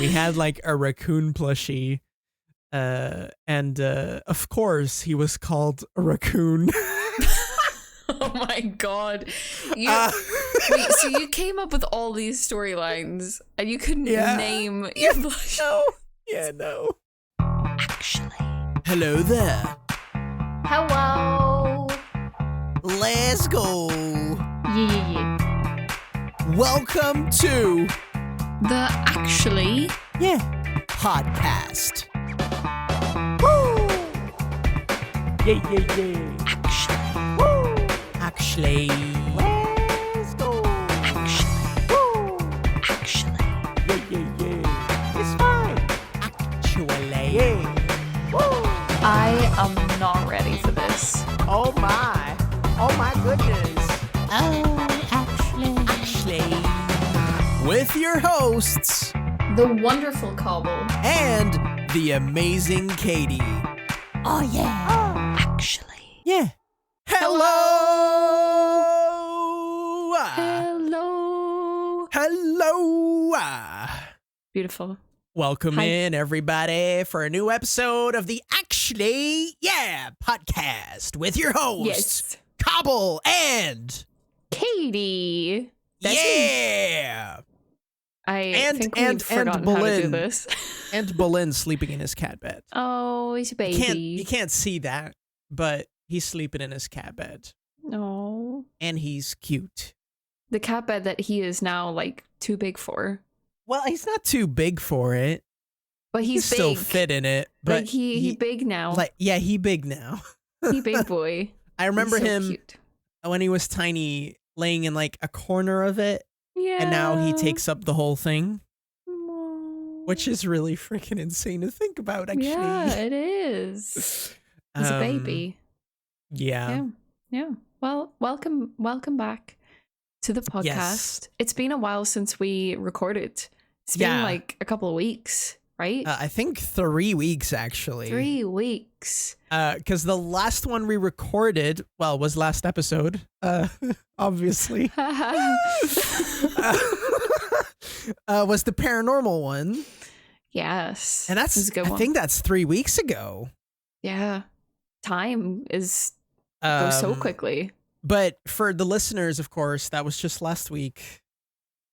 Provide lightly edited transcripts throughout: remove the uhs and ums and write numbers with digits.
We had like a raccoon plushie. And of course, he was called a raccoon. Oh my god. Wait, so you came up with all these storylines and you couldn't name your blush? No. Yeah, no. Actually. Hello there. Hello. Let's go. Yeah. Welcome to The Actually podcast. Woo! Yeah. Actually. Woo! Actually. Let's go. Actually. Woo! Actually. Yeah. It's fine. Actually. Yeah. Woo! I am not ready for this. Oh my goodness. Oh, actually. With your hosts, The wonderful Cobble. and the amazing Katy. Oh yeah. Actually. Yeah. Hello. Beautiful. Welcome Hi. in, everybody, for a new episode of the Actually podcast with your hosts, Yes. Cobble and Katy. That's me. yeah. I think we've forgotten how to do Boleyn. this. And Boleyn sleeping in his cat bed. Oh, he's a baby. You can't see that, but he's sleeping in his cat bed. No. And he's cute. The cat bed that he is now like too big for. Well, he's not too big for it. But He he's can big. still fit in it. But Like he big now. he big now. He big boy. I remember He's so him cute. when he was tiny laying in like a corner of it. Yeah. And now he takes up the whole thing, Aw. which is really freaking insane to think about, actually. Yeah, it is. He's a baby. Yeah. Yeah. Well, welcome back to the podcast. Yes. It's been a while since we recorded. It's been like a couple of weeks, right? I think 3 weeks, actually. 3 weeks. Because the last one we recorded, was last episode, obviously, was the paranormal one. Yes. And It was a good I one. think that's 3 weeks ago. Yeah. Time goes so Um, quickly. But for the listeners, of course, that was just last week.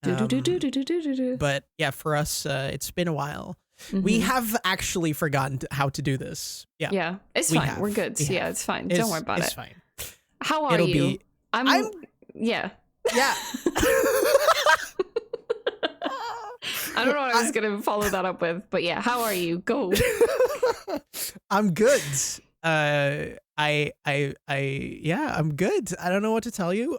But yeah, for us, it's been a while. We have actually forgotten how to do this. Yeah. Yeah, it's we fine. have. We're good. We Yeah, have. it's fine. Don't worry about It's it. fine. How are It'll you? be- I'm- Yeah. Yeah. I don't know what I was gonna follow that up with, but yeah, how are you? Go. I'm good. I'm good. I don't know what to tell you.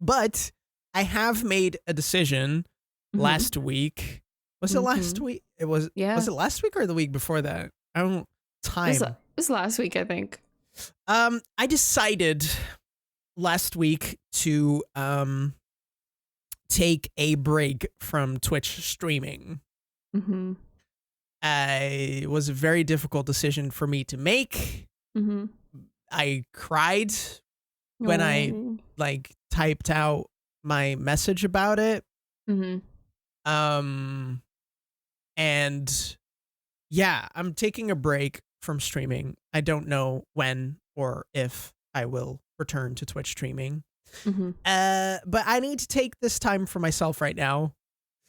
But I have made a decision last week. Was it last week? Was it last week or the week before that? I don't time. It was last week, I think. I decided last week to take a break from Twitch streaming. Mm-hmm. It was a very difficult decision for me to make. Mm-hmm. I cried when I typed out my message about it. Mm-hmm. And yeah, I'm taking a break from streaming. I don't know when or if I will return to Twitch streaming. Mm-hmm. But I need to take this time for myself right now.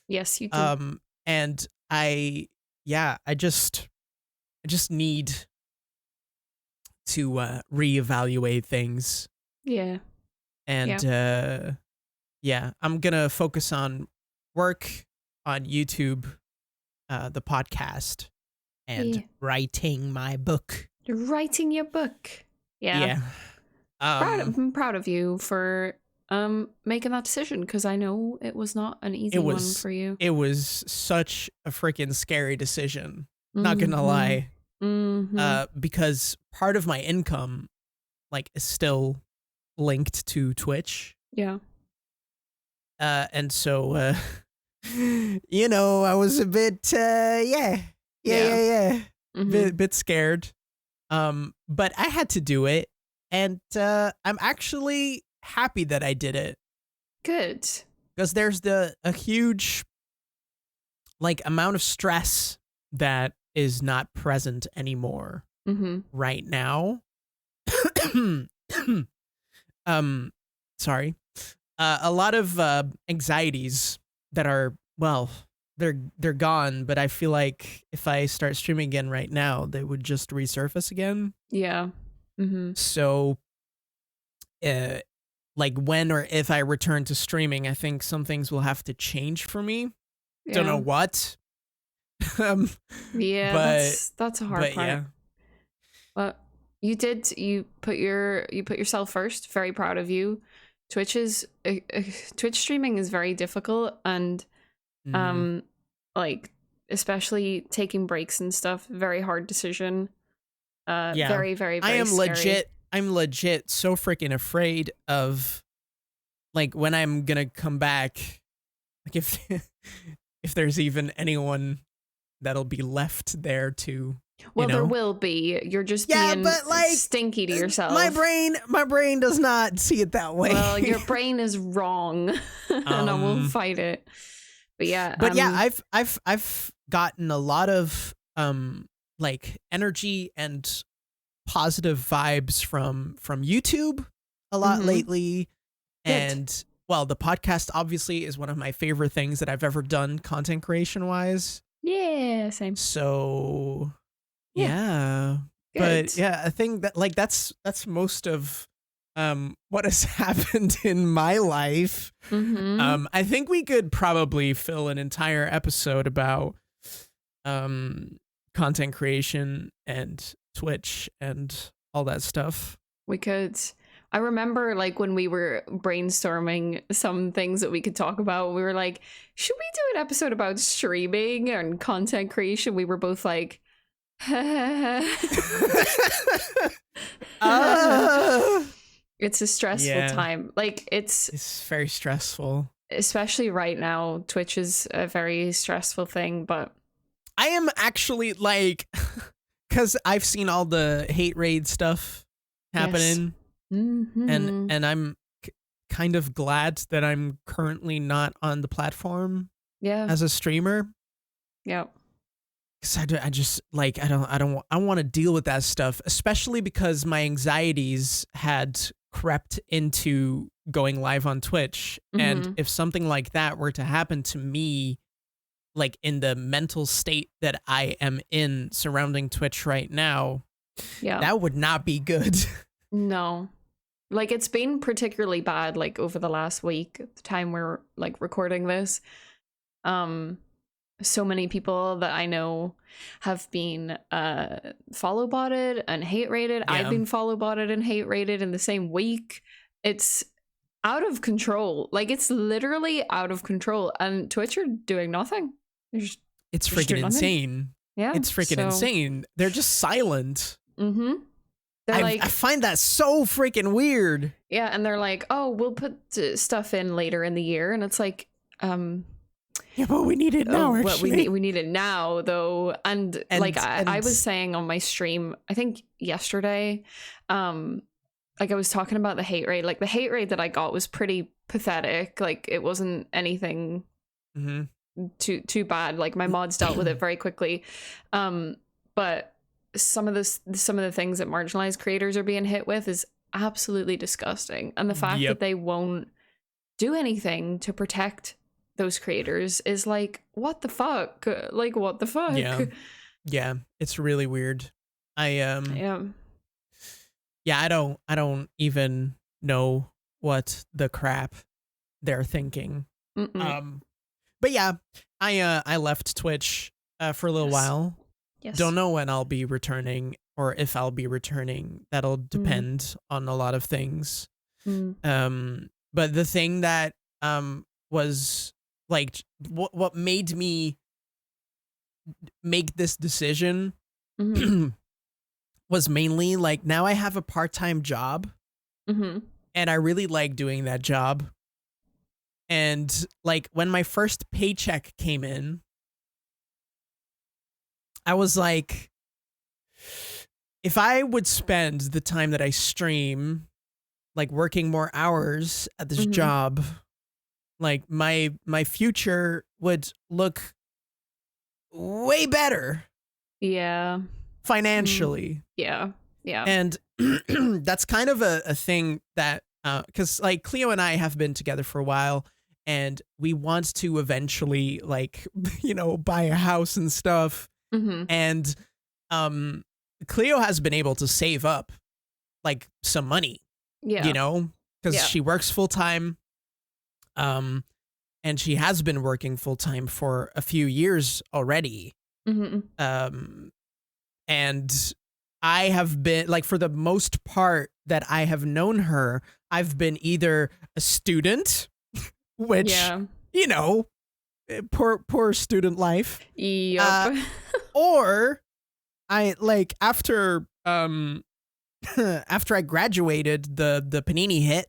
Yes, you do. And I just need to reevaluate things. Yeah. And I'm gonna focus on work, on YouTube, the podcast, and writing my book. You're writing your book. Yeah. I'm proud of you for making that decision, because I know it was not an easy one for you. It was such a freaking scary decision. Not gonna lie. Because part of my income is still linked to Twitch. Yeah. And so I was a bit bit scared. But I had to do it, and I'm actually happy that I did it. Good. Because there's a huge like amount of stress that is not present anymore right now. Sorry. A lot of anxieties that are, well, they're gone, but I feel like if I start streaming again right now, they would just resurface again. Yeah. So like when or if I return to streaming, I think some things will have to change for me. Yeah. Don't know what. Yeah, but that's a hard part. Yeah. But you put yourself first. Very proud of you. Twitch streaming is very difficult, and like especially taking breaks and stuff, very hard decision. Very, very, very scary. I'm legit so freaking afraid of like when I'm gonna come back, like if there's even anyone that'll be left there to. Well, there will be. You're just being but like, stinky to yourself. My brain does not see it that way. Well, your brain is wrong, and I will fight it. But yeah, I've gotten a lot of like energy and positive vibes from YouTube a lot lately. Good. And well, the podcast obviously is one of my favorite things that I've ever done content creation wise. Yeah, same. So yeah. But yeah, I think that like that's most of what has happened in my life. I think we could probably fill an entire episode about content creation and Twitch and all that stuff. We could. I remember like when we were brainstorming some things that we could talk about, we were like, should we do an episode about streaming and content creation? We were both like, it's a stressful time. Like it's very stressful. Especially right now. Twitch is a very stressful thing, but I am actually like, because I've seen all the hate raid stuff happening, and I'm kind of glad that I'm currently not on the platform as a streamer. Yeah. Because I just like I want to deal with that stuff, especially because my anxieties had crept into going live on Twitch, and if something like that were to happen to me, like in the mental state that I am in surrounding Twitch right now, that would not be good. No, like it's been particularly bad, like over the last week, at the time we're like recording this. So many people that I know have been follow botted and hate rated. I've been follow botted and hate rated in the same week. It's out of control. Like it's literally out of control. And Twitch are doing nothing. It's freaking insane. Yeah, it's freaking insane. They're just silent. I find that so freaking weird. Yeah, and they're like, "Oh, we'll put stuff in later in the year," and it's like, yeah, but we need it now. We need it now, though. And I was saying on my stream, I think yesterday, like I was talking about the hate rate. Like the hate rate that I got was pretty pathetic. Like it wasn't anything too bad. Like my mods dealt with it very quickly. But some of the things that marginalized creators are being hit with is absolutely disgusting. And the fact that they won't do anything to protect those creators is like, what the fuck? Like, what the fuck? Yeah, it's really weird. I don't even know what the crap they're thinking. But yeah, I left Twitch for a little while. Yes. Don't know when I'll be returning or if I'll be returning. That'll depend on a lot of things. But the thing that was like what made me make this decision was mainly like now I have a part-time job and I really like doing that job. And like when my first paycheck came in, I was like, if I would spend the time that I stream like working more hours at this job, like my future would look way better. Yeah. Financially. Yeah. Yeah. And that's kind of a thing that, because like Cleo and I have been together for a while, and we want to eventually like, buy a house and stuff. Mm-hmm. And Cleo has been able to save up like some money, because she works full time. And she has been working full time for a few years already. Mm-hmm. And I have been like, for the most part that I have known her, I've been either a student, which, poor student life. Yep. Or I like after I graduated, the panini hit.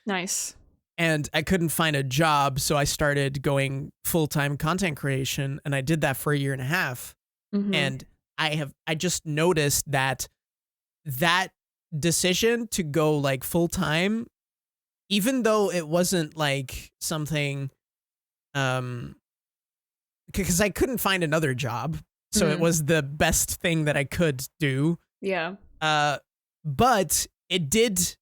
Nice. And I couldn't find a job, so I started going full-time content creation, and I did that for a year and a half. Mm-hmm. And I just noticed that decision to go like full-time, even though it wasn't like something, because I couldn't find another job, so it was the best thing that I could do. Yeah. But it did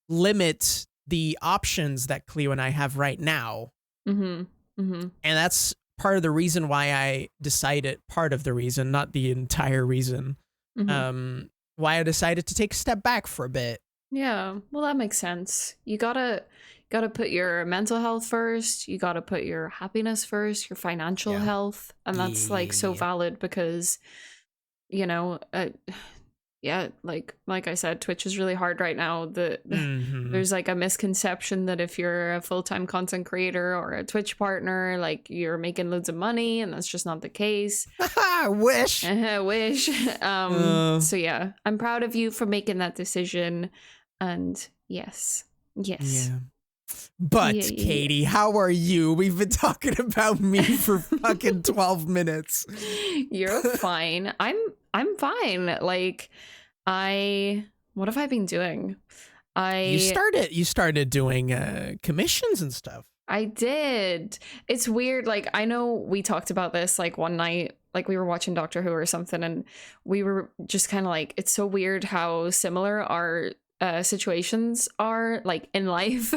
limit the options that Cleo and I have right now. Mm-hmm. Mm-hmm. And that's part of the reason why I decided, part of the reason, not the entire reason, why I decided to take a step back for a bit. Yeah, well, that makes sense. You gotta put your mental health first. You gotta put your happiness first, your financial health. And that's like so valid because, like I said, Twitch is really hard right now. There's like a misconception that if you're a full-time content creator or a Twitch partner, like you're making loads of money, and that's just not the case. I wish. So yeah, I'm proud of you for making that decision. And yes. Yeah. But Katie, how are you? We've been talking about me for fucking 12 minutes. You're fine. I'm fine. Like, what have I been doing? You started doing commissions and stuff. I did. It's weird. Like, I know we talked about this like one night, like we were watching Doctor Who or something, and we were just kind of like, it's so weird how similar our situations are like in life.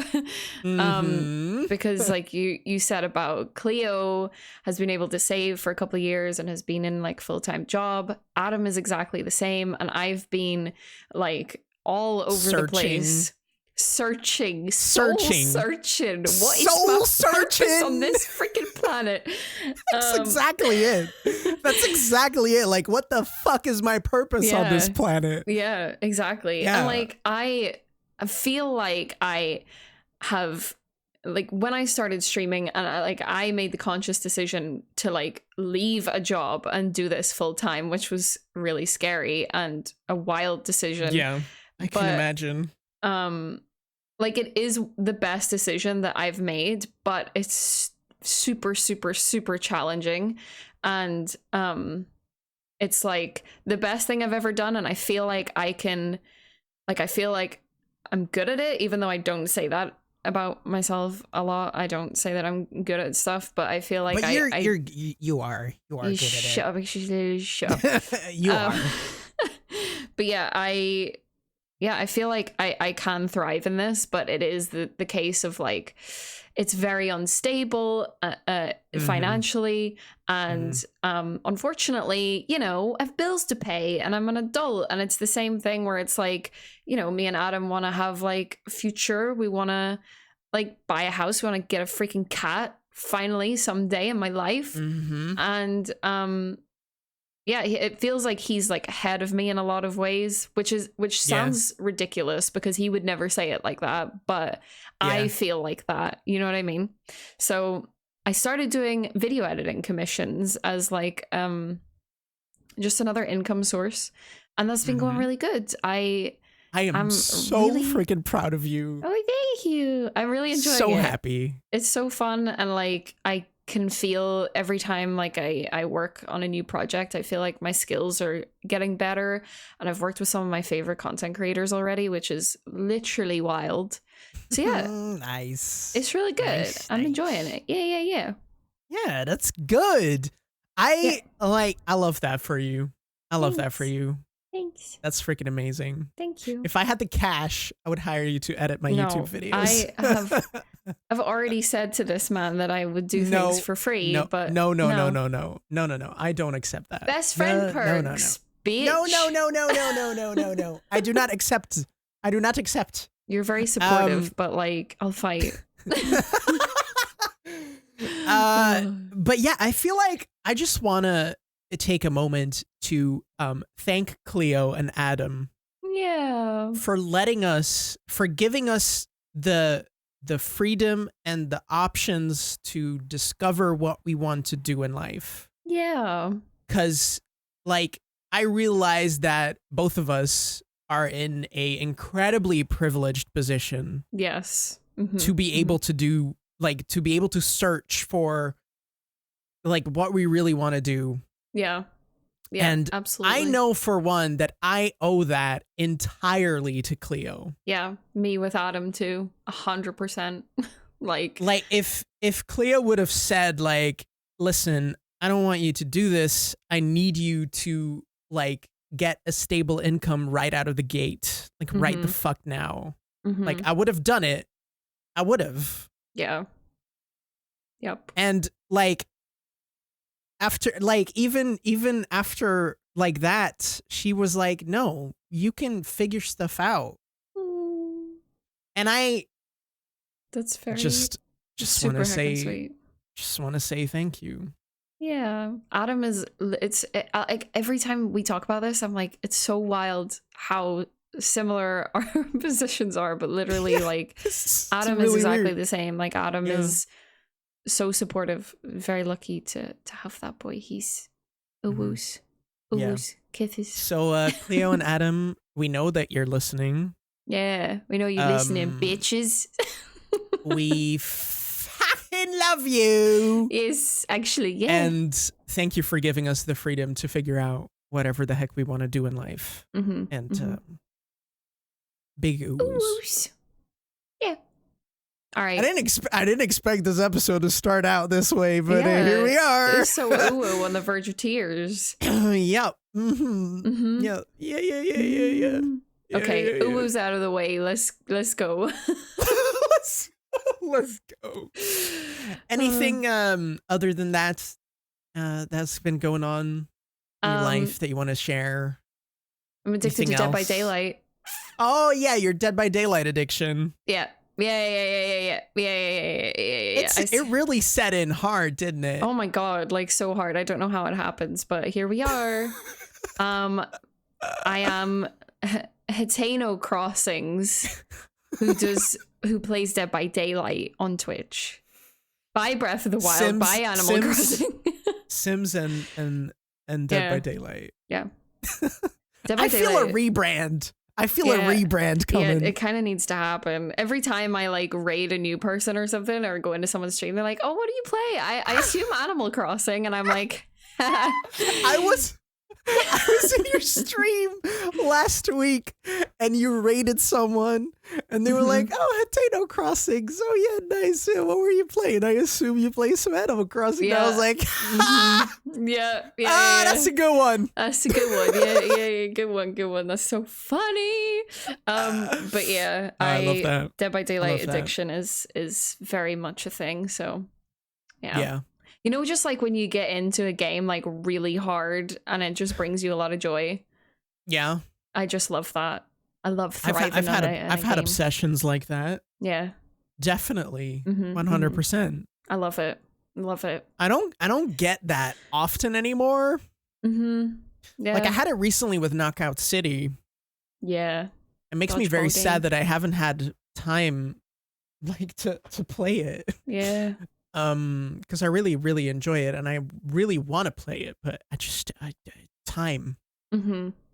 Because like you said about Cleo has been able to save for a couple of years and has been in like full-time job. Adam is exactly the same, and I've been like all over the place searching. What is my purpose on this freaking planet? That's exactly it. That's exactly it. Like, what the fuck is my purpose on this planet? Yeah, exactly. And like, I feel like I have, like, when I started streaming, and I made the conscious decision to like leave a job and do this full time, which was really scary and a wild decision. Yeah, I can imagine. Like, it is the best decision that I've made, but it's super, super, super challenging. And it's like the best thing I've ever done. And I feel like I feel like I'm good at it, even though I don't say that about myself a lot. I don't say that I'm good at stuff, but I feel like you are good at it. Shut up. You are. But yeah, I feel like I can thrive in this, but it is the case of like, it's very unstable financially. And unfortunately, I have bills to pay and I'm an adult. And it's the same thing where it's like, me and Adam want to have like a future. We want to like buy a house. We want to get a freaking cat finally someday in my life. And yeah, it feels like he's like ahead of me in a lot of ways, which sounds ridiculous because he would never say it like that. But I feel like that. You know what I mean? So I started doing video editing commissions as like just another income source. And that's been going really good. I'm so freaking proud of you. Oh, thank you. I'm really enjoying it. So happy. It's so fun. And like, I can feel every time like I work on a new project, I feel like my skills are getting better, and I've worked with some of my favorite content creators already, which is literally wild. So yeah, nice. It's really good. I'm enjoying it. Yeah, that's good. I love that for you. I love that for you. Thanks. That's freaking amazing. Thank you. If I had the cash, I would hire you to edit my YouTube videos. I've already said to this man that I would do things for free, but no. I don't accept that. Best friend perks. Bitch. No. I do not accept. You're very supportive, but like, I'll fight. But yeah, I feel like I just want to take a moment to thank Cleo and Adam. Yeah. For giving us the freedom and the options to discover what we want to do in life. Yeah. 'Cause like I realize that both of us are in a incredibly privileged position. Yes. To be able to do to be able to search for like what we really want to do. Yeah. Yeah, and absolutely. I know for one that I owe that entirely to Cleo. Yeah, me with Adam too, 100%. like if Cleo would have said like, listen, I don't want you to do this. I need you to like get a stable income right out of the gate. Like right the fuck now. Like I would have done it. I would have. Yeah. Yep. And like after like even after like that, she was like, no, you can figure stuff out. And that's very just want to say thank you. Yeah, Adam is like every time we talk about this, I'm like, it's so wild how similar our positions are, but literally like Adam really is exactly weird. The same. Like Adam is so supportive, very lucky to have that boy. He's woos kisses. So Cleo and Adam, we know that you're listening. Yeah, we know you're listening, bitches. We fucking love you. Yes, actually, yeah. And thank you for giving us the freedom to figure out whatever the heck we want to do in life. And big oohs. Yeah. All right. I didn't expect this episode to start out this way, but here we are. It's so ooh on the verge of tears. Yep. Yeah. Okay, ooh's out of the way. Let's go. Let's go. Anything other than that that's been going on in your life that you want to share? I'm addicted to Dead by Daylight. Oh yeah, your Dead by Daylight addiction. Yeah. It really set in hard, didn't it? Oh my god, like so hard. I don't know how it happens, but here we are. I am Hitano Crossings, who plays Dead by Daylight on Twitch. Buy Breath of the Wild, buy Animal Crossing. Sims and Dead by Daylight. Yeah. I feel a rebrand. I feel a rebrand coming. Yeah, it kind of needs to happen. Every time I like raid a new person or something or go into someone's stream, they're like, oh, what do you play? I assume Animal Crossing. And I'm like, I was in your stream last week and you raided someone and they were like, oh, Hitano Crossings. Oh, yeah, nice. Yeah, what were you playing? I assume you play some Animal Crossing. Yeah. And I was like, yeah. That's a good one. That's a good one. Yeah. Good one. That's so funny. But yeah, I love that. Dead by Daylight addiction is very much a thing. So yeah. You know, just like when you get into a game like really hard and it just brings you a lot of joy. Yeah. I just love that. I love thriving I've had obsessions like that. Yeah. Definitely. 100%. I love it. I don't get that often anymore. Yeah. Like I had it recently with Knockout City. Yeah. It makes me very sad that I haven't had time like to play it. Yeah. Because I really, really enjoy it and I really want to play it, but time.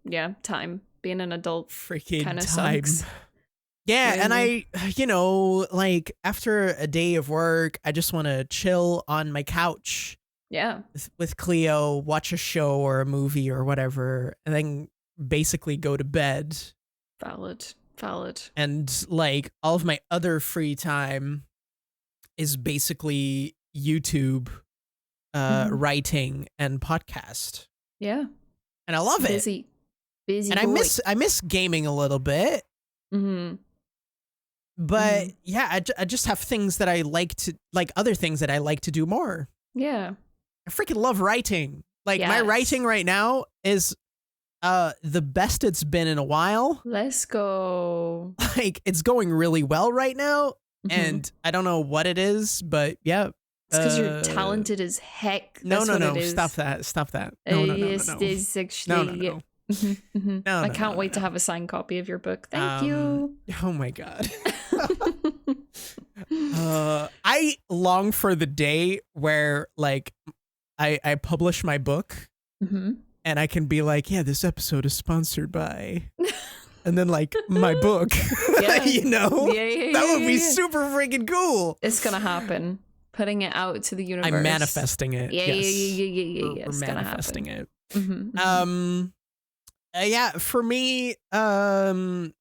Yeah, time. Being an adult freaking kind of time. Sucks. Yeah, and I, like after a day of work, I just want to chill on my couch. Yeah. With Cleo, watch a show or a movie or whatever, and then basically go to bed. Valid. And like all of my other free time is basically YouTube, writing and podcast. Yeah. And I love it. Busy and boy. I miss gaming a little bit. But yeah, I just have things that I other things that I like to do more. Yeah. I freaking love writing. Like my writing right now is the best it's been in a while. Let's go. Like it's going really well right now. And I don't know what it is, but yeah. It's because you're talented as heck. That's No. It is. Stop that. No. Yes, actually. No. I can't wait to have a signed copy of your book. Thank you. Oh my God. I long for the day where like I publish my book and I can be like, yeah, this episode is sponsored by, and then like my book, you know, that would be super freaking cool. It's going to happen. Putting it out to the universe. I'm manifesting it. Yeah. We're manifesting it. Yeah, for me, I've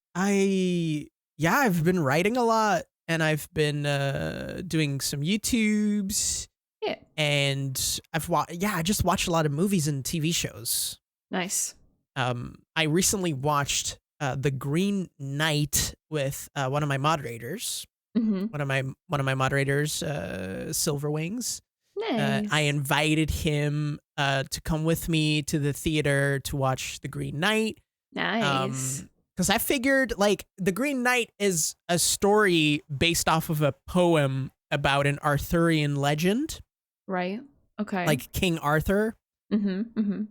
been writing a lot and I've been doing some YouTubes. Yeah. And I just watched a lot of movies and TV shows. Nice. I recently watched The Green Knight with one of my moderators. One of my moderators, Silverwings. Nice. I invited him to come with me to the theater to watch The Green Knight. Nice. Because I figured, like, The Green Knight is a story based off of a poem about an Arthurian legend. Right. Okay. Like King Arthur. And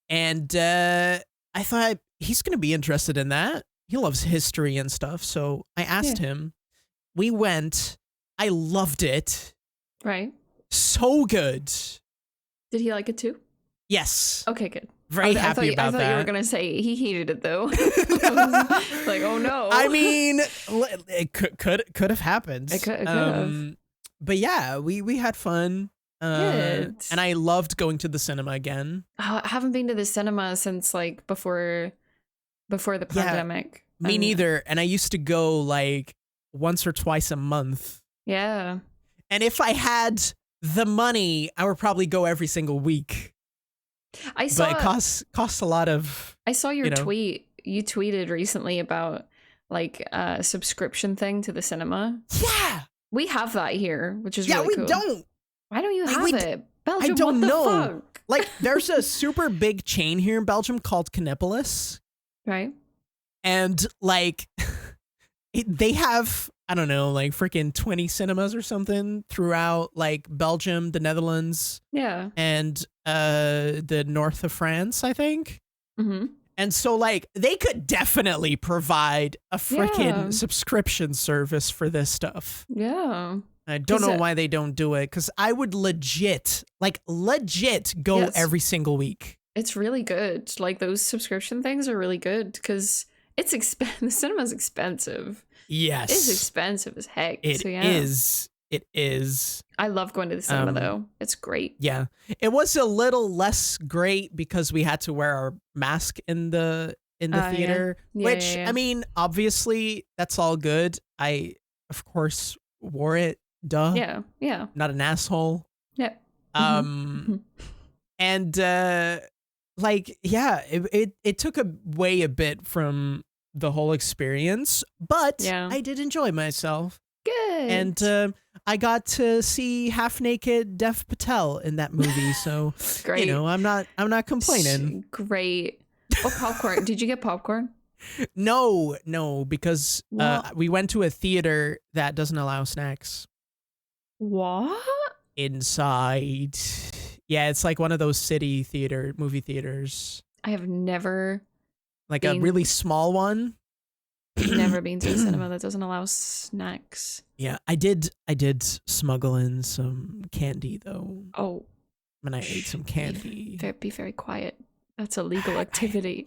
I thought he's going to be interested in that. He loves history and stuff. So I asked him. We went. I loved it. Right. So good. Did he like it too? Yes. Okay, good. Very happy about that. I thought you were going to say he hated it though. Like, oh no. I mean, it could have happened. It could have. But yeah, we had fun. Good. And I loved going to the cinema again. I haven't been to the cinema since like before the pandemic. Me neither. And I used to go like once or twice a month. Yeah. And if I had the money, I would probably go every single week. But it costs a lot of. I saw your tweet. You tweeted recently about like a subscription thing to the cinema. Yeah. We have that here, which is really cool. Yeah, we don't. Why don't you have it? Belgium, I don't know. Fuck? Like, there's a super big chain here in Belgium called Kinepolis. Right. And, like, they have, I don't know, like, freaking 20 cinemas or something throughout, like, Belgium, the Netherlands. Yeah. And the north of France, I think. And so, like, they could definitely provide a freaking subscription service for this stuff. Yeah. I don't know why they don't do it, because I would legit go every single week. It's really good. Like, those subscription things are really good, because it's the cinema's expensive. Yes. It's expensive as heck. It is. It is. I love going to the cinema, though. It's great. Yeah. It was a little less great because we had to wear our mask in the theater, which, I mean, obviously, that's all good. I, of course, wore it. Duh. Yeah. Yeah. Not an asshole. Yeah. And, like, yeah, it took away a bit from the whole experience, but I did enjoy myself. Good. And I got to see half naked Dev Patel in that movie, so great. You know, I'm not complaining. Great. Oh, popcorn! Did you get popcorn? No, because we went to a theater that doesn't allow snacks. What? Inside. Yeah, it's like one of those movie theaters. I have never. Like a really small one. Never been to a cinema that doesn't allow snacks. Yeah, I did smuggle in some candy though. Oh. And I ate some candy. Be very quiet. That's a legal activity.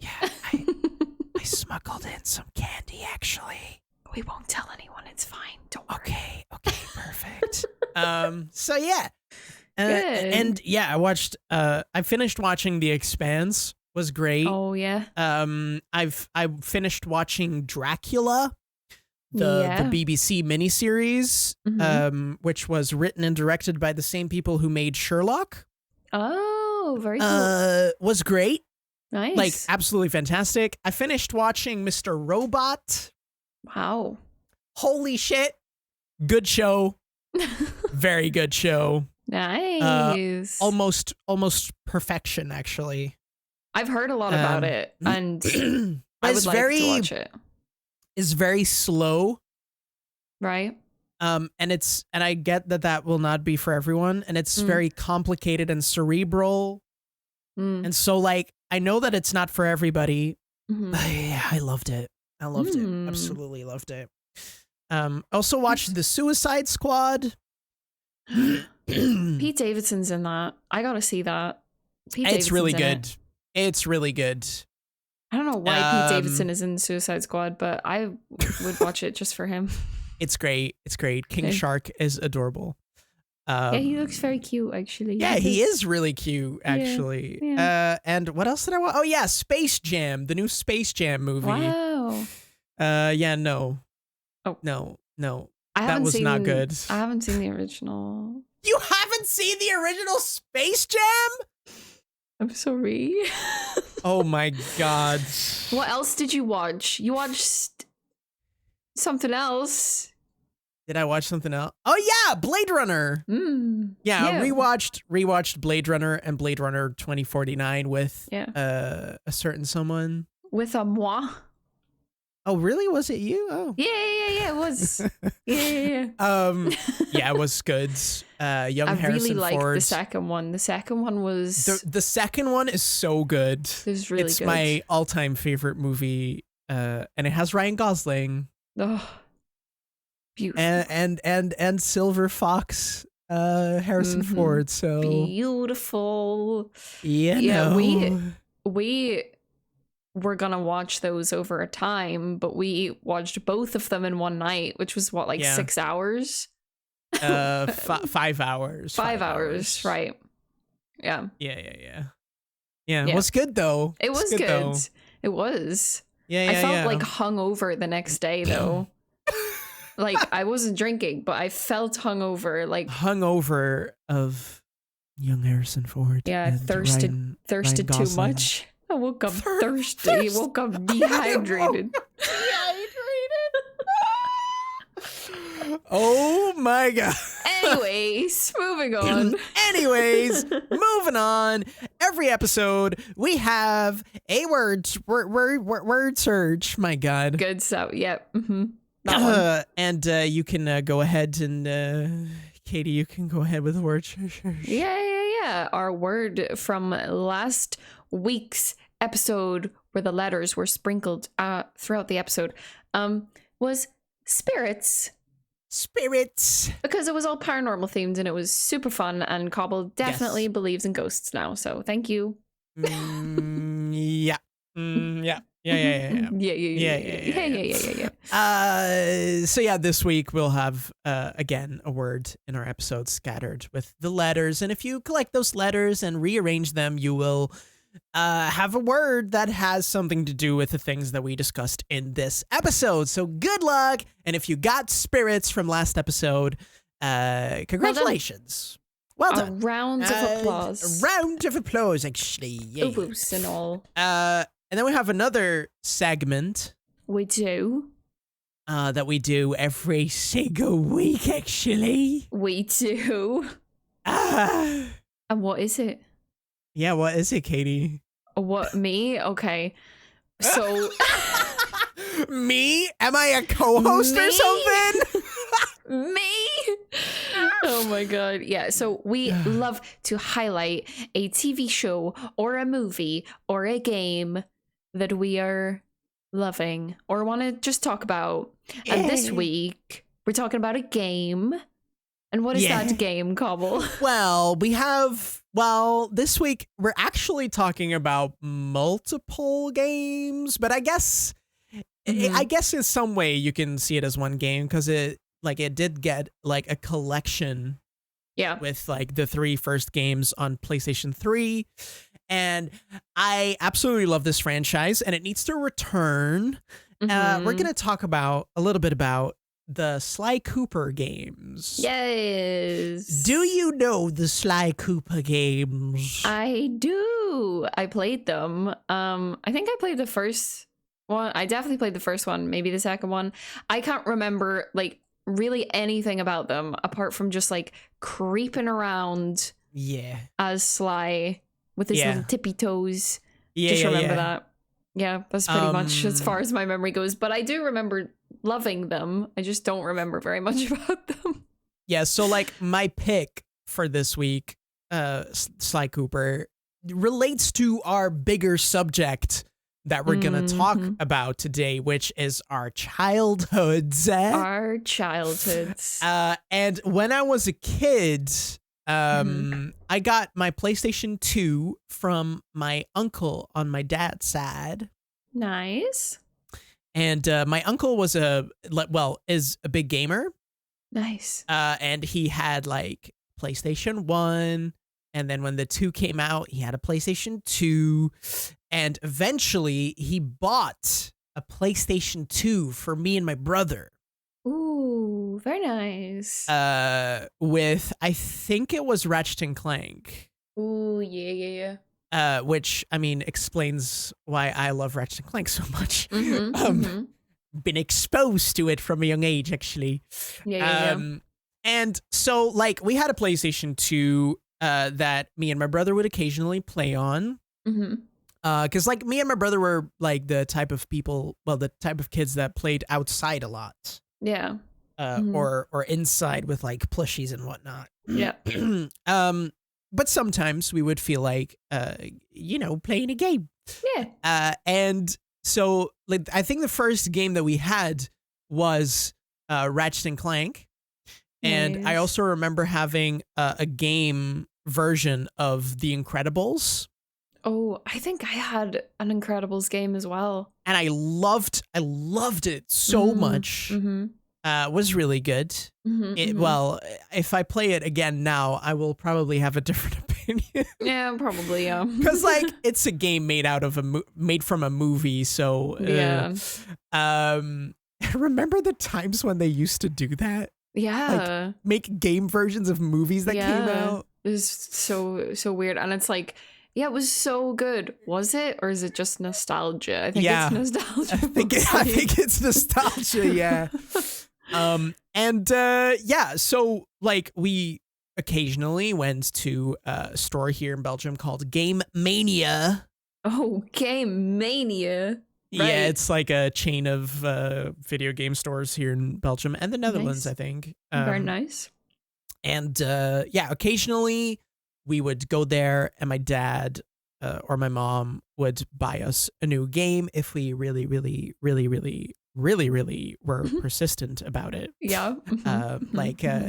I smuggled in some candy, actually. We won't tell anyone. It's fine. Don't worry. Okay, perfect. So yeah. Good. And yeah, I finished watching The Expanse. Was great. Oh yeah. I finished watching Dracula, the BBC miniseries, which was written and directed by the same people who made Sherlock. Oh, very cool. Was great. Nice. Like, absolutely fantastic. I finished watching Mr. Robot. Wow. Holy shit. Good show. Very good show. Nice. Almost perfection, actually. I've heard a lot about it, and I would like to watch it. It's very slow. Right. And I get that will not be for everyone, and it's very complicated and cerebral. And so, like, I know that it's not for everybody. But yeah, I loved it. I loved it. Absolutely loved it. Also watched The Suicide Squad. Pete Davidson's in that. I gotta see that. It's really good. It's really good. I don't know why Pete Davidson is in Suicide Squad, but I would watch it just for him. It's great. It's great. King Shark is adorable. Yeah, he looks very cute, actually. Yeah, he is really cute, actually. Yeah. And what else did I watch? Oh, yeah, Space Jam, the new Space Jam movie. Wow. Yeah, no. Oh. No. That was not good. I haven't seen the original. You haven't seen the original Space Jam? I'm sorry. Oh, my God. What else did you watch? You watched something else. Did I watch something else? Oh yeah, Blade Runner. Yeah, rewatched Blade Runner and Blade Runner 2049 with a certain someone. With a moi. Oh really? Was it you? Oh. Yeah, it was. Yeah. Yeah, it was good. Young I Harrison really liked Ford. the second one. The second one was the second one is so good. It was really good. It's my all-time favorite movie. And it has Ryan Gosling. Oh. Beautiful. And Silver Fox, Harrison Ford. So beautiful. Yeah, we were gonna watch those over a time, but we watched both of them in one night, which was 6 hours. 5 hours. 5 hours, right? Yeah. Yeah. It was good though. It was good. It was. Yeah. I felt hungover the next day though. Like, I wasn't drinking, but I felt hungover. Hungover of young Harrison Ford. Yeah, I thirsted too much. I woke up thirsty. Woke up dehydrated. Oh my God. Anyways, moving on. Moving on. Every episode, we have a word search. My God. Good stuff. Yep. Mm-hmm. And you can go ahead and Katie, you can go ahead with the word. Yeah. Our word from last week's episode, where the letters were sprinkled throughout the episode, was spirits. Spirits. Because it was all paranormal themed and it was super fun, and Cobble definitely believes in ghosts now. So thank you. Yeah. So yeah, this week we'll have again a word in our episode scattered with the letters, and if you collect those letters and rearrange them, you will have a word that has something to do with the things that we discussed in this episode. So good luck, and if you got spirits from last episode, congratulations. Well done. A round of applause. A round of applause, actually. Yeah. Oops and all. And then we have another segment. We do. That we do every single week, actually. We do. And what is it? Yeah, what is it, Katie? What, me? Okay. So. Me? Am I a co-host or something? Me? Oh my God. Yeah. So we love to highlight a TV show or a movie or a game that we are loving or want to just talk about. Yay. And this week we're talking about a game. And what is that game, Cobble? Well, this week we're actually talking about multiple games, but I guess in some way you can see it as one game, because it did get a collection with the 3 first games on PlayStation 3. And I absolutely love this franchise, and it needs to return. we're going to talk about a little bit about the Sly Cooper games. Yes. Do you know the Sly Cooper games? I do. I played them. I think I played the first one. I definitely played the first one, maybe the second one. I can't remember like really anything about them apart from just like creeping around as Sly with his little tippy toes. Just remember that. Yeah, that's pretty much as far as my memory goes. But I do remember loving them. I just don't remember very much about them. Yeah, so like my pick for this week, Sly Cooper, relates to our bigger subject that we're going to talk about today, which is our childhoods. Our childhoods. And when I was a kid, I got my PlayStation 2 from my uncle on my dad's side. Nice. And my uncle is a big gamer. Nice. And he had like PlayStation 1. And then when the 2 came out, he had a PlayStation 2. And eventually he bought a PlayStation 2 for me and my brother. Ooh, very nice. With, I think it was Ratchet and Clank. Ooh, yeah. Which, I mean, explains why I love Ratchet and Clank so much. Been exposed to it from a young age, actually. Yeah. And so, like, we had a PlayStation 2 that me and my brother would occasionally play on. Because, like, me and my brother were, like, the type of kids that played outside a lot. Yeah. Or inside with, like, plushies and whatnot. Yeah. But sometimes we would feel like, playing a game. Yeah. And so, like, I think the first game that we had was Ratchet and Clank. And I also remember having a game version of The Incredibles. Oh, I think I had an Incredibles game as well. And I loved it so much. Was really good. Well, if I play it again now, I will probably have a different opinion. Yeah, probably. Yeah, because like it's a game made from a movie. So yeah. Remember the times when they used to do that? Yeah, like, make game versions of movies that came out. It was so weird, and it's like. Yeah, it was so good. Was it? Or is it just nostalgia? I think it's nostalgia. I think it's nostalgia, yeah. So like we occasionally went to a store here in Belgium called Game Mania. Oh, Game Mania. Right. Yeah, it's like a chain of video game stores here in Belgium and the Netherlands, I think. Very nice. And occasionally we would go there and my dad or my mom would buy us a new game if we really were persistent about it. Yeah.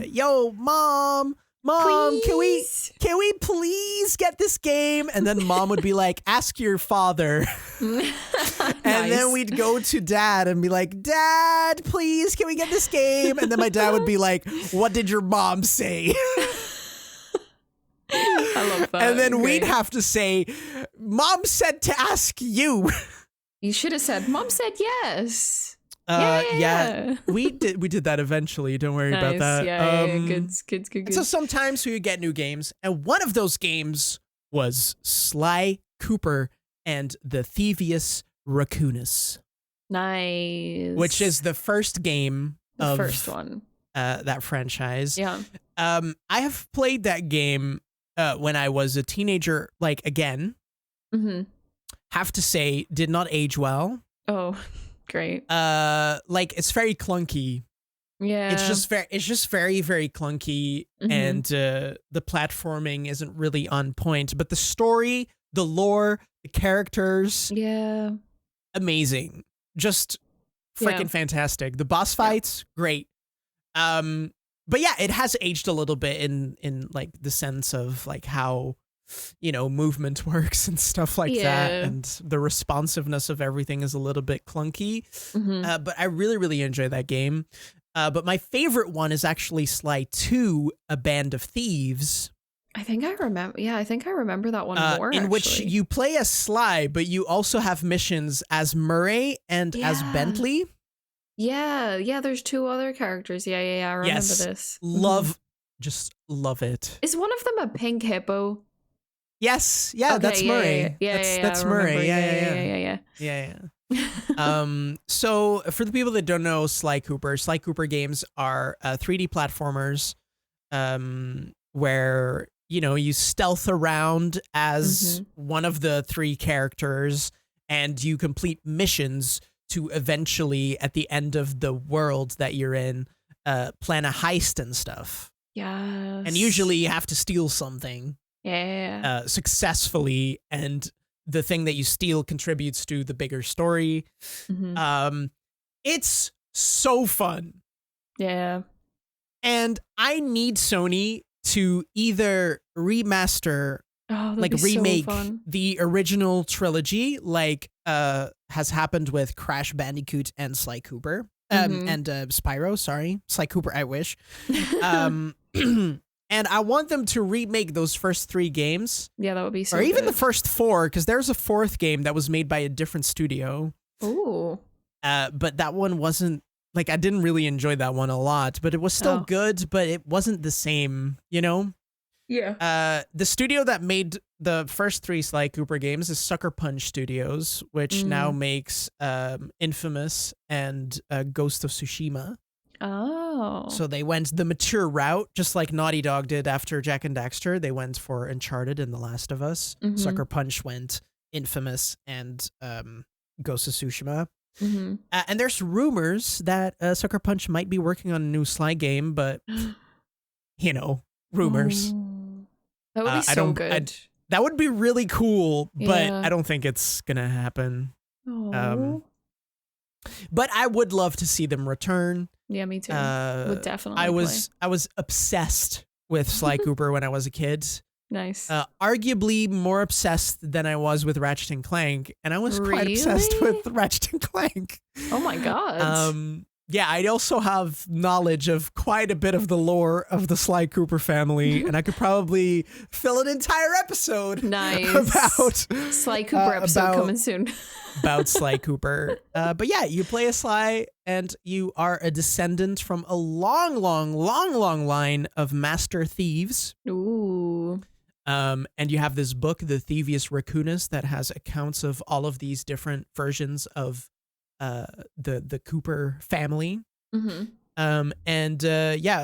Yo, mom, please. can we please get this game? And then mom would be like, ask your father. And then we'd go to dad and be like, Dad, please, can we get this game? And then my dad would be like, what did your mom say? I love that. And then we'd have to say, Mom said to ask you. You should have said, Mom said yes. Yeah. We did that eventually. Don't worry about that. Yeah, good. So sometimes we would get new games, and one of those games was Sly Cooper and the Thievius Raccoonus. Nice. Which is the first game of the first one. That franchise. Yeah. I have played that game when I was a teenager, like again. Have to say, did not age well. Oh, great. Like it's very clunky. Yeah. It's just very, very clunky, and the platforming isn't really on point. But the story, the lore, the characters, amazing. Just freaking fantastic. The boss fights, great. But yeah, it has aged a little bit in like the sense of like how, movement works and stuff like that. And the responsiveness of everything is a little bit clunky. But I really, really enjoy that game. But my favorite one is actually Sly 2, A Band of Thieves. I think I remember. Yeah, I think I remember that one more. In actually. which you play as Sly, but you also have missions as Murray and as Bentley. Yeah. There's 2 other characters. Yeah. I remember this. Just love it. Is one of them a pink hippo? Yes. Yeah, okay, that's Murray. That's Murray. Yeah. So for the people that don't know Sly Cooper games are 3D platformers, where you stealth around as one of the 3 characters, and you complete missions to eventually, at the end of the world that you're in, plan a heist and stuff. Yes. And usually you have to steal something. Yeah. Successfully, and the thing that you steal contributes to the bigger story. It's so fun. Yeah. And I need Sony to either remaster, remake the original trilogy, like has happened with Crash Bandicoot and Sly Cooper, and Spyro. Sorry, Sly Cooper. I wish. And I want them to remake those first 3 games. Yeah, that would be so Or even good. the first 4, because there's a 4th game that was made by a different studio. Ooh. But that one wasn't, I didn't really enjoy that one a lot, but it was still good, but it wasn't the same, Yeah. The studio that made the first 3 Sly Cooper games is Sucker Punch Studios, which now makes Infamous and Ghost of Tsushima. Oh. So they went the mature route, just like Naughty Dog did after Jak and Daxter. They went for Uncharted and The Last of Us. Sucker Punch went Infamous and Ghost of Tsushima. And there's rumors that Sucker Punch might be working on a new Sly game, but, rumors. That would be so good. That would be really cool, but I don't think it's going to happen. But I would love to see them return. Yeah, me too. Would definitely. I was obsessed with Sly Cooper when I was a kid. Nice. Arguably more obsessed than I was with Ratchet and Clank, and I was quite obsessed with Ratchet and Clank. Oh my god. Yeah, I also have knowledge of quite a bit of the lore of the Sly Cooper family, and I could probably fill an entire episode about Sly Cooper episode coming soon. About Sly Cooper. But yeah, you play a Sly, and you are a descendant from a long line of master thieves. Ooh. And you have this book, The Thievius Raccoonus, that has accounts of all of these different versions of the Cooper family.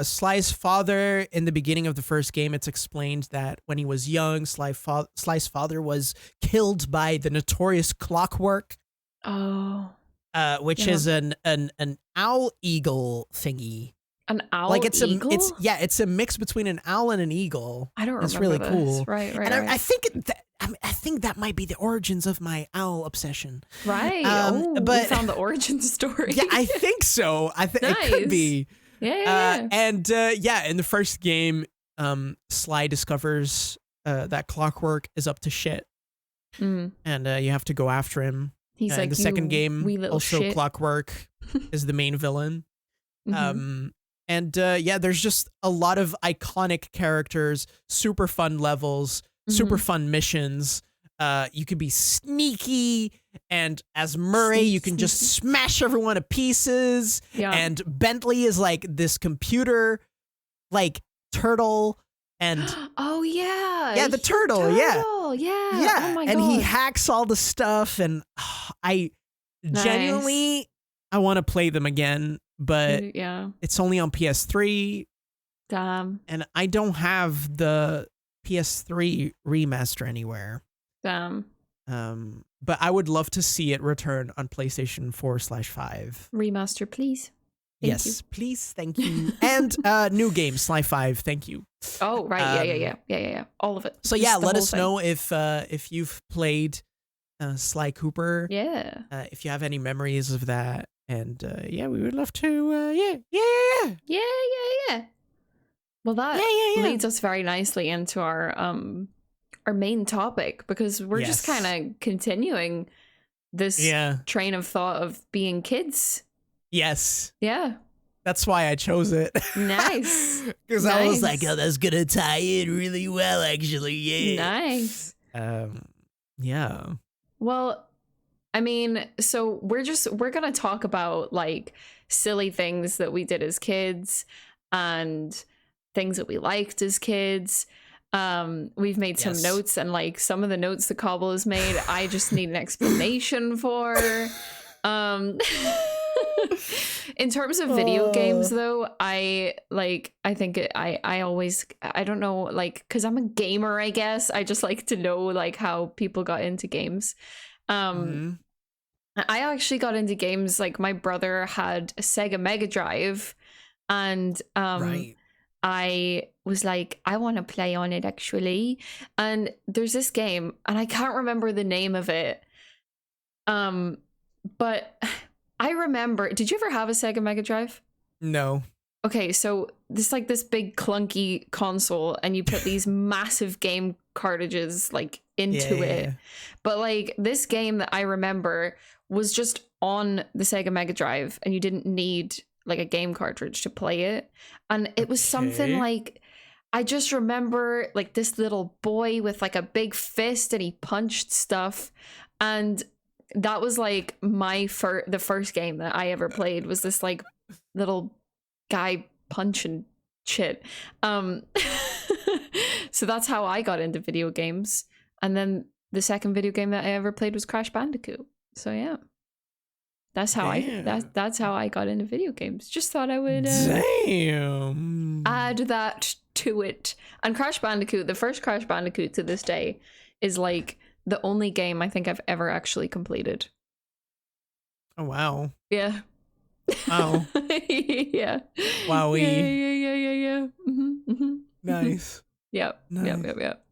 Sly's father, in the beginning of the first game, it's explained that when he was young, Sly's father was killed by the notorious Clockwork. Which is an owl eagle thingy. An owl eagle? It's a mix between an owl and an eagle. I don't remember. It's really this. cool. Right. And I think that might be the origins of my owl obsession. Right. But we found the origin story. Yeah, I think so. Nice. It could be. Yeah. In the first game, Sly discovers that Clockwork is up to shit. And you have to go after him. He's in the second game, also shit. Clockwork is the main villain. There's just a lot of iconic characters, super fun levels, super fun missions. You could be sneaky, and as Murray, you can just smash everyone to pieces. Yeah. And Bentley is like this computer, turtle, and the turtle, yeah. Oh my God. And he hacks all the stuff, and I genuinely I want to play them again, but it's only on PS3. Damn. And I don't have the PS3 remaster anywhere. Damn. But I would love to see it return on PlayStation 4/5. Remaster, please. Thank you. Please, thank you. And new game, Sly 5, thank you. Oh, right. Yeah. All of it. So just let us know if you've played Sly Cooper. Yeah. If you have any memories of that. And we would love to, Yeah. Well, that leads us very nicely into our main topic, because we're just kind of continuing this train of thought of being kids. Yes. Yeah. That's why I chose it. Nice. Because I was like, oh, that's gonna tie in really well, actually. Yeah. Nice. Yeah. Well, I mean, so we're gonna talk about like silly things that we did as kids and things that we liked as kids. We've made some notes, and like some of the notes that Cobble has made, I just need an explanation for. In terms of video games though, I think I always, I don't know, like, because I'm a gamer, I guess I just like to know like how people got into games. I actually got into games, like my brother had a Sega Mega Drive, and I was like, I want to play on it actually, and there's this game and I can't remember the name of it, but I remember, did you ever have a Sega Mega Drive? No. Okay, so this like this big clunky console, and you put these massive game cartridges like into it. But like this game that I remember was just on the Sega Mega Drive, and you didn't need like a game cartridge to play it. And it was something like, I just remember like this little boy with like a big fist, and he punched stuff, and that was like the first game that I ever played was this like little guy punching shit. So that's how I got into video games. And then the second video game that I ever played was Crash Bandicoot. So yeah, that's how that's how I got into video games. Just thought I would add that to it. And Crash Bandicoot, the first Crash Bandicoot to this day, is like the only game I think I've ever actually completed. Oh, wow. Yeah. Wow. Yeah. Wowie. Yeah. Nice. Yep. Nice. Yep.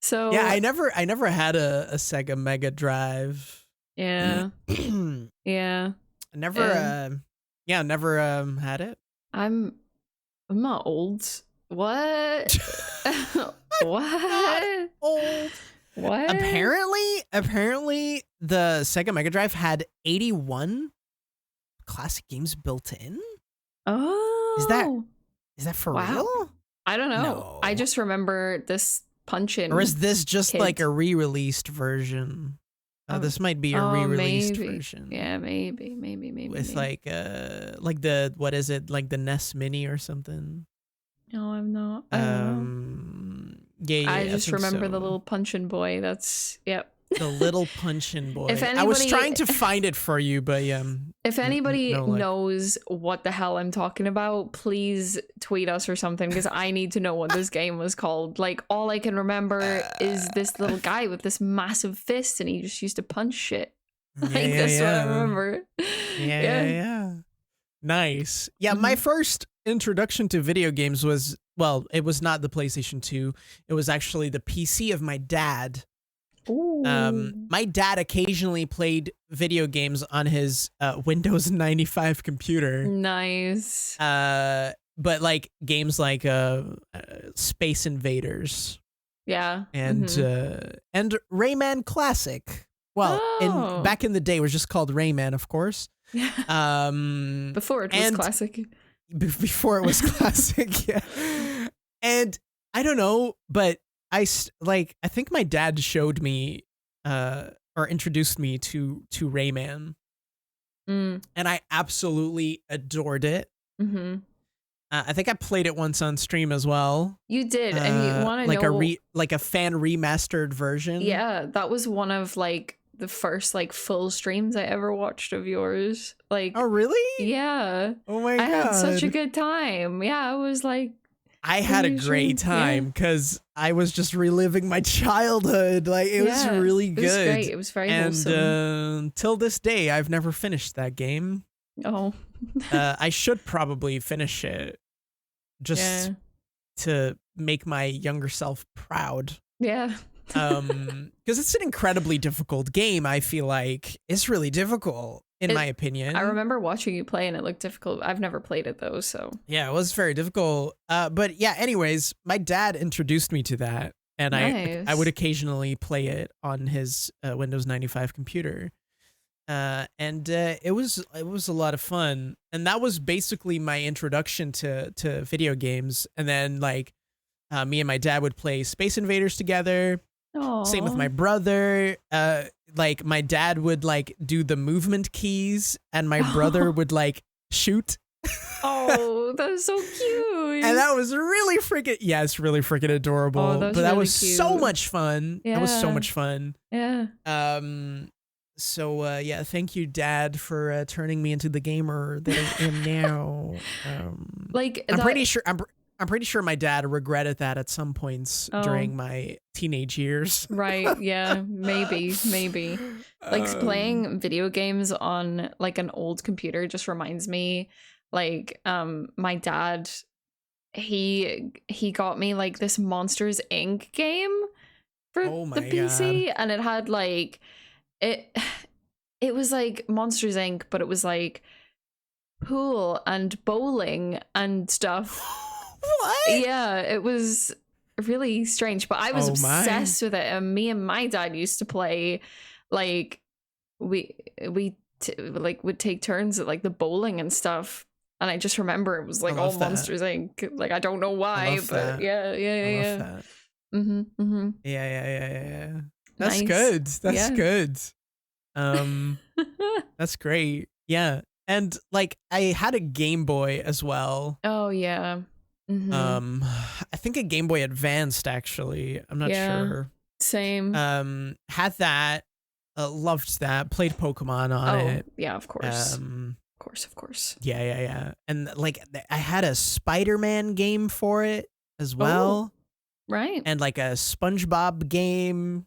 So yeah, I never had a Sega Mega Drive. Yeah. Yeah. I never had it. I'm not old. What? What? Old. What? Apparently the Sega Mega Drive had 81 classic games built in. Oh. Is that for real? I don't know. No. I just remember this punch-in. Or is this just like a re-released version? This might be a re-released version. Yeah, maybe. With like the, what is it? Like the NES Mini or something? No, I'm not. Yeah, I just remember the little punch-in boy. That's, yep. The little punch-in boy. If anybody, I was trying to find it for you, but if anybody knows what the hell I'm talking about, please tweet us or something, because I need to know what this game was called. Like, all I can remember is this little guy with this massive fist, and he just used to punch shit. Like, that's what I remember. Yeah. Nice. Yeah, my first introduction to video games was, well, it was not the PlayStation 2. It was actually the PC of my dad. Ooh. My dad occasionally played video games on his Windows 95 computer. Nice. But like games like Space Invaders. Yeah. And Rayman Classic. Well, back in the day it was just called Rayman, of course. Before it was classic. Before it was classic, yeah. And I don't know, but I think my dad showed me or introduced me to Rayman, and I absolutely adored it. I think I played it once on stream as well. You did, and you want to know like a fan remastered version. Yeah, that was one of like the first like full streams I ever watched of yours. Like, oh really? Yeah. Oh my god, I had such a good time. Yeah, I was like, I had a great time because I was just reliving my childhood. Like, it was really good. It was great. It was very wholesome. And till this day, I've never finished that game. Oh. I should probably finish it just to make my younger self proud. Yeah. Because it's an incredibly difficult game. I feel like it's really difficult. In my opinion. I remember watching you play and it looked difficult. I've never played it though, so. Yeah, it was very difficult. But yeah, anyways, my dad introduced me to that, and I would occasionally play it on his Windows 95 computer. And it was a lot of fun, and that was basically my introduction to video games. And then like me and my dad would play Space Invaders together. Aww. Same with my brother. Like my dad would like do the movement keys, and my brother would like shoot. Oh, that's so cute. And that was really freaking, it's really freaking adorable. Oh, but that really was so much fun. Yeah. That was so much fun. Yeah. So yeah, thank you, Dad, for turning me into the gamer that I am now. I'm pretty sure my dad regretted that at some points during my teenage years. Right. Yeah. Maybe. Like playing video games on like an old computer just reminds me, like, my dad, he got me like this Monsters Inc. game for the PC, God. And it had like it was like Monsters Inc., but it was like pool and bowling and stuff. What? Yeah, it was really strange, but I was obsessed with it. And me and my dad used to play, like we would take turns at like the bowling and stuff. And I just remember it was like all Monsters Inc. Like I don't know why, but yeah. Yeah. That's nice. Good. That's good. That's great. Yeah. And like I had a Game Boy as well. Oh yeah. Mm-hmm. I think a Game Boy Advanced, actually. I'm not sure. Same. Had that. Loved that. Played Pokemon on it. Yeah, of course. Of course. Yeah. And like I had a Spider-Man game for it as well. Right. And like a SpongeBob game.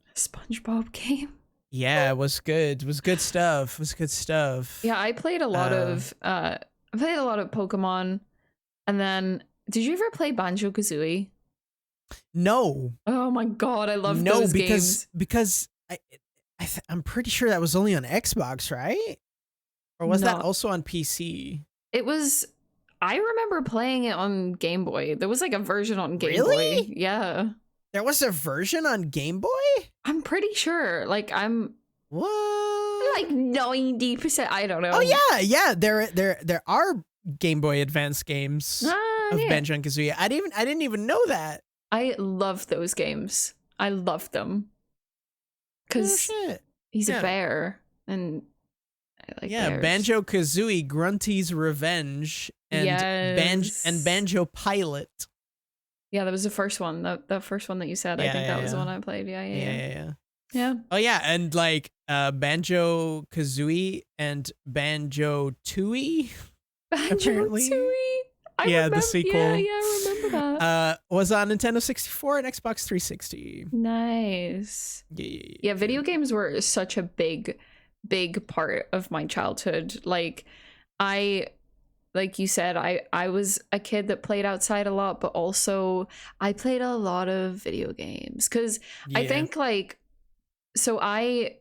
Yeah, it was good. It was good stuff. Yeah, I played a lot of Pokemon, and then did you ever play Banjo-Kazooie? No. Oh my god, I love those games. Because I'm pretty sure that was only on Xbox, right? Or was that also on PC? It was. I remember playing it on Game Boy. There was like a version on Game Boy. Yeah. There was a version on Game Boy? I'm pretty sure. Like I'm what? Like 90%. I don't know. Oh yeah. There are Game Boy Advance games of Banjo and Kazooie. I didn't even know that. I love those games. I love them. Because he's a bear, and I like bears. Banjo-Kazooie, Grunty's Revenge, and Banjo Pilot. Yeah, that was the first one. The first one that you said. I think that was the one I played. Yeah. Oh yeah, and like Banjo-Kazooie and Banjo-Tooie. Banjo-Tooie. The sequel. Yeah, I remember that. Was on Nintendo 64 and Xbox 360. Nice. Yeah, video games were such a big part of my childhood. Like you said, I was a kid that played outside a lot, but also I played a lot of video games because I think like, so I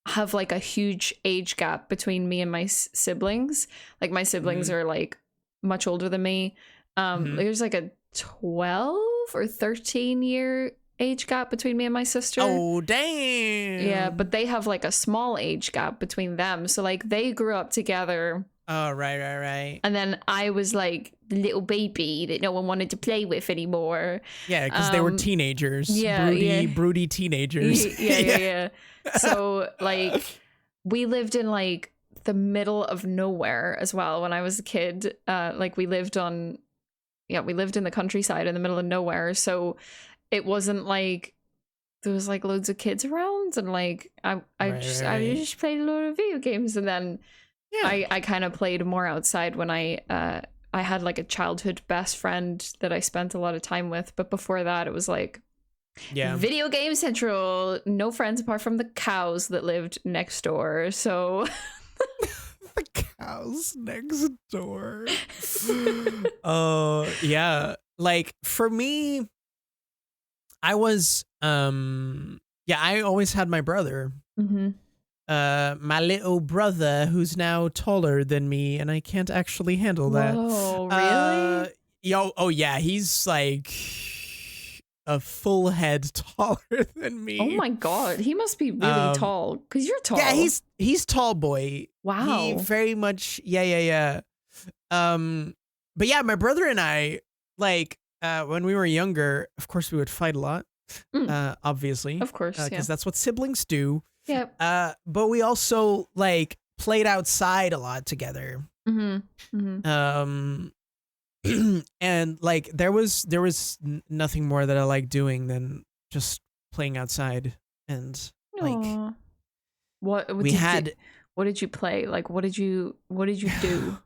have like a huge age gap between me and my siblings. Like my siblings are like much older than me. There's like a 12 or 13 year age gap between me and my sister. Oh, damn. Yeah, but they have like a small age gap between them. So like they grew up together. Oh, right. And then I was like the little baby that no one wanted to play with anymore. Yeah, because they were teenagers. Broody teenagers. Yeah. So like we lived in like the middle of nowhere as well when I was a kid. Like we lived in the countryside in the middle of nowhere. So it wasn't like there was like loads of kids around, and like I just played a lot of video games, and then I kind of played more outside when I had like a childhood best friend that I spent a lot of time with. But before that, it was like video game central, no friends apart from the cows that lived next door. So the cows next door. Yeah. Like for me, I was I always had my brother. My little brother, who's now taller than me, and I can't actually handle that. Whoa, really? Oh yeah, he's like a full head taller than me. Oh my God. He must be really tall because you're tall. Yeah, he's tall boy. Wow. He very much. Yeah. But yeah, my brother and I, like, when we were younger, of course, we would fight a lot. Obviously. Of course. Because that's what siblings do. Yeah. But we also, like, played outside a lot together. And like there was nothing more that I liked doing than just playing outside. And like what did you play? Like what did you do?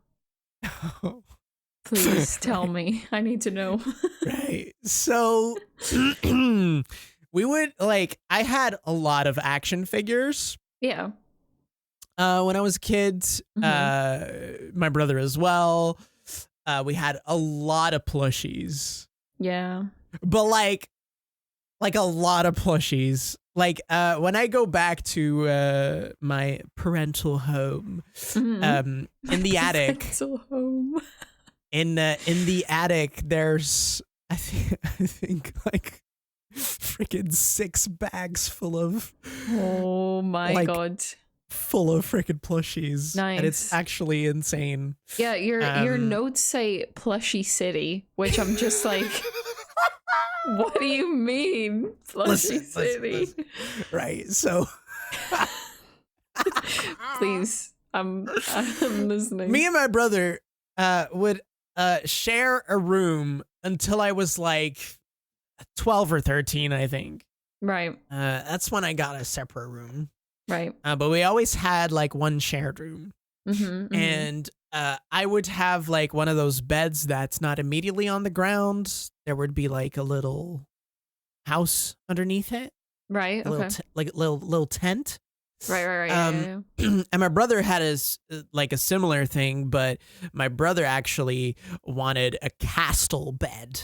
Please tell me. I need to know. Right. So we would like I had a lot of action figures. Yeah. When I was a kid, my brother as well. We had a lot of plushies. Yeah. But like a lot of plushies. Like when I go back to my parental home, in the attic. Parental home. In the attic, there's I think like freaking 6 bags full of. Oh my God. Full of freaking plushies. Nice. And it's actually insane. Yeah, your notes say Plushie City, which I'm just like, what do you mean Plushie City? Listen. Right. So please, I'm listening. Me and my brother would share a room until I was like 12 or 13, I think. Right. That's when I got a separate room. Right. But we always had like one shared room. And I would have like one of those beds that's not immediately on the ground. There would be like a little house underneath it. Right. Okay. Like a little tent. Right. Yeah. And my brother had a similar thing, but my brother actually wanted a castle bed.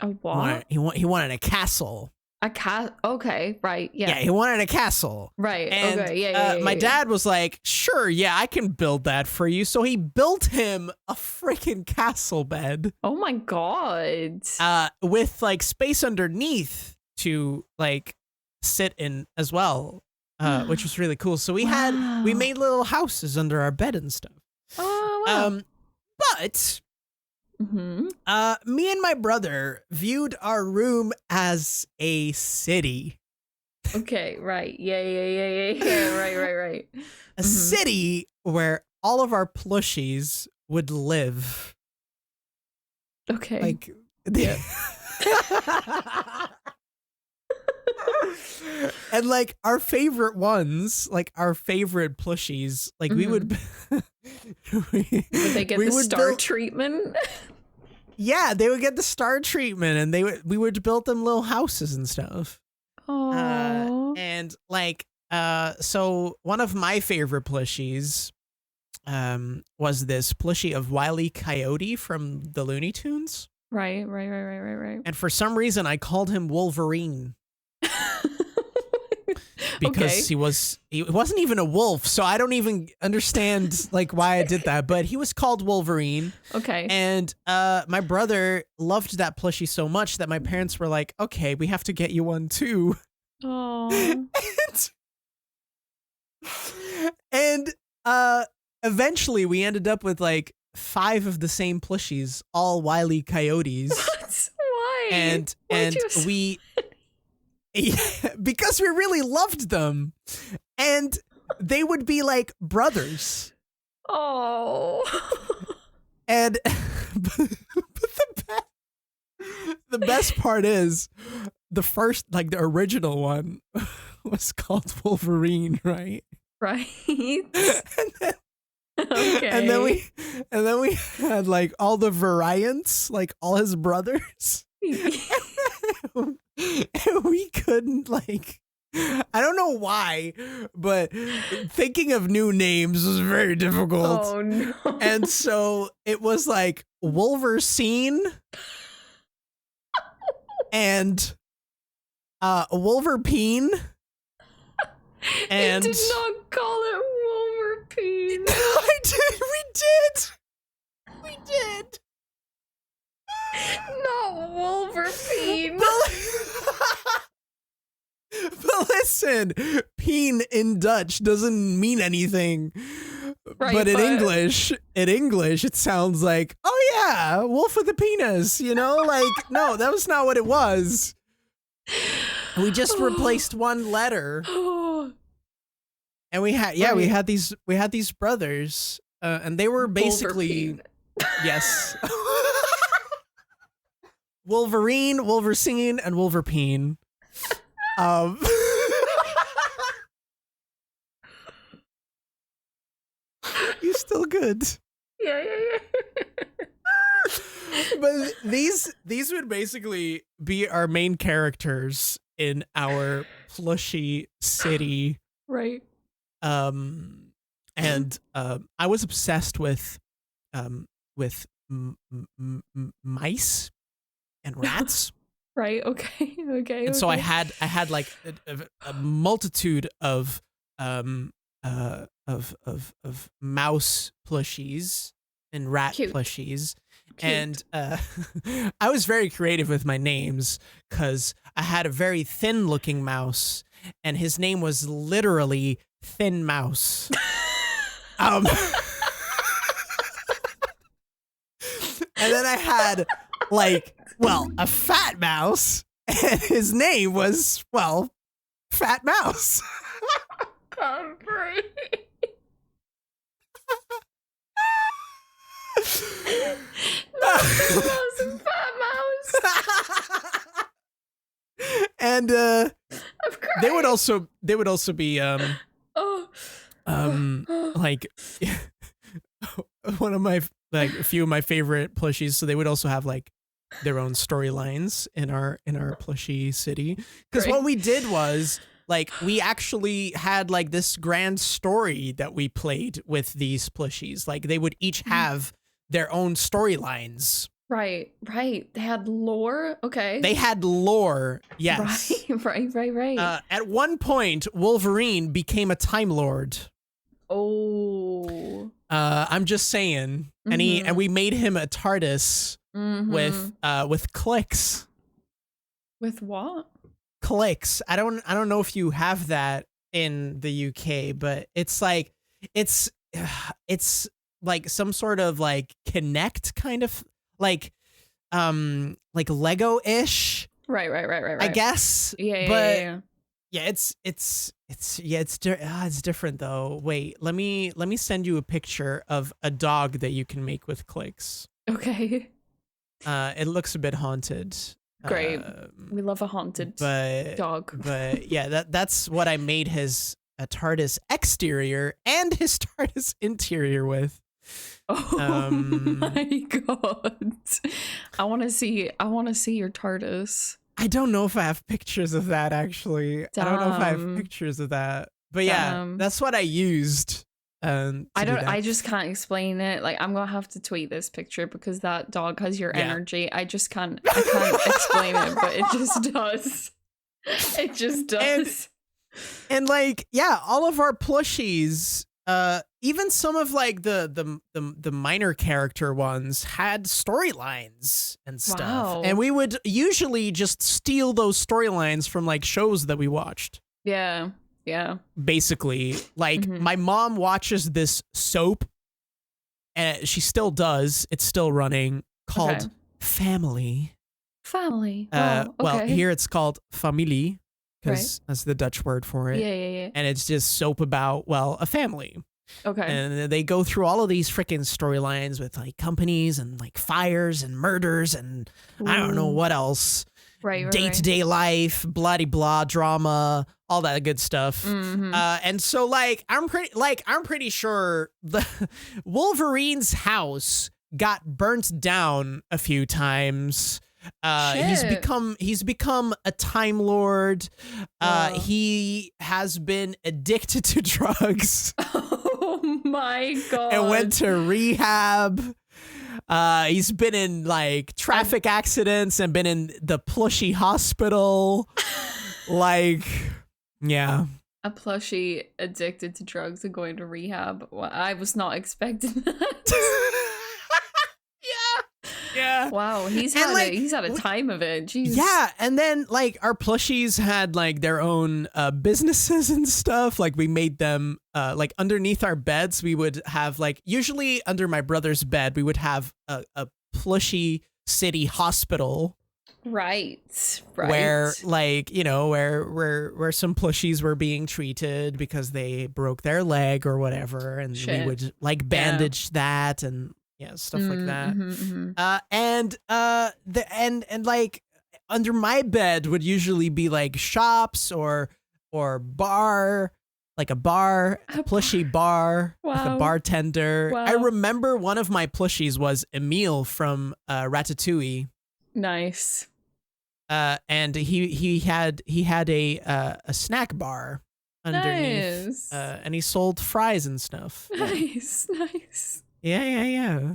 A what? He wanted a castle. Okay, right, yeah. Yeah, he wanted a castle. Right, and, okay, yeah. My dad was like, sure, yeah, I can build that for you. So he built him a freaking castle bed. Oh my God. With like space underneath to like sit in as well, which was really cool. So we made little houses under our bed and stuff. Oh, wow. But... me and my brother viewed our room as a city. Okay, right. Yeah. Right. A city where all of our plushies would live. Okay. Like, yeah. And like our favorite ones, like our favorite plushies, like we would would they get the star treatment? Yeah, they would get the star treatment, and we would build them little houses and stuff. Oh. And like so one of my favorite plushies was this plushie of Wile E. Coyote from the Looney Tunes. Right. And for some reason I called him Wolverine. Because he wasn't even a wolf, so I don't even understand like why I did that, but he was called Wolverine. Okay. And my brother loved that plushie so much that my parents were like, okay, we have to get you one too. Oh. And eventually we ended up with like 5 of the same plushies, all Wile E. Coyotes. That's why. And we because we really loved them, and they would be like brothers. Oh. And but the best part is the first, like the original one was called Wolverine, right? Right. Okay. And then we had like all the variants, like all his brothers. And we couldn't, like, I don't know why, but thinking of new names was very difficult. Oh no. And so it was like Wolverine and Wolverine. And you did not call it Wolverine. I did. We did. Not Wolverine. Listen, peen in Dutch doesn't mean anything. Right, but in English, it sounds like, oh yeah, wolf with a penis, like, no, that was not what it was. We just replaced one letter. And we had these brothers, and they were basically, yes. Wolverine, Wolversine, and Wolverpene. You still good? Yeah. But these would basically be our main characters in our plushy city, right? And I was obsessed with mice and rats. Right. Okay. And so I had like a multitude of mouse plushies and rat plushies. Cute. And I was very creative with my names because I had a very thin looking mouse and his name was literally Thin Mouse. And then I had a fat mouse and his name was, Fat Mouse. I'm free. Mouse and Fat Mouse. And they would also be like one of my a few of my favorite plushies. So they would also have like their own storylines in our plushie city. Because what we did was like we actually had like this grand story that we played with these plushies. Like they would each have their own storylines. Right. They had lore. Okay. They had lore. Yes. Right. At one point, Wolverine became a Time Lord. Oh. I'm just saying. Mm-hmm. And we made him a TARDIS with clicks. With what? Clicks. I don't know if you have that in the UK, but it's like some sort of like Kinect kind of like Lego-ish. Right. I guess. Yeah. Yeah, it's different though. Wait, let me send you a picture of a dog that you can make with clicks. Okay. It looks a bit haunted. Great. We love a haunted dog. But yeah, that's what I made his TARDIS exterior and his TARDIS interior with. Oh my god. I want to see your TARDIS. I don't know if I have pictures of that actually. Damn. I don't know if I have pictures of that. But yeah, that's what I used. I just can't explain it. Like I'm gonna have to tweet this picture because that dog has your energy. I can't explain it, but it just does. It just does. And like, yeah, all of our plushies, even some of like the minor character ones had storylines and stuff. Wow. And we would usually just steal those storylines from like shows that we watched. Yeah. Basically, like my mom watches this soap and she still does. It's still running, called Family. Wow, okay. Well, here it's called Familie because that's the Dutch word for it. Yeah. And it's just soap about, a family. Okay. And they go through all of these freaking storylines with like companies and like fires and murders and I don't know what else. Right. Day-to-day life, bloody blah drama, all that good stuff. And so like I'm pretty sure the Wolverine's house got burnt down a few times. He's become a Time Lord. He has been addicted to drugs. Oh my god. And went to rehab. He's been in like traffic accidents and been in the plushy hospital. Like, yeah. A plushie addicted to drugs and going to rehab. Well, I was not expecting that. Yeah. Yeah. Wow, he's had a time of it. Jeez. Yeah, and then like our plushies had like their own businesses and stuff. Like we made them like underneath our beds. We would have like usually under my brother's bed we would have a plushie city hospital. Right. Where like, you know, where some plushies were being treated because they broke their leg or whatever, and we would like bandage that and stuff like that. And like under my bed would usually be like shops or bar, like a plushie bar, wow. with a bartender. Wow. I remember one of my plushies was Emile from Ratatouille. Nice. And he had a snack bar underneath, and he sold fries and stuff. Nice. Yeah.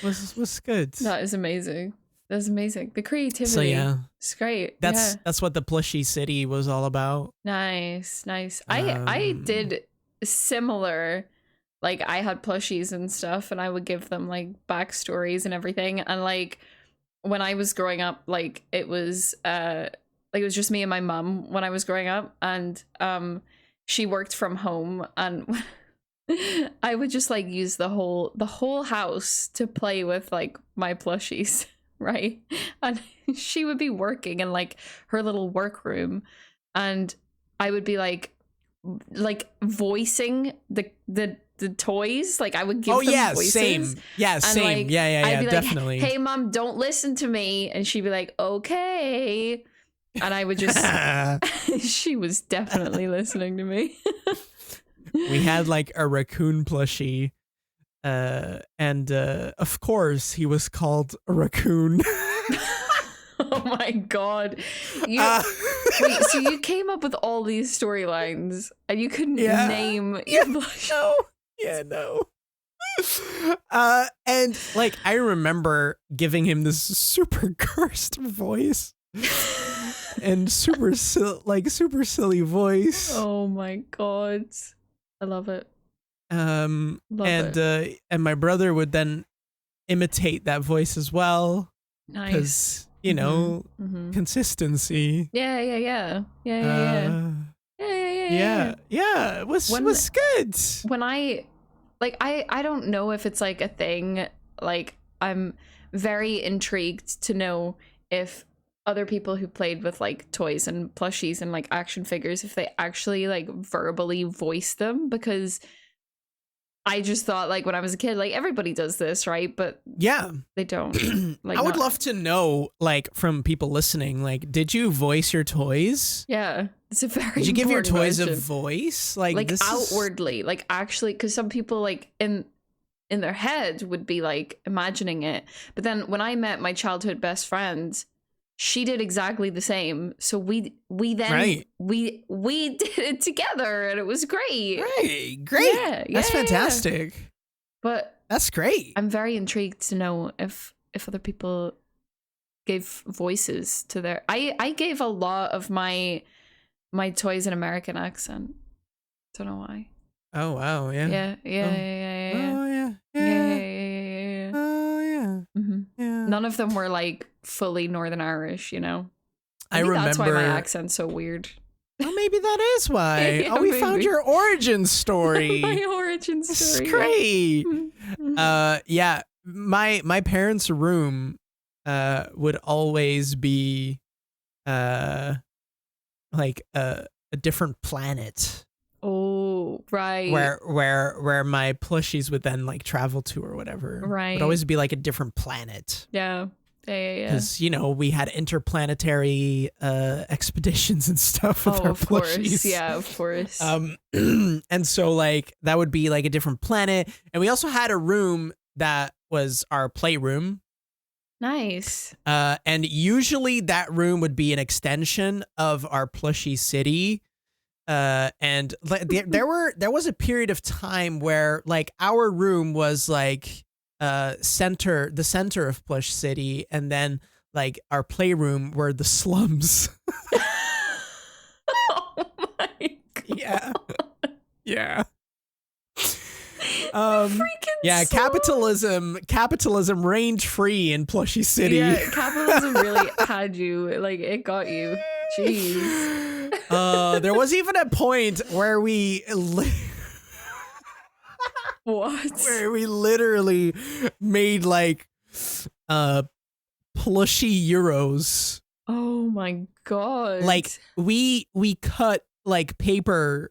Was good. That is amazing. That's amazing. The creativity. So yeah, it's great. That's what the plushie city was all about. Nice. I did similar. Like I had plushies and stuff, and I would give them like backstories and everything, and like. When I was growing up, like it was just me and my mum when I was growing up, and she worked from home, and I would just like use the whole house to play with like my plushies, right? And she would be working in like her little workroom, and I would be like voicing the toys. Like I would give them voices. Same. Yeah, and same. Like, yeah, I'd be definitely. Like, hey mom, don't listen to me. And she'd be like, okay. And I would just she was definitely listening to me. We had like a raccoon plushie. And of course he was called a raccoon. Oh my god. Wait, so you came up with all these storylines and you couldn't name your plushie? No. And like I remember giving him this super cursed voice and super silly voice. Oh my god, I love it. And my brother would then imitate that voice as well. Nice. Because you know, consistency. Yeah. It was good. When I don't know if it's like a thing, like I'm very intrigued to know if other people who played with like toys and plushies and like action figures, if they actually like verbally voice them, because I just thought like when I was a kid, like everybody does this, right? But they don't. Like I would love to know, like from people listening, like did you voice your toys? Yeah, it's a very. Did you give your toys question. A voice, like this outwardly, like actually? Because some people like in their head would be like imagining it, but then when I met my childhood best friend, she did exactly the same. So we then we did it together, and it was great. Great. Yeah, that's fantastic. Yeah. But that's great. I'm very intrigued to know if other people gave voices to their. I gave a lot of my toys an American accent. Don't know why. Oh wow! Yeah. Yeah. Oh yeah. Yeah. None of them were like fully Northern Irish, you know. I remember that's why my accent's so weird. Oh, maybe that is why. We found your origin story. My origin story. It's great. Yeah. My parents' room would always be like a different planet. Oh, right. Where my plushies would then like travel to or whatever. Right. It would always be like a different planet. Yeah. Because, you know, we had interplanetary expeditions and stuff with our of plushies. Course. Yeah, of course. And so like that would be like a different planet. And we also had a room that was our playroom. Nice. And usually that room would be an extension of our plushie city. And there was a period of time where like our room was like the center of Plush City, and then like our playroom were the slums. Oh my god. Yeah. Freaking Yeah, capitalism reigned free in Plushy City. Yeah, capitalism really had you. Like, it got you. Jeez. There was even a point where we what? Where we literally made like plushy euros. Oh my god. Like we cut like paper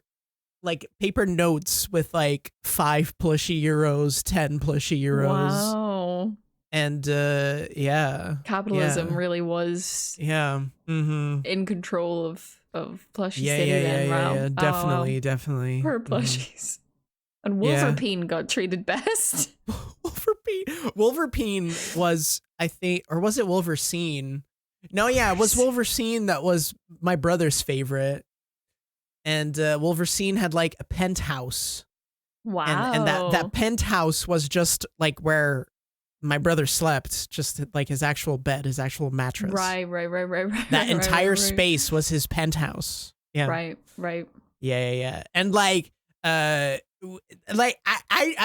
notes with like 5 plushy euros, 10 plushy euros. Wow. And yeah. Capitalism really was in control of Plushy City then. Wow. Yeah. Definitely. Poor plushies. And Wolverine got treated best. Wolverine was, I think, or was it Wolverine? No, yeah, it was Wolverine that was my brother's favorite. And Wolverine had like a penthouse. Wow. And that penthouse was just like where my brother slept, just like his actual bed, his actual mattress. Right. That entire space was his penthouse. Yeah. Right. Yeah. And like I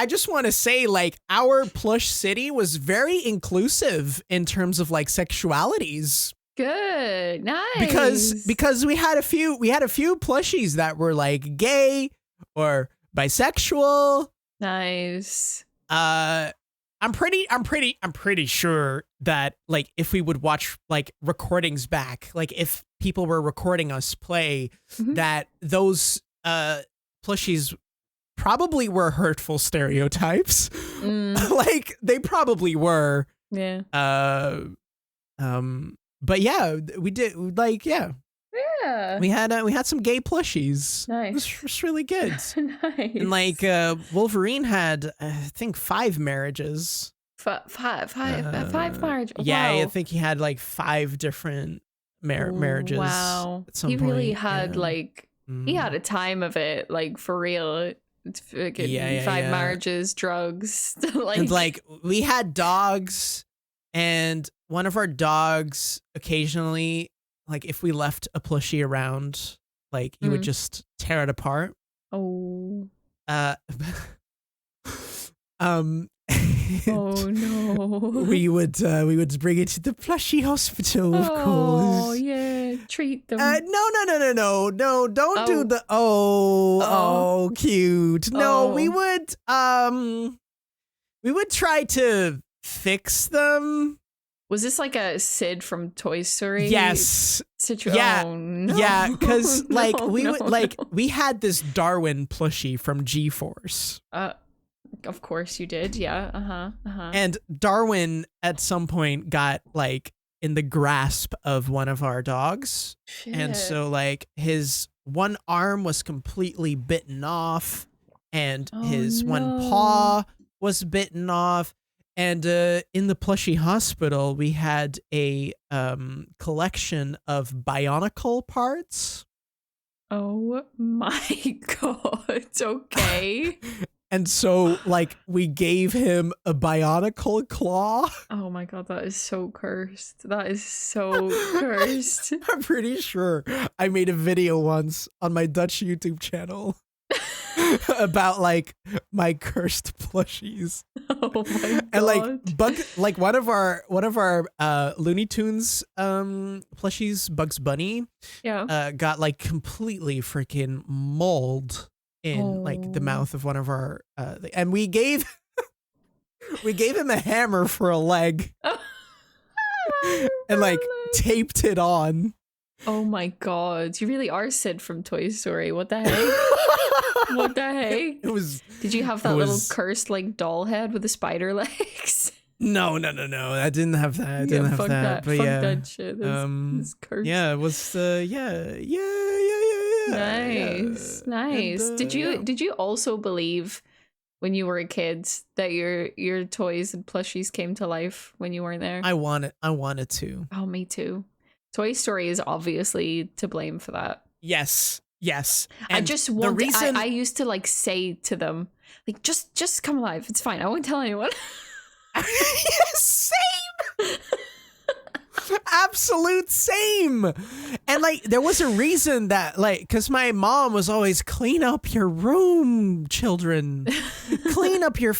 just want to say, like, our plush city was very inclusive in terms of like sexualities. Good. Nice. Because we had a few plushies that were like gay or bisexual. Nice. I'm pretty sure that like if we would watch like recordings back, like if people were recording us play, that those plushies probably were hurtful stereotypes. Like they probably were. Yeah. But yeah, we did like Yeah. We had some gay plushies. Nice. It was really good. Nice. And like Wolverine had I think 5 marriages. Five marriages. Yeah, Wow. I think he had like 5 different marriages. Wow. At some he point. Really had like he had a time of it, like for real. It's 5 marriages, drugs. Like, and like we had dogs, and one of our dogs occasionally, like if we left a plushie around, like he would just tear it apart. Oh. Oh no. We would bring it to the plushie hospital, of course. Oh yeah, treat them. No, don't do the cute. No, we would try to fix them. Was this like a Sid from Toy Story? Yes. Yeah. Oh, no. Yeah, because we had this Darwin plushie from G-Force. Of course you did. Yeah. And Darwin at some point got like in the grasp of one of our dogs. Shit. And so like his one arm was completely bitten off, and his one paw was bitten off. And in the plushie hospital, we had a collection of bionicle parts. Oh my god. Okay. And so, like, we gave him a bionicle claw. Oh my god, that is so cursed. That is so cursed. I'm pretty sure I made a video once on my Dutch YouTube channel about, like, my cursed plushies. Oh my god. And, like, one of our Looney Tunes plushies, Bugs Bunny, got, like, completely freaking mauled in like the mouth of one of our and we gave him a hammer for a leg and like taped it on. Oh my god, you really are Sid from Toy Story. What the heck? What the heck? Did you have that little cursed like doll head with the spider legs? No. I didn't have that. I didn't have that. But fuck yeah, that shit. It's cursed. Yeah, it was. Yeah. Nice. And, did you also believe when you were a kid that your toys and plushies came to life when you weren't there? I wanted to. Oh, me too. Toy Story is obviously to blame for that. Yes. And I used to like say to them, like, just come alive. It's fine. I won't tell anyone. Same. Absolute same. And like there was a reason that like because my mom was always clean up your room, children. Clean up your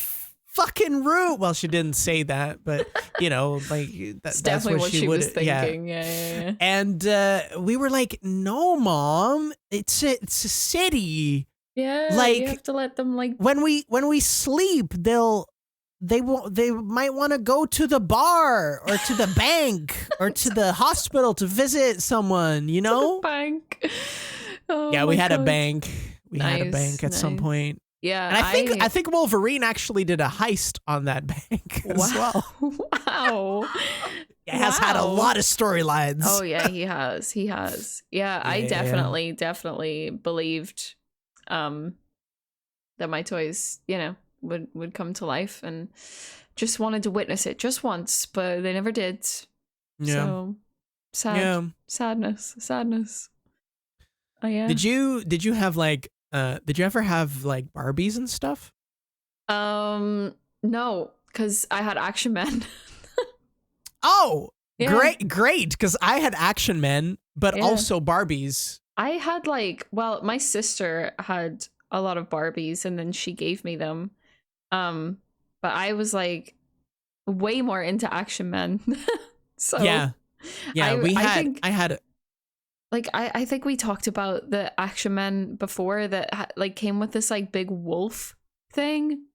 fucking rude. Well, she didn't say that, but like that's definitely what she would, was thinking. Yeah. And we were like, no, Mom, it's a city. Yeah, like you have to let them like when we sleep, they might want to go to the bar or to the bank or to the hospital to visit someone, To the bank. Oh, yeah, we had God. a bank. We had a bank at some point. Yeah, and I think Wolverine actually did a heist on that bank as well. Wow. It has had a lot of storylines. Oh yeah, he has. Yeah, I definitely believed that my toys, would come to life, and just wanted to witness it just once, but they never did. Yeah. So sad. Sadness. Oh yeah. Did you have like did you ever have like Barbies and stuff? No, because I had Action Men. Oh, yeah. Great, because I had Action Men, but also Barbies. I had my sister had a lot of Barbies, and then she gave me them. But I was like way more into Action Men. So yeah, I had. I think we talked about the Action Men before that came with this like big wolf thing.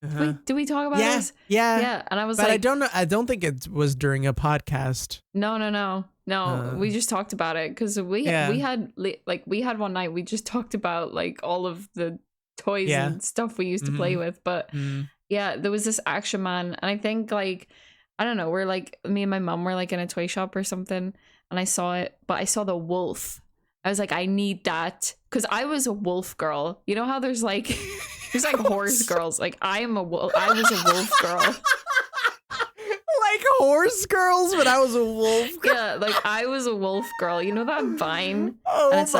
Uh-huh. Did we talk about this? Yeah. And I was but I don't know. I don't think it was during a podcast. No. We just talked about it because we had one night we just talked about like all of the toys and stuff we used to play with. But yeah, there was this Action Man, and I think I don't know. We're me and my mom were in a toy shop or something, and I saw it, but I saw the wolf. I was like, I need that, because I was a wolf girl. You know how there's there's horse girls. I was a wolf girl. Like horse girls, but I was a wolf girl. Yeah, I was a wolf girl. You know that Vine? Oh, and it's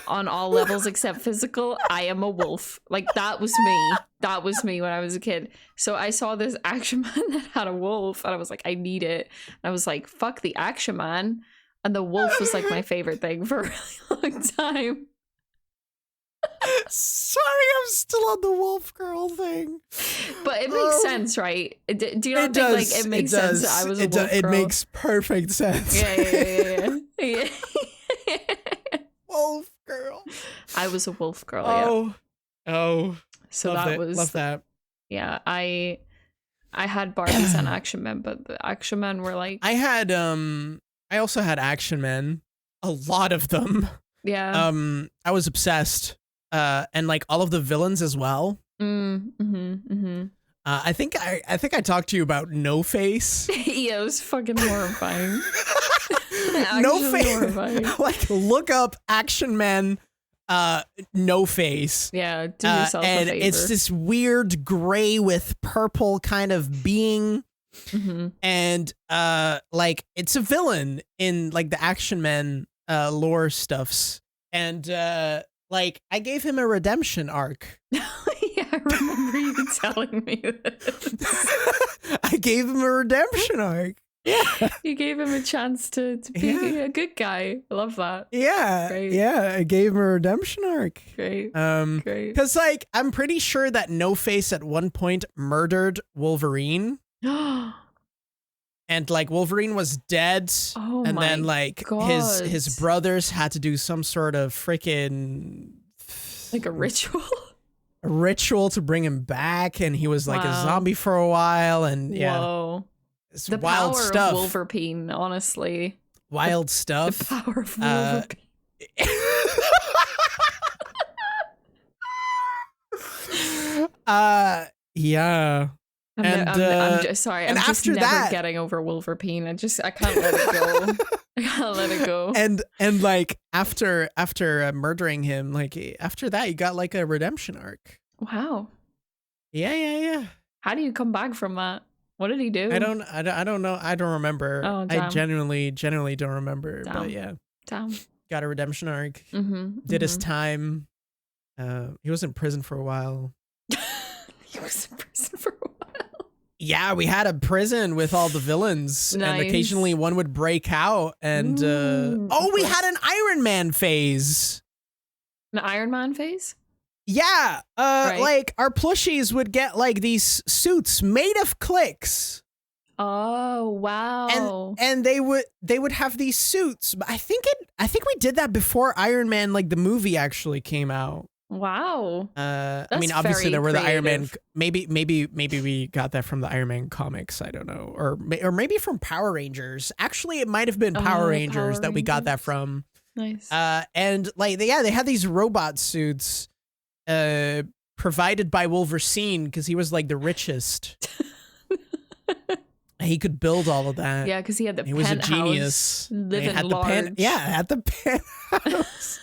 on all levels except physical, I am a wolf. That was me. That was me when I was a kid. So I saw this Action Man that had a wolf, and I was like, I need it. And I was like, fuck the Action Man. And the wolf was my favorite thing for a really long time. Sorry, I'm still on the wolf girl thing. But it makes sense, right? Do you not think it makes sense that I was a wolf girl? It makes perfect sense. Yeah. Wolf girl. I was a wolf girl, Oh. So love that. Yeah, I had Barbies and Action Men, but the Action Men were I also had Action Men, a lot of them. Yeah. I was obsessed. And all of the villains as well. I think I talked to you about No Face. Yeah, it was fucking horrifying. No Face. Look up Action Men, No Face. Yeah, do yourself a favor. And it's this weird gray with purple kind of being. Mm-hmm. And it's a villain in the Action Men lore stuffs. And I gave him a redemption arc. Yeah, I remember you telling me this. I gave him a redemption arc. Yeah. You gave him a chance to be a good guy. I love that. Yeah. Great. Yeah, I gave him a redemption arc. Great. Great. Because I'm pretty sure that No Face at one point murdered Wolverine. And Wolverine was dead, and then his brothers had to do some sort of freaking a ritual to bring him back, and he was a zombie for a while, and whoa, it's the wild power stuff. Of Wolverine, honestly, wild stuff. The power of Wolverine. Yeah. I'm just sorry. And I'm just after never getting over Wolverine. I can't let it go. I can't let it go. And after murdering him, after that, you got a redemption arc. Wow. Yeah. How do you come back from that? What did he do? I don't know. I don't remember. Oh, I genuinely don't remember. Damn. But yeah. Damn. Got a redemption arc. Mm-hmm. Did his time. He was in prison for a while. He was in prison for a while. Yeah, we had a prison with all the villains, nice. And occasionally one would break out. And we had an Iron Man phase. An Iron Man phase? Yeah, right? like our plushies would get like these suits made of clicks. Oh wow! And they would have these suits. But I think we did that before Iron Man, like the movie, actually came out. Wow. I mean, obviously there were creative. the Iron Man. Maybe we got that from the Iron Man comics. I don't know, or maybe from Power Rangers. Actually, it might have been Power Rangers that we got that from. Nice. And like they had these robot suits, provided by Wolverine because he was like the richest. He could build all of that. Yeah, because he had the He was a genius. Living had large. At the penthouse.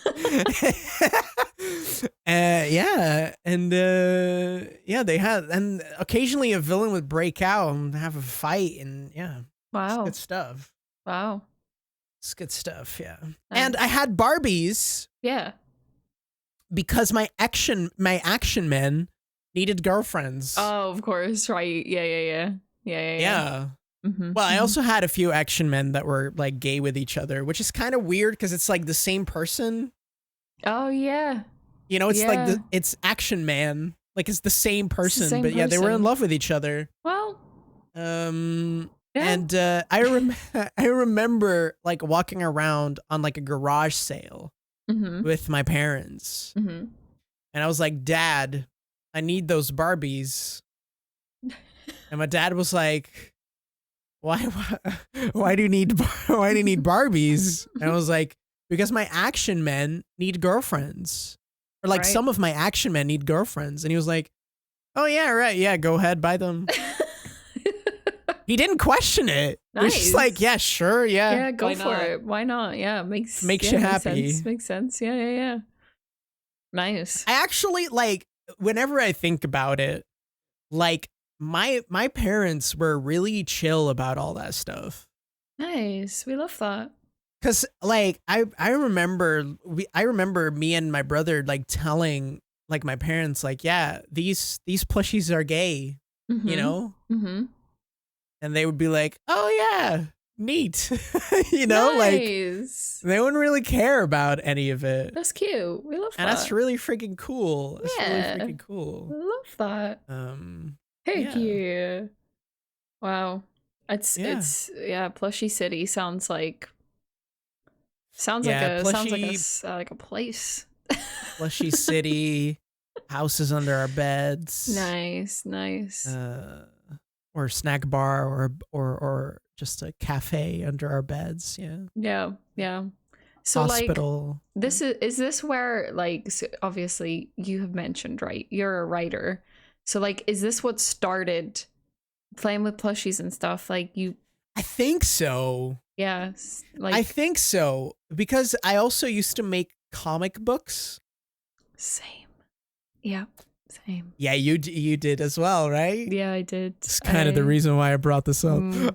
Yeah, and they had, and occasionally a villain would break out and have a fight, and wow, it's good stuff. Wow, it's good stuff. Yeah, nice. And I had Barbies. Yeah, because my action men needed girlfriends. Oh, of course, right? Yeah. Mm-hmm. Well, I also had a few action men that were like gay with each other, which is kind of weird because it's like the same person. Oh yeah. You know, it's like it's Action Man, like it's the same person, but person. They were in love with each other. Well, and I remember like walking around on like a garage sale with my parents, and I was like, "Dad, I need those Barbies," and my dad was like, why do you need Barbies? And I was like, because my action men need girlfriends, or like some of my action men need girlfriends. And he was like, oh yeah, right, yeah, go ahead, buy them. He didn't question it. Nice. He was just like, yeah, sure, yeah, go for it. Why not? Yeah, makes you happy. Makes sense. Yeah. Nice. I actually, like, whenever I think about it, like, my parents were really chill about all that stuff. Nice. We love that. Cause like I remember me and my brother like telling like my parents like, yeah, these plushies are gay, you know? Mm-hmm. And they would be like, oh yeah, neat. You know, nice. Like they wouldn't really care about any of it. That's cute. We love that. And that's really freaking cool. That's really freaking cool. I love that. Heck yeah. Wow. It's Plushie City sounds like a place. Plushy City, houses under our beds. Nice. Or snack bar or just a cafe under our beds. Yeah. So hospital. Like is this where like, so obviously you have mentioned, right? You're a writer. So like, is this what started playing with plushies and stuff? Like you, I think so. Yeah. Like I think so because I also used to make comic books. Same. Yeah. Same. Yeah, you did as well, right? Yeah, I did. It's kind of the reason why I brought this up. Great.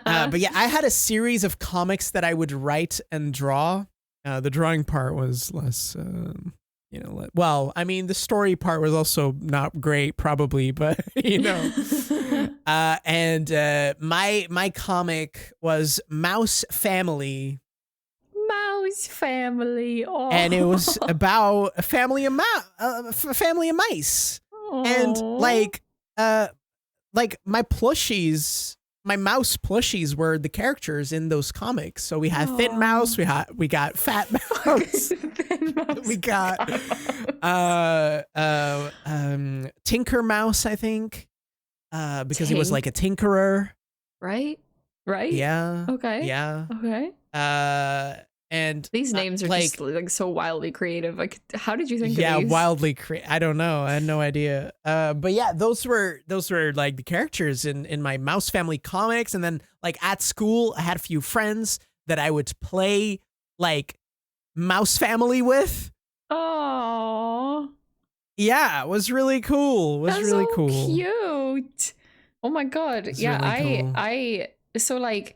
But yeah, I had a series of comics that I would write and draw. The drawing part was less, well, I mean, the story part was also not great, probably, but and my comic was Mouse Family. Oh. And it was about a family of mice. Aww. And like my plushies, my mouse plushies were the characters in those comics. So we had Thin Mouse, we got Fat Mouse, we got Tinker Mouse, I think, because he was like a tinkerer. Right. Yeah. Okay. Yeah. Okay. And these names are just like so wildly creative. Like, how did you think of these? Yeah, wildly creative. I don't know. I had no idea. But yeah, those were like the characters in my Mouse Family comics. And then like at school, I had a few friends that I would play like Mouse Family with. Oh. Yeah, it was really cool. That's really so cool. Cute. Oh my god. Yeah, really cool. I so like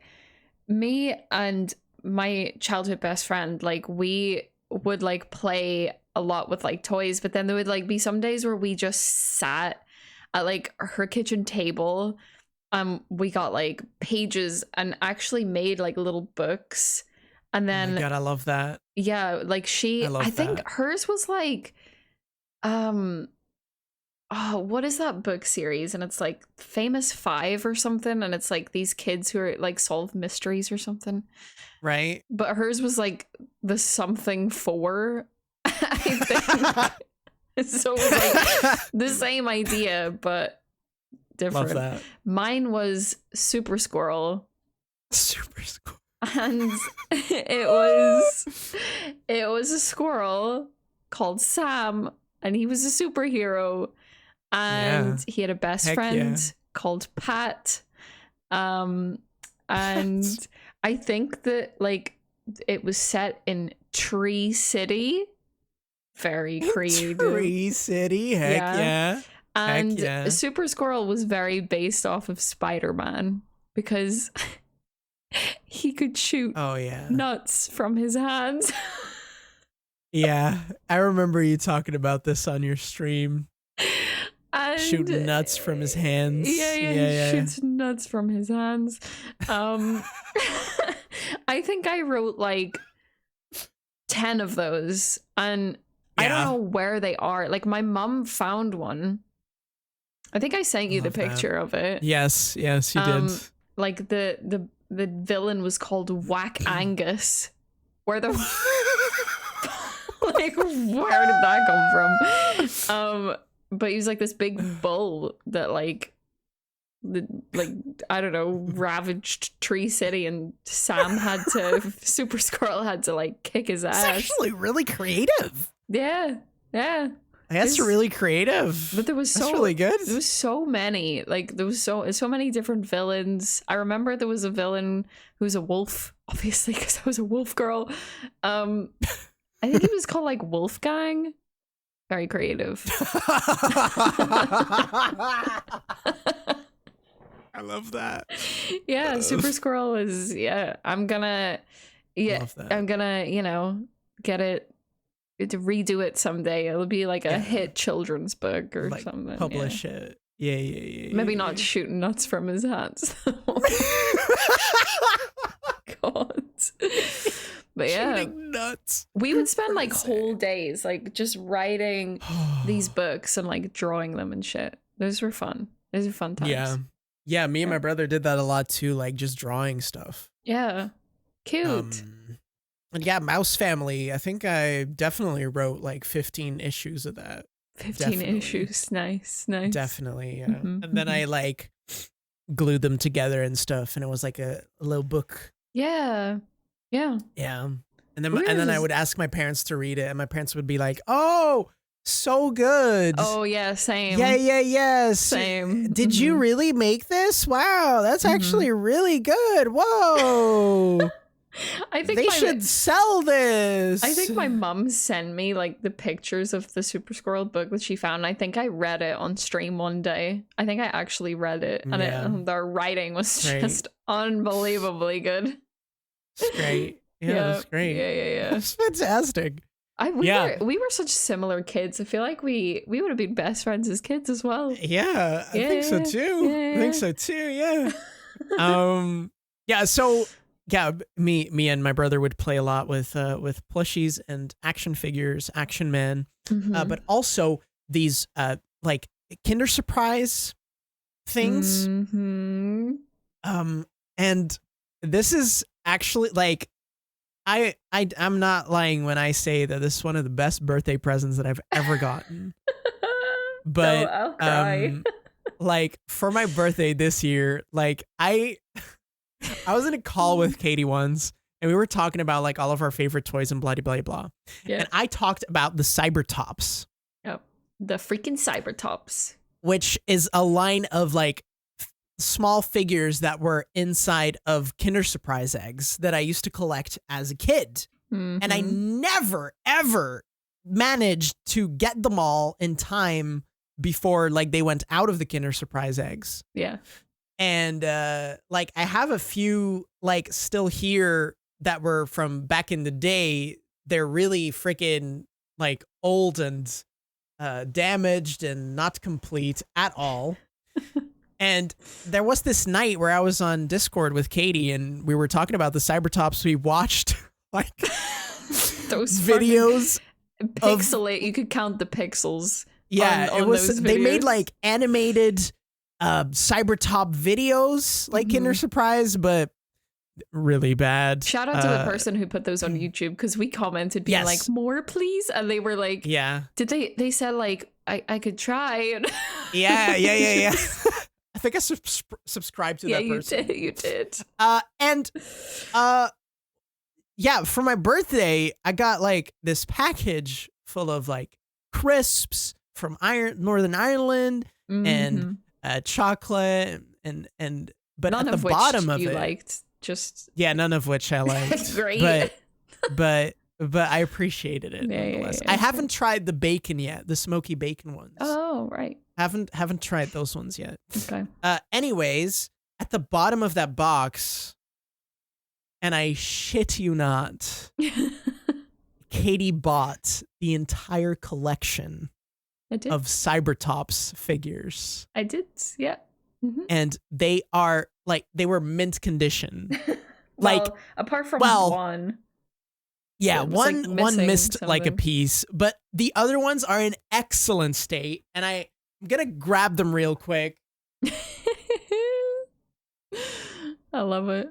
me and my childhood best friend, like we would like play a lot with like toys, but then there would like be some days where we just sat at like her kitchen table. We got like pages and actually made like little books And then, oh my God, I love that. Yeah, like I think hers was like, what is that book series? And it's like Famous Five or something. And it's like these kids who are like solve mysteries or something. Right. But hers was like the something four, I think. So it was like the same idea, but different. Love that. Mine was Super Squirrel. Super Squirrel. And it was a squirrel called Sam, and he was a superhero, and he had a best friend called Pat. And I think that like it was set in Tree City. Very creative. Tree City, heck yeah. And Super Squirrel was very based off of Spider-Man because he could shoot nuts from his hands. Yeah, I remember you talking about this on your stream. And shooting nuts from his hands. Yeah, he shoots nuts from his hands. I think I wrote like 10 of those, and I don't know where they are. Like my mom found one. I think I sent you the picture of it. Yes, you did. Like the villain was called Whack Angus. Where the like where did that come from? But he was like this big bull that like I don't know, ravaged Tree City, and Super Squirrel had to like kick his ass. It's actually really creative. Yeah. That's really creative. But that's really good. There was so many. Like there was so many different villains. I remember there was a villain who was a wolf, obviously, because I was a wolf girl. I think he was called like Wolfgang. Very creative. I love that. Yeah, Super Squirrel is I'm gonna get it to redo it someday. It'll be like a hit children's book or like something. Publish it. Yeah. Maybe not shooting nuts from his hands. God. But shooting nuts. We would spend like whole days like just writing these books and like drawing them and shit. Those were fun. Those are fun times. Yeah, me and my brother did that a lot too, like just drawing stuff. Yeah. Cute. And Mouse Family, I think I definitely wrote like 15 issues of that. 15 issues. Nice. Definitely, yeah. Mm-hmm. And then I like glued them together and stuff, and it was like a little book. Yeah. And then I would ask my parents to read it, and my parents would be like, "Oh, so good." Oh yeah, same. Yeah. Same. Did you really make this? Wow, that's actually really good. Whoa. I think they should sell this. I think my mom sent me like the pictures of the Super Squirrel book that she found. I think I read it on stream one day. I think I actually read it, and the writing was just unbelievably good. It's great. Yeah, it's great. Yeah. It's fantastic. We were such similar kids. I feel like we would have been best friends as kids as well. Yeah, I think so too. Yeah. So me and my brother would play a lot with plushies and action figures, Action Man, but also these like Kinder Surprise things. Mm-hmm. And this is actually like I'm not lying when I say that this is one of the best birthday presents that I've ever gotten. But no, I'll cry. Like for my birthday this year, like I was in a call with Katy once, and we were talking about like all of our favorite toys and blah blah blah. Yeah. And I talked about the Cybertops. Yep. The freaking Cybertops. Which is a line of like small figures that were inside of Kinder Surprise eggs that I used to collect as a kid. Mm-hmm. And I never, ever managed to get them all in time before like they went out of the Kinder Surprise eggs. Yeah. And like I have a few like still here that were from back in the day. They're really freaking like old and damaged and not complete at all. And there was this night where I was on Discord with Katy, and we were talking about the Cybertops. We watched like those videos pixelate. You could count the pixels. Yeah, on it was. those They made videos. like animated Cybertop videos, like Kinder Surprise, but really bad. Shout out to the person who put those on YouTube, because we commented being like, more please, and they were like, yeah. Did they said like I could try? Yeah. I think I subscribed to that person. You did. Yeah, for my birthday, I got like this package full of like crisps from Northern Ireland and chocolate but none at the of which bottom of you it, liked. Just none of which I liked. Great. But I appreciated it nonetheless. Yeah, I haven't tried the bacon yet, the smoky bacon ones. Oh, right. Haven't tried those ones yet. Okay. Anyways, at the bottom of that box, and I shit you not, Katie bought the entire collection of Cybertops figures. I did, yeah. And they were mint condition. Well, apart from one. Yeah, one missed something. like a piece, but the other ones are in excellent state, and I'm gonna grab them real quick. I love it.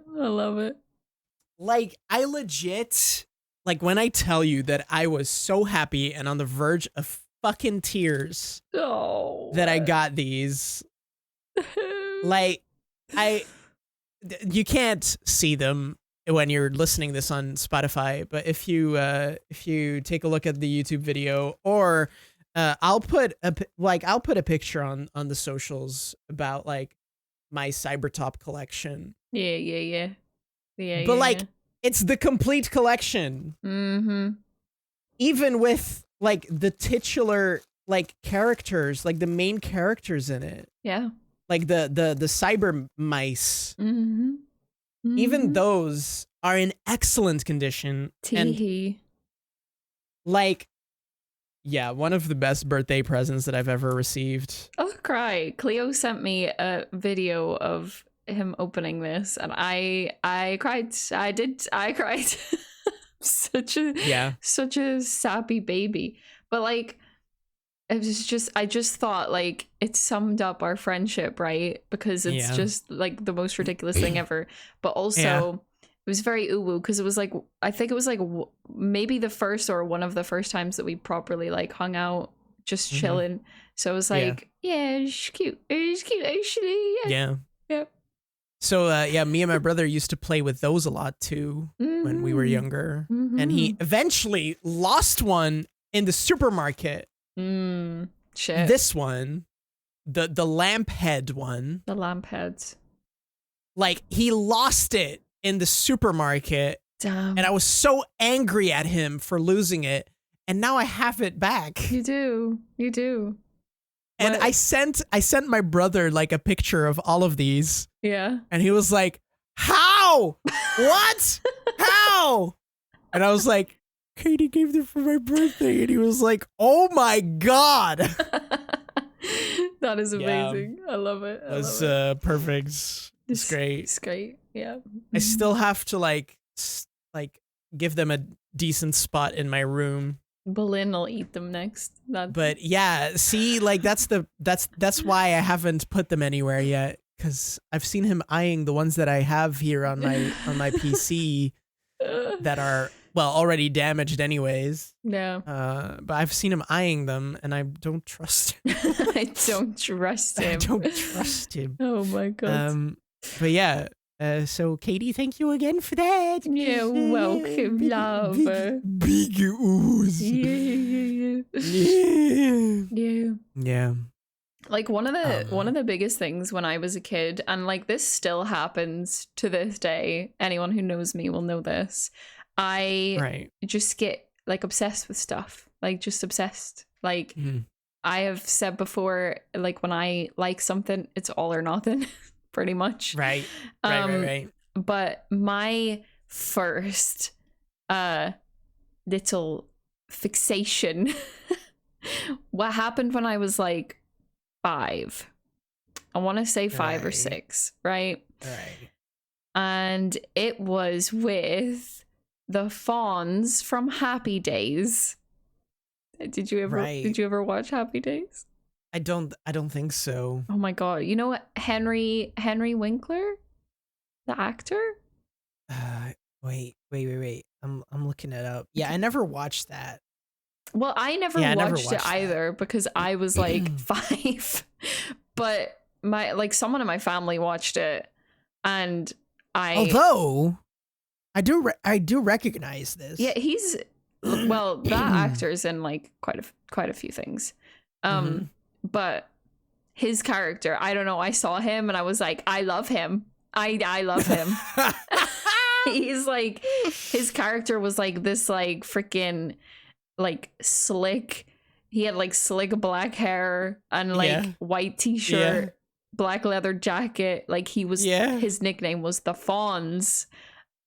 Like, I legit, like, when I tell you that I was so happy and on the verge of fucking tears that I got these, like, you can't see them when you're listening this on Spotify, but if you take a look at the YouTube video, or I'll put a picture on the socials about like my Cybertop collection. Yeah. But like, it's the complete collection. Even with like the titular like characters, like the main characters in it. Yeah. Like the cyber mice. Even those are in excellent condition. And like, yeah, one of the best birthday presents that I've ever received. I'll cry. Cleo sent me a video of him opening this, and I cried. I cried. such a sappy baby. But like, it was just, I just thought like it summed up our friendship, right? Because it's just like the most ridiculous thing ever. But also it was very uwu, because it was like, I think it was like maybe the first or one of the first times that we properly like hung out, just chilling. So it was like, it's cute. It's cute actually. Yeah. So me and my brother used to play with those a lot too when we were younger. And he eventually lost one in the supermarket. Shit. This one, the lamp head one. The lamp heads. Like, he lost it in the supermarket. Damn. And I was so angry at him for losing it. And now I have it back. You do. And what? I sent my brother like a picture of all of these. Yeah. And he was like, "How? What? How?" And I was like, "Katie gave them for my birthday." And he was like, "Oh my God." That is amazing. I love it. It was perfect. It's great. It's great. Yeah. I still have to like give them a decent spot in my room. Bolin will eat them next. But yeah, see, like that's why I haven't put them anywhere yet, because I've seen him eyeing the ones that I have here on my PC that are already damaged anyways. Yeah. But I've seen him eyeing them, and I don't trust him. I don't trust him. I don't trust him. Oh my God. But yeah. So Katie, thank you again for that. You're welcome, love. Big ooze. Yeah. Like one of the biggest things when I was a kid, and like this still happens to this day. Anyone who knows me will know this. I just get like obsessed with stuff. Like just obsessed. Like I have said before, like when I like something, it's all or nothing. Pretty much. Right. But my first little fixation, what happened when I was like 5? I want to say 5 or 6, right? Right. And it was with the Fonz from Happy Days. Did you ever watch Happy Days? I don't think so. Oh my god. You know what? Henry Winkler? The actor? Wait. I'm looking it up. Yeah, I never watched that. Well, I never watched it either because I was like 5. But someone in my family watched it, and although I do recognize this. Yeah, he's that actor's in like quite a few things. But his character, I don't know, I saw him and I was like, I love him. I love him. He's like, his character was like this like freaking like slick. He had like slick black hair and like white t-shirt, black leather jacket. Like he was, his nickname was the Fonz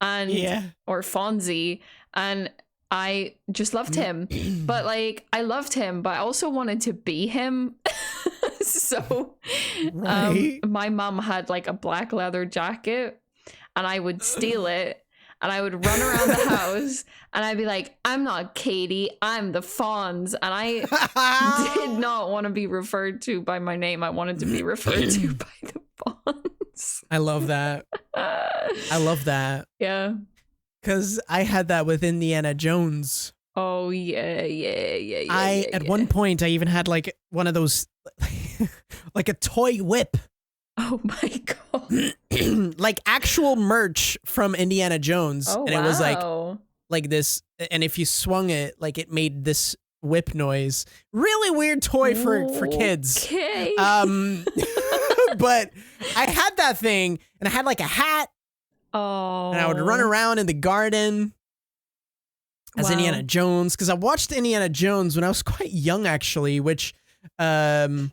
or Fonzie. And I just loved him. But like, I loved him, but I also wanted to be him. So my mom had like a black leather jacket and I would steal it and I would run around the house and I'd be like, I'm not Katie, I'm the Fonz. And I did not want to be referred to by my name. I wanted to be referred to by the Fonz. I love that. I love that. Yeah. Because I had that with Indiana Jones. Oh, yeah. At one point, I even had like one of those, like a toy whip. Oh my God. Like actual merch from Indiana Jones. Oh, and it was like this. And if you swung it, like it made this whip noise. Really weird toy for kids. Okay. But I had that thing and I had like a hat. Oh. And I would run around in the garden as Indiana Jones, because I watched Indiana Jones when I was quite young, actually, which I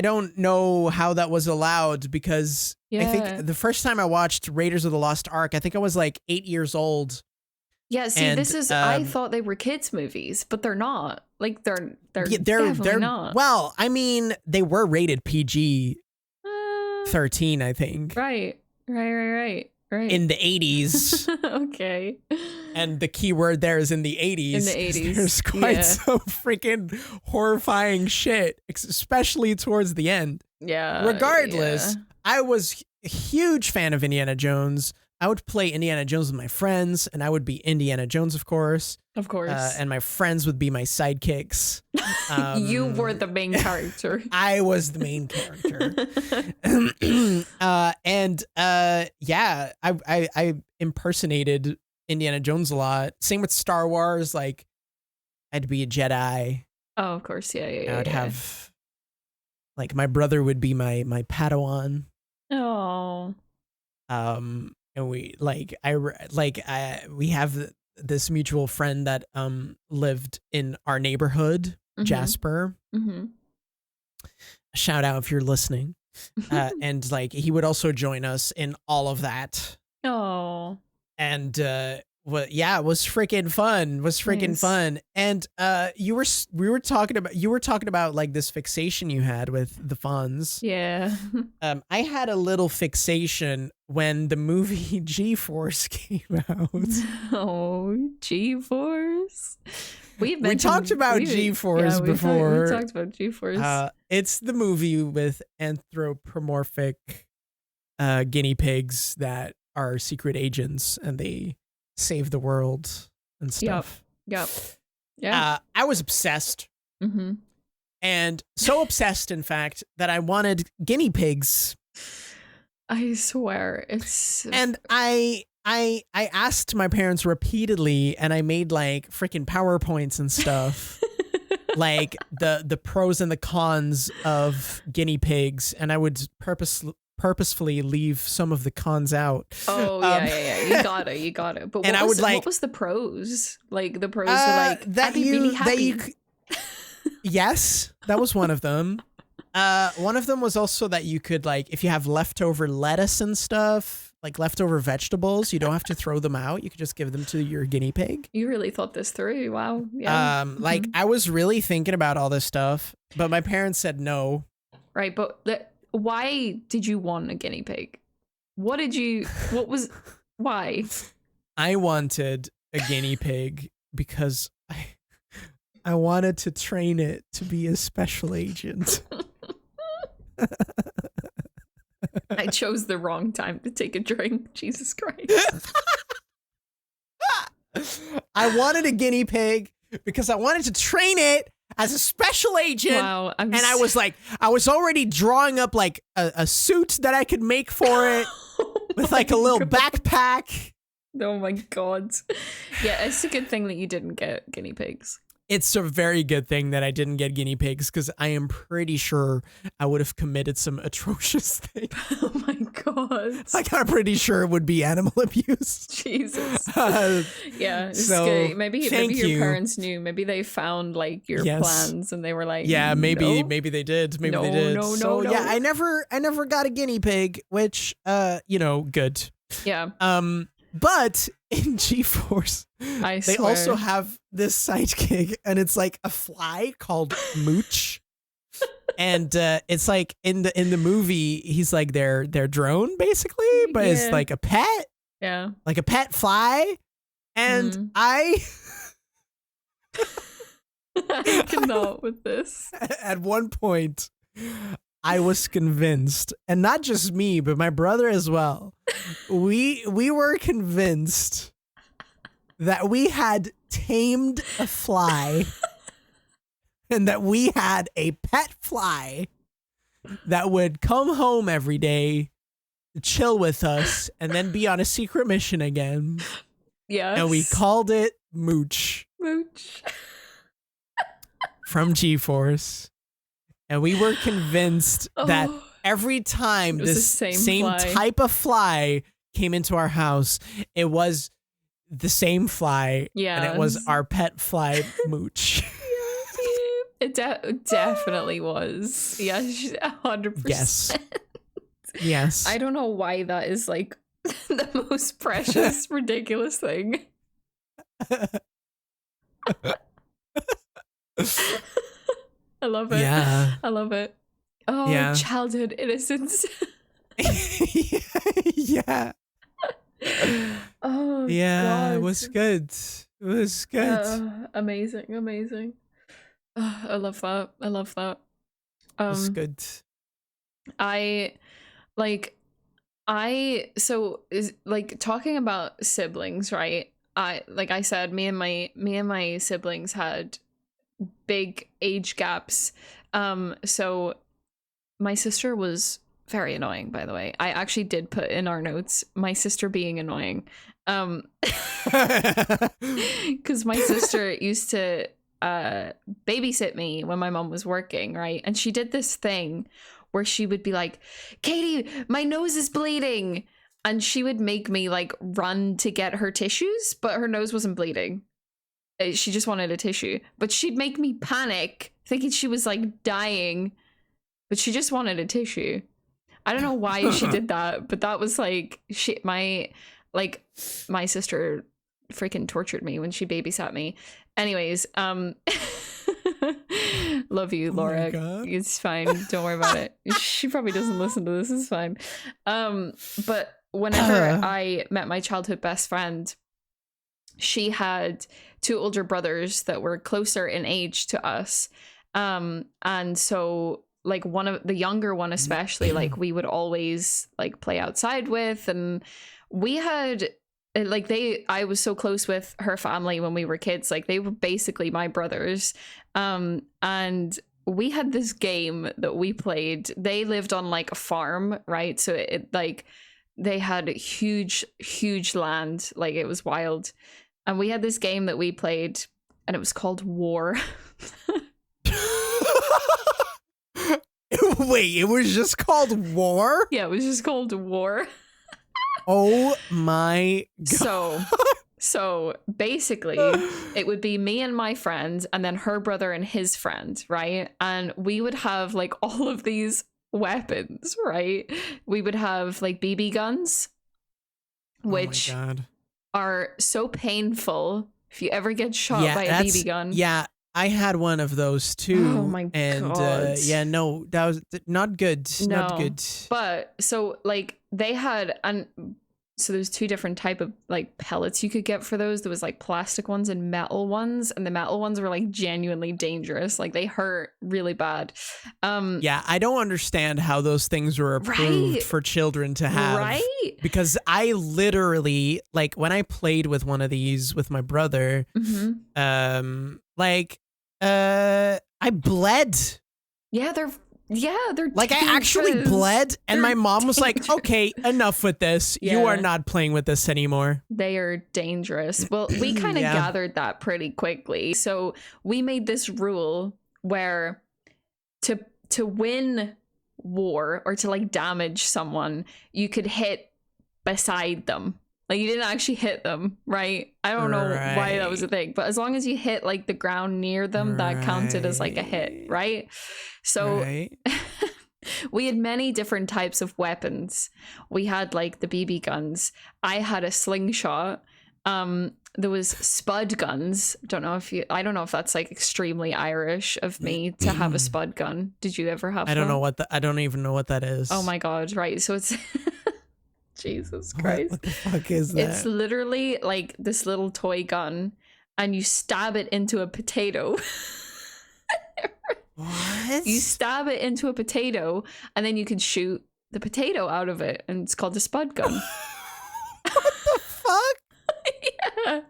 don't know how that was allowed, because I think the first time I watched Raiders of the Lost Ark, I think I was like 8 years old. Yeah, see, this is, I thought they were kids' movies, but they're not. Like, they're definitely not. Well, I mean, they were rated PG 13, I think. Right. In the 80s. Okay. And the key word there is in the 80s. In the 80s. There's quite some freaking horrifying shit, especially towards the end. Yeah. Regardless, I was a huge fan of Indiana Jones. I would play Indiana Jones with my friends, and I would be Indiana Jones, of course. Of course. And my friends would be my sidekicks. You were the main character. I was the main character. I impersonated Indiana Jones a lot. Same with Star Wars. Like, I'd be a Jedi. Oh, of course. Yeah. I would have, like, my brother would be my Padawan. Oh. And we we have this mutual friend that lived in our neighborhood, Jasper. Mm-hmm. Shout out if you're listening. And like he would also join us in all of that. Oh. And it was freaking fun. And you were talking about like this fixation you had with the Fonz. Yeah. I had a little fixation when the movie G-Force came out. Oh, G-Force. We talked about G-Force before. We talked about G-Force. It's the movie with anthropomorphic guinea pigs that are secret agents and they save the world and stuff. Yep. Yeah. I was obsessed. Mm-hmm. And so obsessed, in fact, that I wanted guinea pigs. I swear it's. And I asked my parents repeatedly, and I made like freaking PowerPoints and stuff, like the pros and the cons of guinea pigs, and I would purposefully leave some of the cons out. Oh yeah. You got it. But what was the pros? Like the pros were like that I'd be really happy. Yes, that was one of them. One of them was also that you could, like, if you have leftover lettuce and stuff, like leftover vegetables, you don't have to throw them out. You could just give them to your guinea pig. You really thought this through. Wow. Yeah. Like I was really thinking about all this stuff, but my parents said no. Right. But why did you want a guinea pig? Why? I wanted a guinea pig because I wanted to train it to be a special agent. I chose the wrong time to take a drink. Jesus Christ. I wanted a guinea pig because I wanted to train it as a special agent. Wow. I was like, I was already drawing up like a suit that I could make for it with like a little backpack. Oh my God. Yeah, it's a good thing that you didn't get guinea pigs. It's a very good thing that I didn't get guinea pigs because I am pretty sure I would have committed some atrocious things. Oh my God. Like, I'm pretty sure it would be animal abuse. Jesus. Yeah. It's So, good. Maybe your you. parents knew. Maybe they found like your plans and they were like, yeah, maybe no. maybe they did. Maybe No, they did. no, So no. yeah, I never got a guinea pig, which good. Yeah. But in G-Force, they also have this sidekick, and it's like a fly called Mooch. And it's like in the movie, he's like their drone basically, but it's like a pet. Yeah. Like a pet fly. And I cannot with this. At one point, I was convinced, and not just me, but my brother as well. We were convinced that we had tamed a fly and that we had a pet fly that would come home every day, chill with us, and then be on a secret mission again. Yes. And we called it Mooch. Mooch. From G-Force. And we were convinced that every time this same type of fly came into our house, it was the same fly. Yeah. And it was our pet fly, Mooch. It definitely was. Yeah, 100%. Yes. I don't know why that is like the most precious, ridiculous thing. I love it. Yeah. I love it. Oh, yeah. Childhood innocence. Yeah. Oh, yeah, God. It was good. It was good. Amazing. I love that. It was good. Talking about siblings, right? I said, me and my siblings had big age gaps. So my sister was very annoying, by the way. I actually did put in our notes my sister being annoying. Because my sister used to babysit me when my mom was working, right? And she did this thing where she would be like, Katie, my nose is bleeding. And she would make me like run to get her tissues, but her nose wasn't bleeding. She just wanted a tissue, but she'd make me panic thinking she was like dying, but she just wanted a tissue. I don't know why she did that, but that was like my sister freaking tortured me when she babysat me. Anyways, love you, Laura. It's fine. Don't worry about it. She probably doesn't listen to this. It's fine. But whenever I met my childhood best friend, she had 2 older brothers that were closer in age to us. And so like one of the younger one, especially, like we would always like play outside with, and we had I was so close with her family when we were kids. Like they were basically my brothers. And we had this game that we played. They lived on like a farm, right? So it like they had huge land. Like it was wild. And we had this game that we played, and it was called War. Wait, it was just called War? Yeah, it was just called War. Oh my God. So basically, it would be me and my friend, and then her brother and his friend, right? And we would have like all of these weapons, right? We would have like BB guns, which are so painful if you ever get shot by a BB gun. Yeah, I had one of those too. Oh my God. And no, that was not good. No, not good. But so like they had, and so there's two different type of like pellets you could get for those. There was like plastic ones and metal ones, and the metal ones were like genuinely dangerous. Like they hurt really bad. Yeah, I don't understand how those things were approved for children to have. Right? Because I literally, like when I played with one of these with my brother, I bled. Yeah, they're like dangerous. I actually bled, and my mom was like, okay, enough with this. Yeah. You are not playing with this anymore. They are dangerous. Well, we kind of gathered that pretty quickly. So we made this rule where to win war or to like damage someone, you could hit beside them. Like you didn't actually hit them, right? I don't know why that was a thing, but as long as you hit like the ground near them, that counted as like a hit, right? So we had many different types of weapons. We had like the BB guns. I had a slingshot. There was spud guns. I don't know if that's like extremely Irish of me to have a spud gun. Did you ever have I don't even know what that is. Oh my God, right. So it's Jesus Christ. What the fuck is that? It's literally like this little toy gun, and you stab it into a potato. What? You stab it into a potato, and then you can shoot the potato out of it, and it's called a spud gun. What the fuck? Yeah.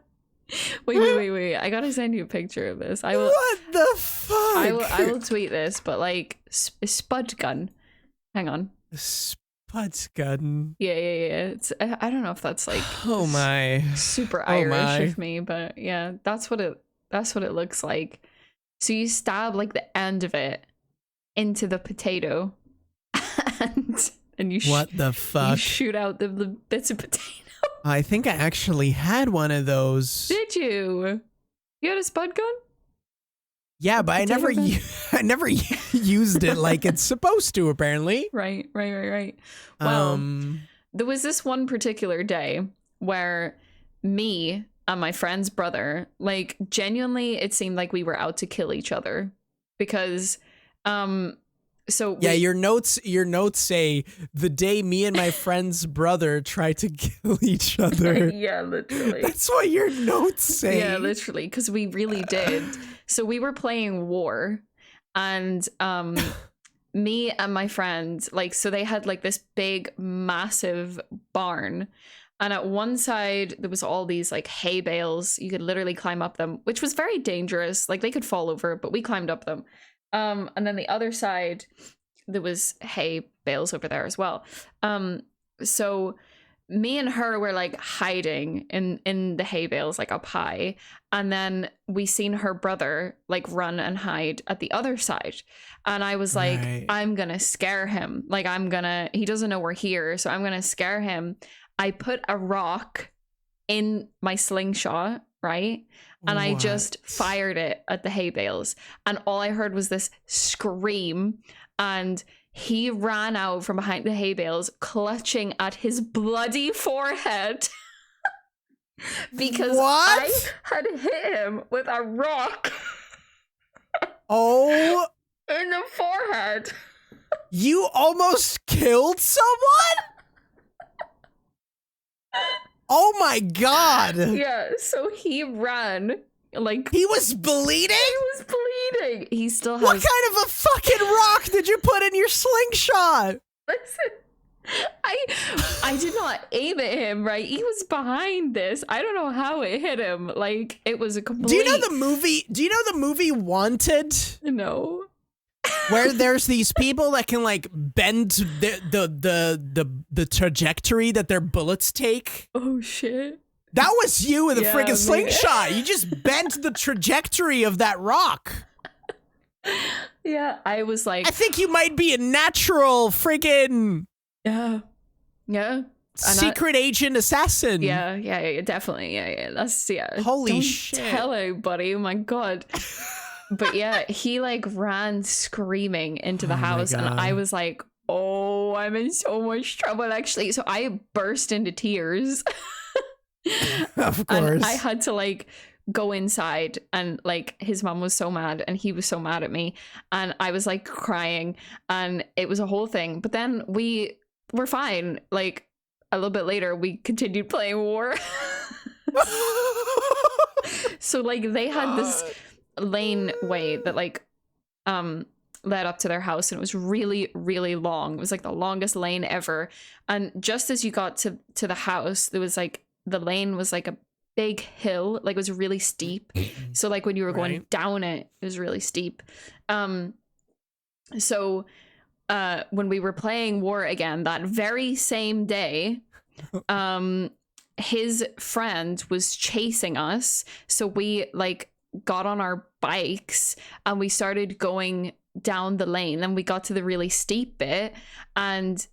Wait. I gotta send you a picture of this. I will. What the fuck? I will tweet this, but like a spud gun. Hang on. Spud gun. Yeah. It's I don't know if that's like super Irish of me, but yeah, that's what it looks like. So you stab like the end of it into the potato, and you what the fuck? You shoot out the bits of potato. I think I actually had one of those. Did you? You had a spud gun? Yeah, but I never used it like it's supposed to, apparently. Right. Well, there was this one particular day where me and my friend's brother, like genuinely, it seemed like we were out to kill each other because, your notes say the day me and my friend's brother tried to kill each other. Yeah, literally. That's what your notes say. Yeah, literally, because we really did. So we were playing war, and me and my friend, like, so they had like this big, massive barn. And at one side, there was all these like hay bales. You could literally climb up them, which was very dangerous. Like they could fall over, but we climbed up them. And then the other side, there was hay bales over there as well. So me and her were like hiding in the hay bales, like up high. And then we seen her brother like run and hide at the other side. And I was like, I'm going to scare him. Like he doesn't know we're here. So I'm going to scare him. I put a rock in my slingshot, right? And I just fired it at the hay bales. And all I heard was this scream. And he ran out from behind the hay bales, clutching at his bloody forehead. Because I had hit him with a rock. Oh. In the forehead. You almost killed someone? Oh my God. Yeah, so he ran, like... He was bleeding? He was bleeding. He still has... What kind of a fucking rock did you put in your slingshot? Listen, I did not aim at him, right? He was behind this. I don't know how it hit him. Like, it was a complete... Do you know the movie Wanted? No. Where there's these people that can like bend the trajectory that their bullets take. Oh shit! That was you with a friggin' slingshot. You just bent the trajectory of that rock. Yeah, I was like, I think you might be a natural friggin' secret agent assassin. Yeah, definitely. Yeah. Holy Don't shit! Tell everybody. Oh my God. But yeah, he like ran screaming into the house, and I was like, oh, I'm in so much trouble, actually. So I burst into tears. Of course. And I had to like go inside, and like his mom was so mad, and he was so mad at me, and I was like crying, and it was a whole thing. But then we were fine. Like a little bit later, we continued playing War. So like they had this lane way that like led up to their house, and it was really, really long. It was like the longest lane ever. And just as you got to the house, there was like the lane was like a big hill, like it was really steep. So like when you were going down it, it was really steep. So when we were playing War again that very same day, his friend was chasing us. So we like got on our bikes and we started going down the lane, and we got to the really steep bit, and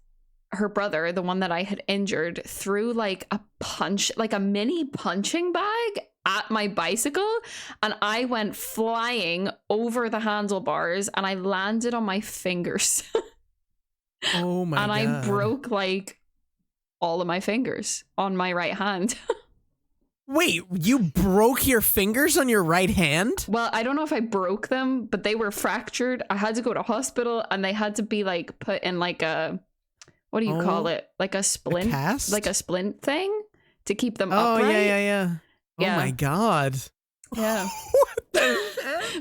her brother, the one that I had injured, threw like a mini punching bag at my bicycle, and I went flying over the handlebars and I landed on my fingers. Oh my God. And I broke like all of my fingers on my right hand. Wait, you broke your fingers on your right hand? Well, I don't know if I broke them, but they were fractured. I had to go to hospital, and they had to be like put in like a, what do you call it? Like a splint, a cast? Like a splint thing to keep them upright. Oh yeah. Oh my God. Yeah.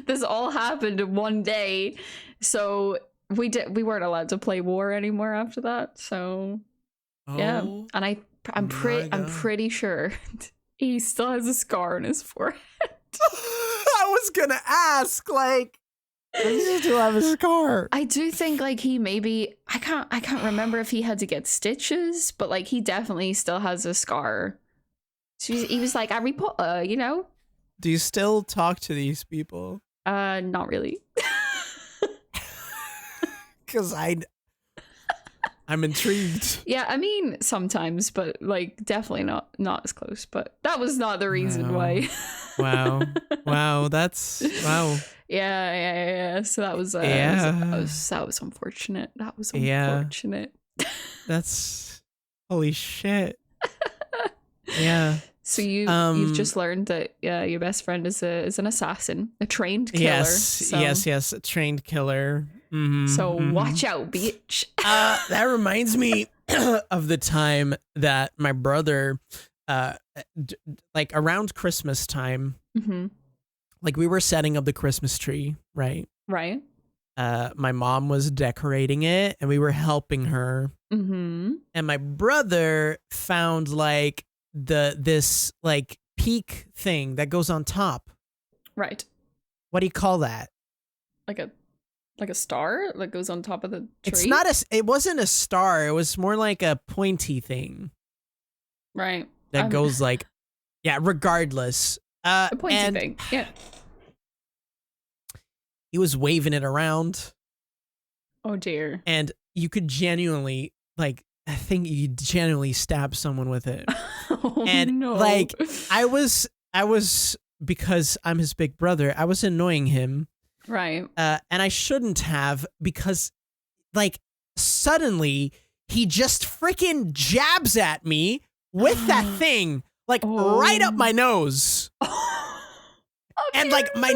This all happened in one day. So we weren't allowed to play War anymore after that. So yeah. And I'm pretty sure he still has a scar on his forehead. I was gonna ask, like, does he still have a scar? I do think like he maybe, I can't remember if he had to get stitches, but like he definitely still has a scar. So he was like Harry Potter, you know? Do you still talk to these people? Not really. Because I'm intrigued. Yeah, I mean sometimes, but like definitely not as close. But that was not the reason why. Wow, that's wow. Yeah. So that was that was unfortunate. That was unfortunate. That's holy shit. Yeah. So you've just learned that your best friend is an assassin, a trained killer. Yes, a trained killer. Mm-hmm, so watch out, bitch. That reminds me of the time that my brother, like around Christmas time, like we were setting up the Christmas tree, right? Right. My mom was decorating it, and we were helping her. Mm-hmm. And my brother found like this like peak thing that goes on top. Right. What do you call that? Like a star that goes on top of the tree? It wasn't a star. It was more like a pointy thing. Right. That goes like, regardless. A pointy thing. Yeah. He was waving it around. Oh dear. And you could genuinely, like, I think you genuinely stab someone with it. Oh, and no. like, I was, because I'm his big brother, I was annoying him. Right. And I shouldn't have, because like suddenly he just freaking jabs at me with that thing, like right up my nose. And like my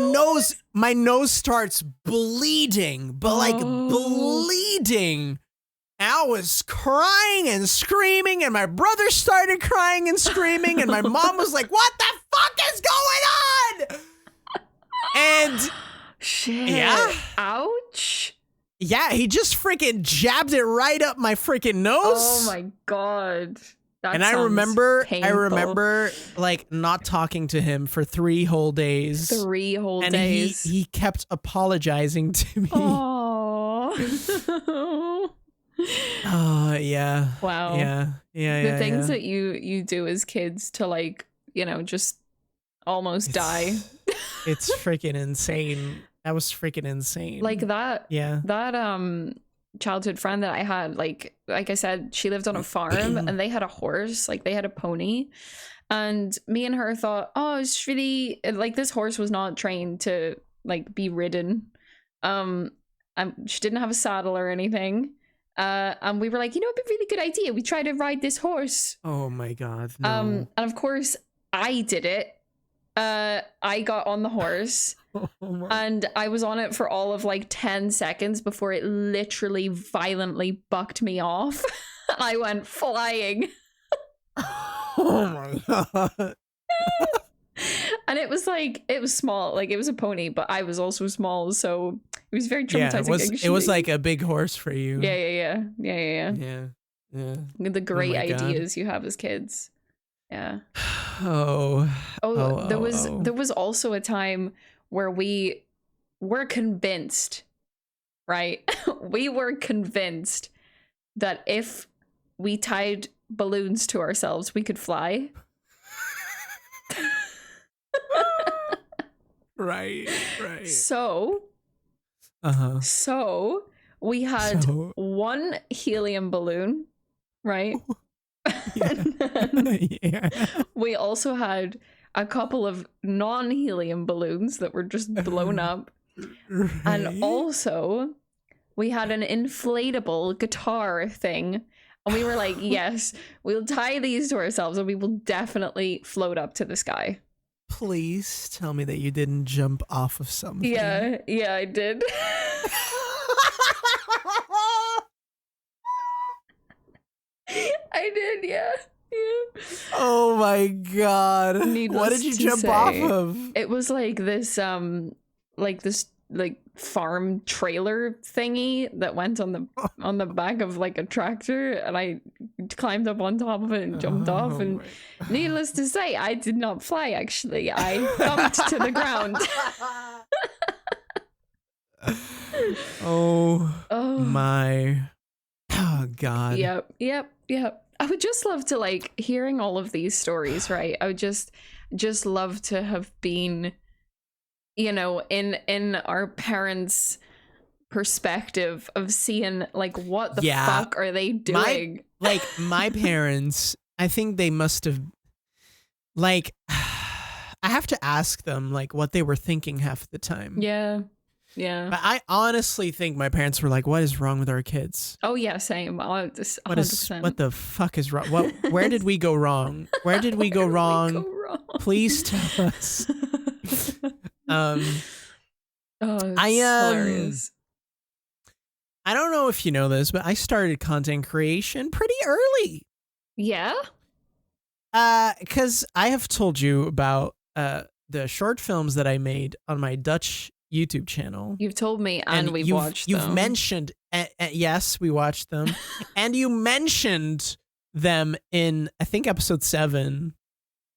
nose starts bleeding, but like bleeding. And I was crying and screaming, and my brother started crying and screaming, and my mom was like, "What the fuck is going on?" And shit. Yeah. Ouch. Yeah, he just freaking jabbed it right up my freaking nose. Oh my God. And I remember like not talking to him for 3 whole days. 3 whole and days. He kept apologizing to me. Oh. Yeah. Wow. Yeah. The things that you do as kids to like, you know, just almost die. It's freaking insane. That was freaking insane. Like that. Yeah. That childhood friend that I had, like I said, she lived on a farm and they had a horse, like they had a pony, and me and her thought, oh, it's really like this horse was not trained to like be ridden. She didn't have a saddle or anything. And we were like, you know, it'd be a really good idea. We try to ride this horse. Oh my God. No. And of course I did it. I got on the horse and I was on it for all of like 10 seconds before it literally violently bucked me off. I went flying. Oh my god. And it was small, like it was a pony, but I was also small, so it was very traumatizing. Yeah, it was like a big horse for you. Yeah. The great ideas you have as kids. Yeah. There was also a time where we were convinced, right? We were convinced that if we tied balloons to ourselves, we could fly. Right. So we had one helium balloon, right? Yeah. We also had a couple of non-helium balloons that were just blown up. Right. And also we had an inflatable guitar thing. And we were like, yes, we'll tie these to ourselves and we will definitely float up to the sky. Please tell me that you didn't jump off of something. Yeah, I did. I did, yeah. Oh my god. What did you jump off of? It was like this farm trailer thingy that went on the back of like a tractor, and I climbed up on top of it and jumped off, and needless to say, I did not fly. Actually, I thumped to the ground. My god. Yep. I would just love to, like, hearing all of these stories, right? I would just love to have been, you know, in our parents' perspective of seeing, like, what the fuck are they doing? My parents, I think they must have, like, I have to ask them, like, what they were thinking half the time. Yeah. But I honestly think my parents were like, what is wrong with our kids? Oh, yeah, same. 100%. What the fuck is wrong? Where did we go wrong? Where did we go wrong? Please tell us. Hilarious. I don't know if you know this, but I started content creation pretty early. Yeah? Because I have told you about the short films that I made on my Dutch YouTube channel. You've told me, and we've watched them. You've mentioned, yes, we watched them, and you mentioned them in, I think, episode 7.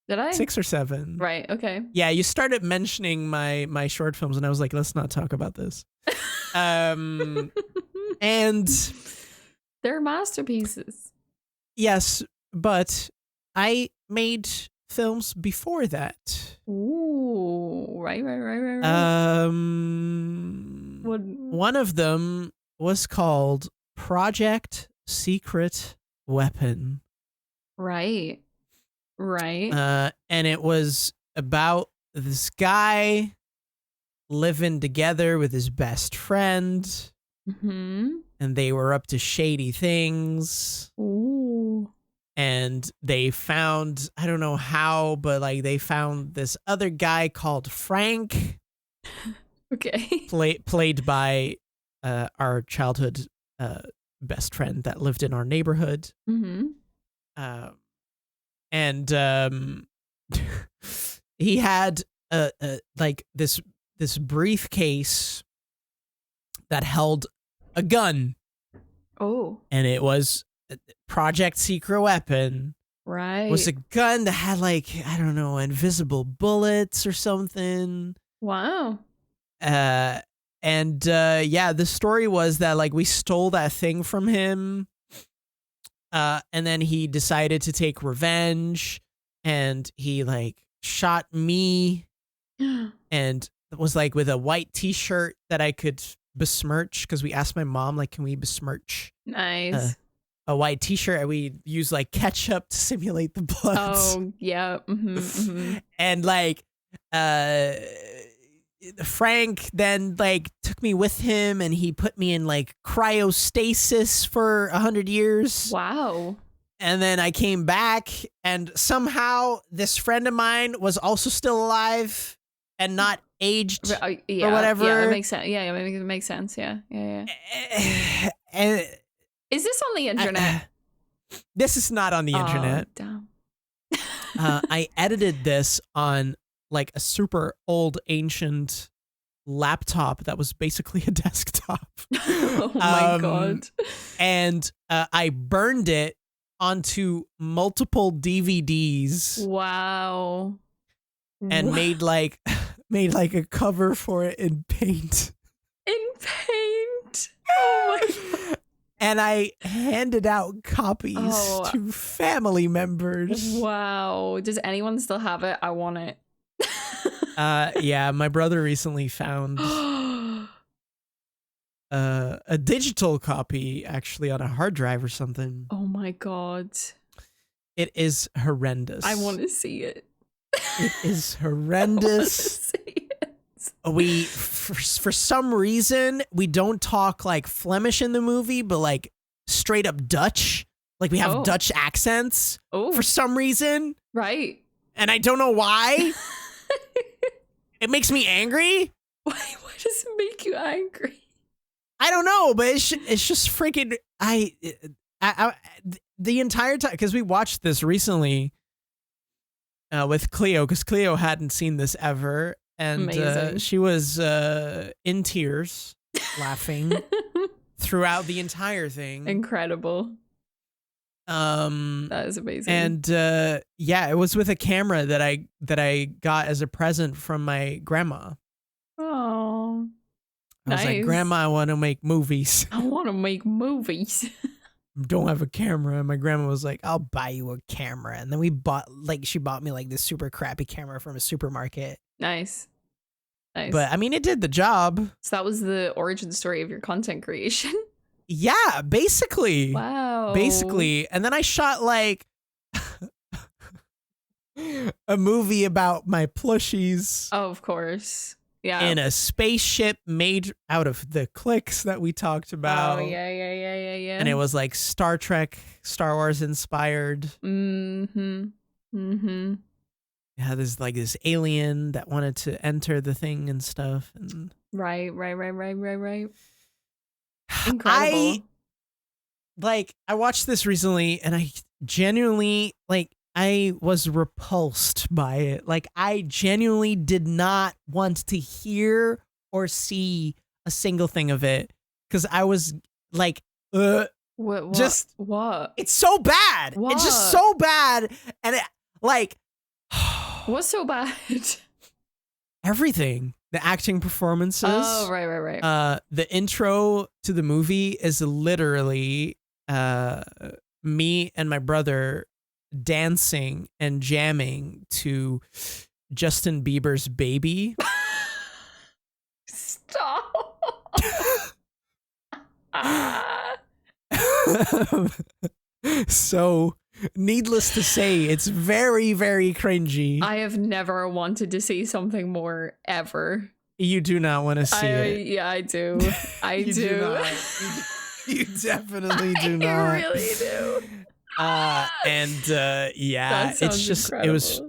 Did I? 6 or 7. Right. Okay. Yeah, you started mentioning my short films, and I was like, let's not talk about this. And they're masterpieces. Yes, but I made films before that. Ooh, right. One of them was called Project Secret Weapon. Right. And it was about this guy living together with his best friend. Mm-hmm. And they were up to shady things. Ooh. And they found, I don't know how, but like they found this other guy called Frank. Okay. Played by our childhood best friend that lived in our neighborhood. Mm-hmm. And he had like this briefcase that held a gun. Oh. And it was Project Secret Weapon. Right. It was a gun that had, like, I don't know, invisible bullets or something. Wow. The story was that, like, we stole that thing from him. And then he decided to take revenge, and he, like, shot me and it was, like, with a white t-shirt that I could besmirch, because we asked my mom, like, can we besmirch? Nice. A white t-shirt, and we use like ketchup to simulate the blood. Oh, yeah. Mm-hmm, mm-hmm. And like Frank then like took me with him, and he put me in like cryostasis for 100 years. Wow. And then I came back, and somehow this friend of mine was also still alive and not aged or whatever. Yeah, that makes sense. Yeah, it makes sense. Yeah. And is this on the internet? This is not on the internet. Damn. I edited this on like a super old ancient laptop that was basically a desktop. Oh my God. And I burned it onto multiple DVDs. Wow. And made like a cover for it in paint. In paint. Oh my God. And I handed out copies to family members. Wow. Does anyone still have it? I want it. Yeah, my brother recently found a digital copy actually on a hard drive or something. Oh my God. It is horrendous. I want to see it. It is horrendous. We, for some reason, we don't talk like Flemish in the movie, but like straight up Dutch. Like we have Dutch accents for some reason. Right. And I don't know why. It makes me angry. Why does it make you angry? I don't know, but it's just freaking. The entire time, because we watched this recently with Cleo, because Cleo hadn't seen this ever, and she was in tears, laughing throughout the entire thing. Incredible. That is amazing. And yeah, it was with a camera that I got as a present from my grandma. Oh, I was like, Grandma, I want to make movies. I want to make movies. Don't have a camera. And my grandma was like, I'll buy you a camera. And then she bought me like this super crappy camera from a supermarket. Nice. But I mean, it did the job. So that was the origin story of your content creation. Yeah, basically. Wow. Basically. And then I shot like a movie about my plushies. Oh, of course. Yeah. In a spaceship made out of the clicks that we talked about. Oh, yeah. And it was like Star Trek, Star Wars inspired. Mm-hmm. Yeah, there's like this alien that wanted to enter the thing and stuff. And Right. Incredible. I watched this recently and I genuinely, I was repulsed by it. Like, I genuinely did not want to hear or see a single thing of it. Because I was like, What? It's so bad. What? It's just so bad. And what's so bad? Everything. The acting performances. Oh, right. The intro to the movie is literally me and my brother dancing and jamming to Justin Bieber's Baby. Stop. So, needless to say, it's very, very cringy. I have never wanted to see something more ever. You do not want to see it. Yeah, I do. I do. Do not. You definitely do not. I really do. Yeah, it's just incredible. It was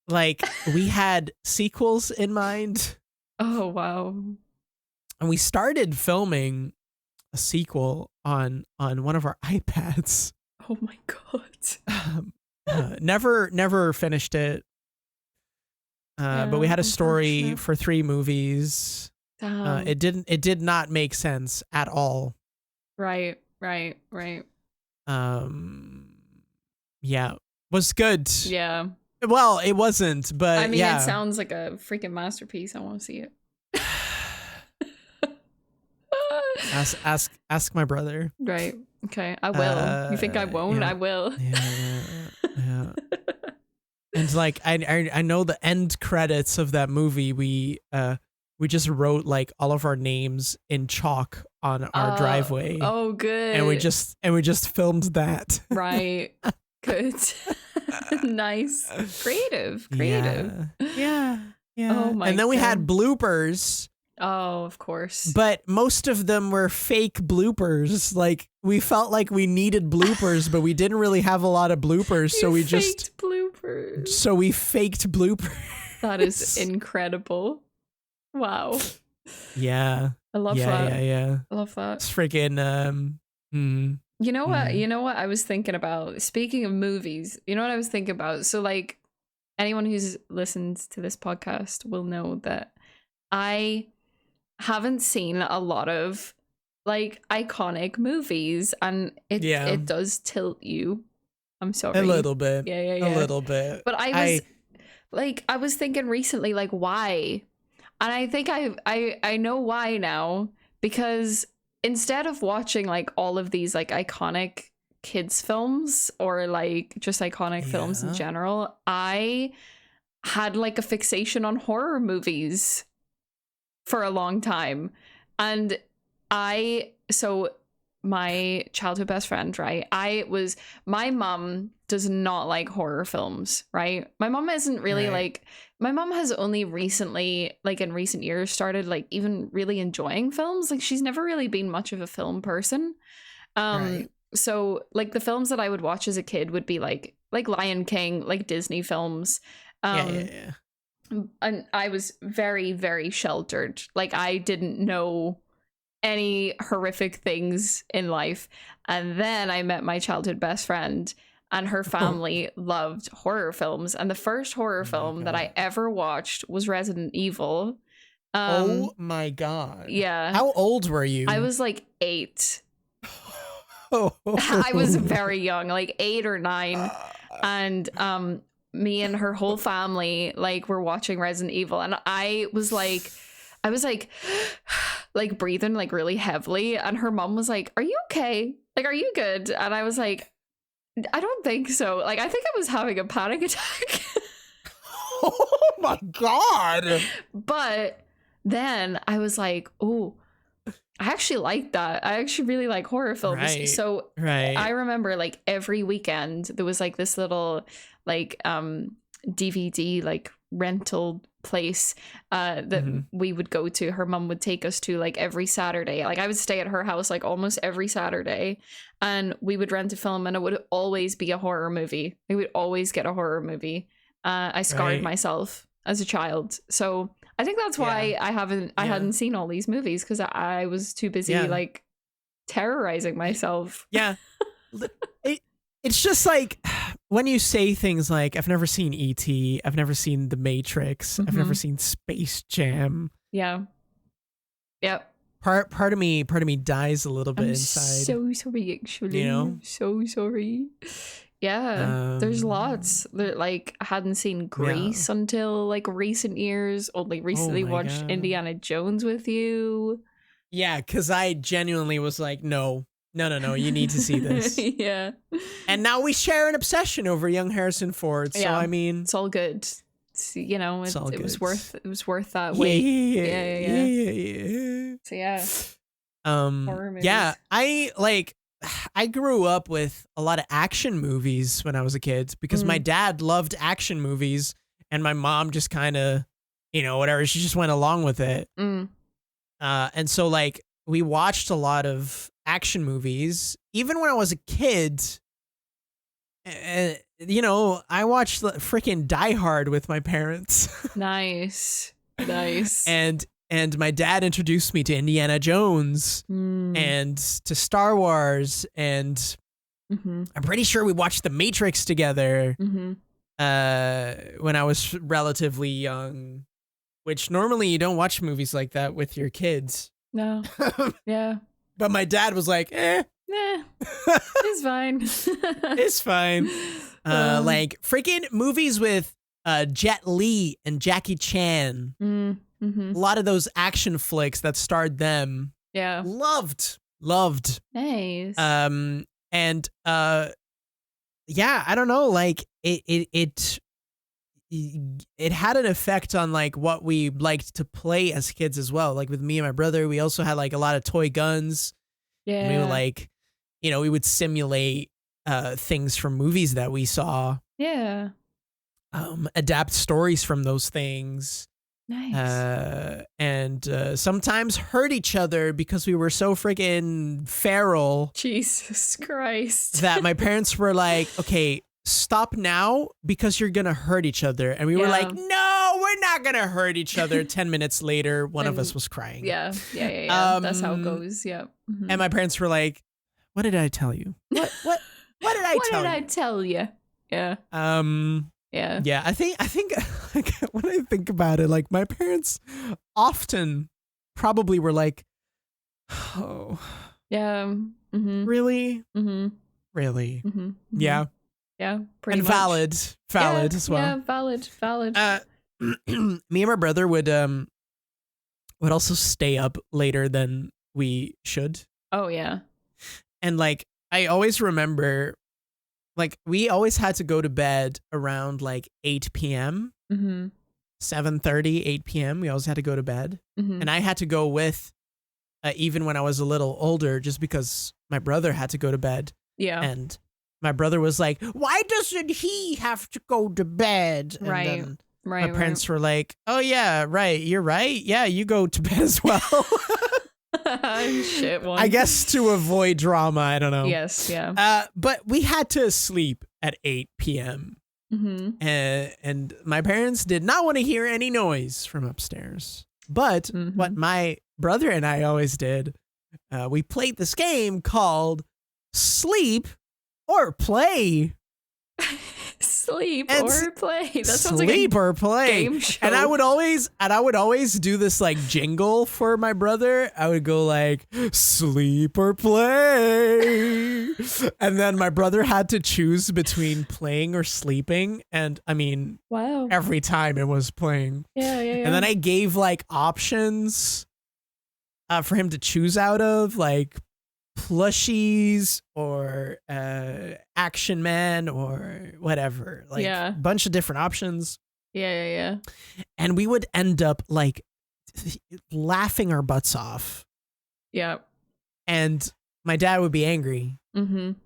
like we had sequels in mind. Oh wow. And we started filming a sequel on one of our iPads. Oh my God. Never finished it. But we had a story for 3 movies. It did not make sense at all. Right. Yeah, was good. Yeah. Well, it wasn't, but I mean, yeah. It sounds like a freaking masterpiece. I want to see it. Ask my brother. Right. Okay. I will. You think I won't? Yeah. I will. Yeah. And like I know the end credits of that movie. We just wrote like all of our names in chalk on our driveway. Oh, good. And we just filmed that. Right. Good. Nice. Creative. Yeah. Oh my. And then we had bloopers. Oh, of course. But most of them were fake bloopers. Like, we felt like we needed bloopers, but we didn't really have a lot of bloopers, so we just bloopers. So we faked bloopers. That is incredible. Wow. Yeah. I love that. Yeah. I love that. It's freaking You know what? You know what I was thinking about? Speaking of movies, you know what I was thinking about? So like anyone who's listened to this podcast will know that I haven't seen a lot of like iconic movies, and it does tilt you. I'm sorry. A little bit. Yeah. A little bit. But I was thinking recently, like, why? And I think I know why now, because instead of watching like all of these like iconic kids films or like just iconic films in general, I had like a fixation on horror movies for a long time. And my childhood best friend, right? My mom does not like horror films, right? My mom isn't really like, my mom has only recently, like in recent years, started like even really enjoying films. Like she's never really been much of a film person. So like the films that I would watch as a kid would be like Lion King, like Disney films. And I was very, very sheltered. Like I didn't know any horrific things in life. And then I met my childhood best friend, and her family loved horror films. And the first horror film that I ever watched was Resident Evil. Oh my God. Yeah. How old were you? I was like 8. I was very young, like 8 or 9. And me and her whole family like were watching Resident Evil, and I was like like breathing like really heavily, and her mom was like, "Are you okay? Like, are you good?" And I was like, "I don't think so. Like, I think I was having a panic attack." Oh my God. But then I was like, "Oh, I actually like that. I actually really like horror films." Right. So I remember like every weekend there was like this little like DVD like rental place that we would go to. Her mom would take us to like every Saturday. Like I would stay at her house like almost every Saturday, and we would rent a film, and it would always be a horror movie. We would always get a horror movie. I scarred myself as a child, so I think that's why I hadn't seen all these movies, because I was too busy like terrorizing myself. Yeah. It's just like when you say things like, I've never seen E.T., I've never seen The Matrix, I've never seen Space Jam. Yeah. Yep. Part of me dies a little bit inside. So sorry, actually. You know? I'm so sorry. Yeah, there's lots. Like, I hadn't seen Grease until like recent years. Only recently watched Indiana Jones with you. Yeah, because I genuinely was like, no, you need to see this. Yeah. And now we share an obsession over young Harrison Ford. So I mean, it's all good. It's, you know, it was worth that wait. Yeah. So yeah. Horror movies. Yeah, I grew up with a lot of action movies when I was a kid, because my dad loved action movies, and my mom just kind of, you know, whatever, she just went along with it. And so like we watched a lot of action movies even when I was a kid. You know, I watched freaking Die Hard with my parents. Nice. And my dad introduced me to Indiana Jones and to Star Wars, and I'm pretty sure we watched The Matrix together when I was relatively young, which normally you don't watch movies like that with your kids. No. Yeah. But my dad was like, it's fine. It's fine. Like freaking movies with Jet Li and Jackie Chan. A lot of those action flicks that starred them. Yeah. Loved. Nice. And yeah, I don't know, like it had an effect on like what we liked to play as kids as well. Like with me and my brother, we also had like a lot of toy guns. Yeah. And we were like, you know, we would simulate things from movies that we saw. Yeah. Adapt stories from those things. Nice. And sometimes hurt each other because we were so freaking feral. Jesus Christ. That my parents were like, okay, stop now because you're going to hurt each other. And we were like, no, we're not going to hurt each other. 10 minutes later, one of us was crying. Yeah. That's how it goes. Yeah. And my parents were like, what did I tell you? What did I tell you? What did I tell you? Yeah. Yeah. Yeah, I think like, when I think about it, like my parents often probably were like, "Oh, yeah, really, really, yeah, pretty and much. valid as well. Yeah, valid. Me and my brother would also stay up later than we should. Oh yeah, and like I always remember. Like, we always had to go to bed around, like, 8 p.m., 7:30, 8 p.m. We always had to go to bed. And I had to go with, even when I was a little older, just because my brother had to go to bed. Yeah. And my brother was like, why doesn't he have to go to bed? And right. Then my parents were like, oh, yeah, right. You're right. Yeah, you go to bed as well. Shit one. I guess to avoid drama. I don't know. Yes, yeah. But we had to sleep at 8 p.m. And my parents did not want to hear any noise from upstairs. But what my brother and I always did, we played this game called Sleep or Play. Sleep or play. That sounds sleep like a or play. Game show. And I would always do this like jingle for my brother. I would go like sleep or play. And then my brother had to choose between playing or sleeping. And I mean, wow. Every time it was playing. Yeah. And then I gave like options for him to choose out of, like plushies or Action Man or whatever, like a bunch of different options. Yeah. And we would end up like laughing our butts off. Yeah. And my dad would be angry. And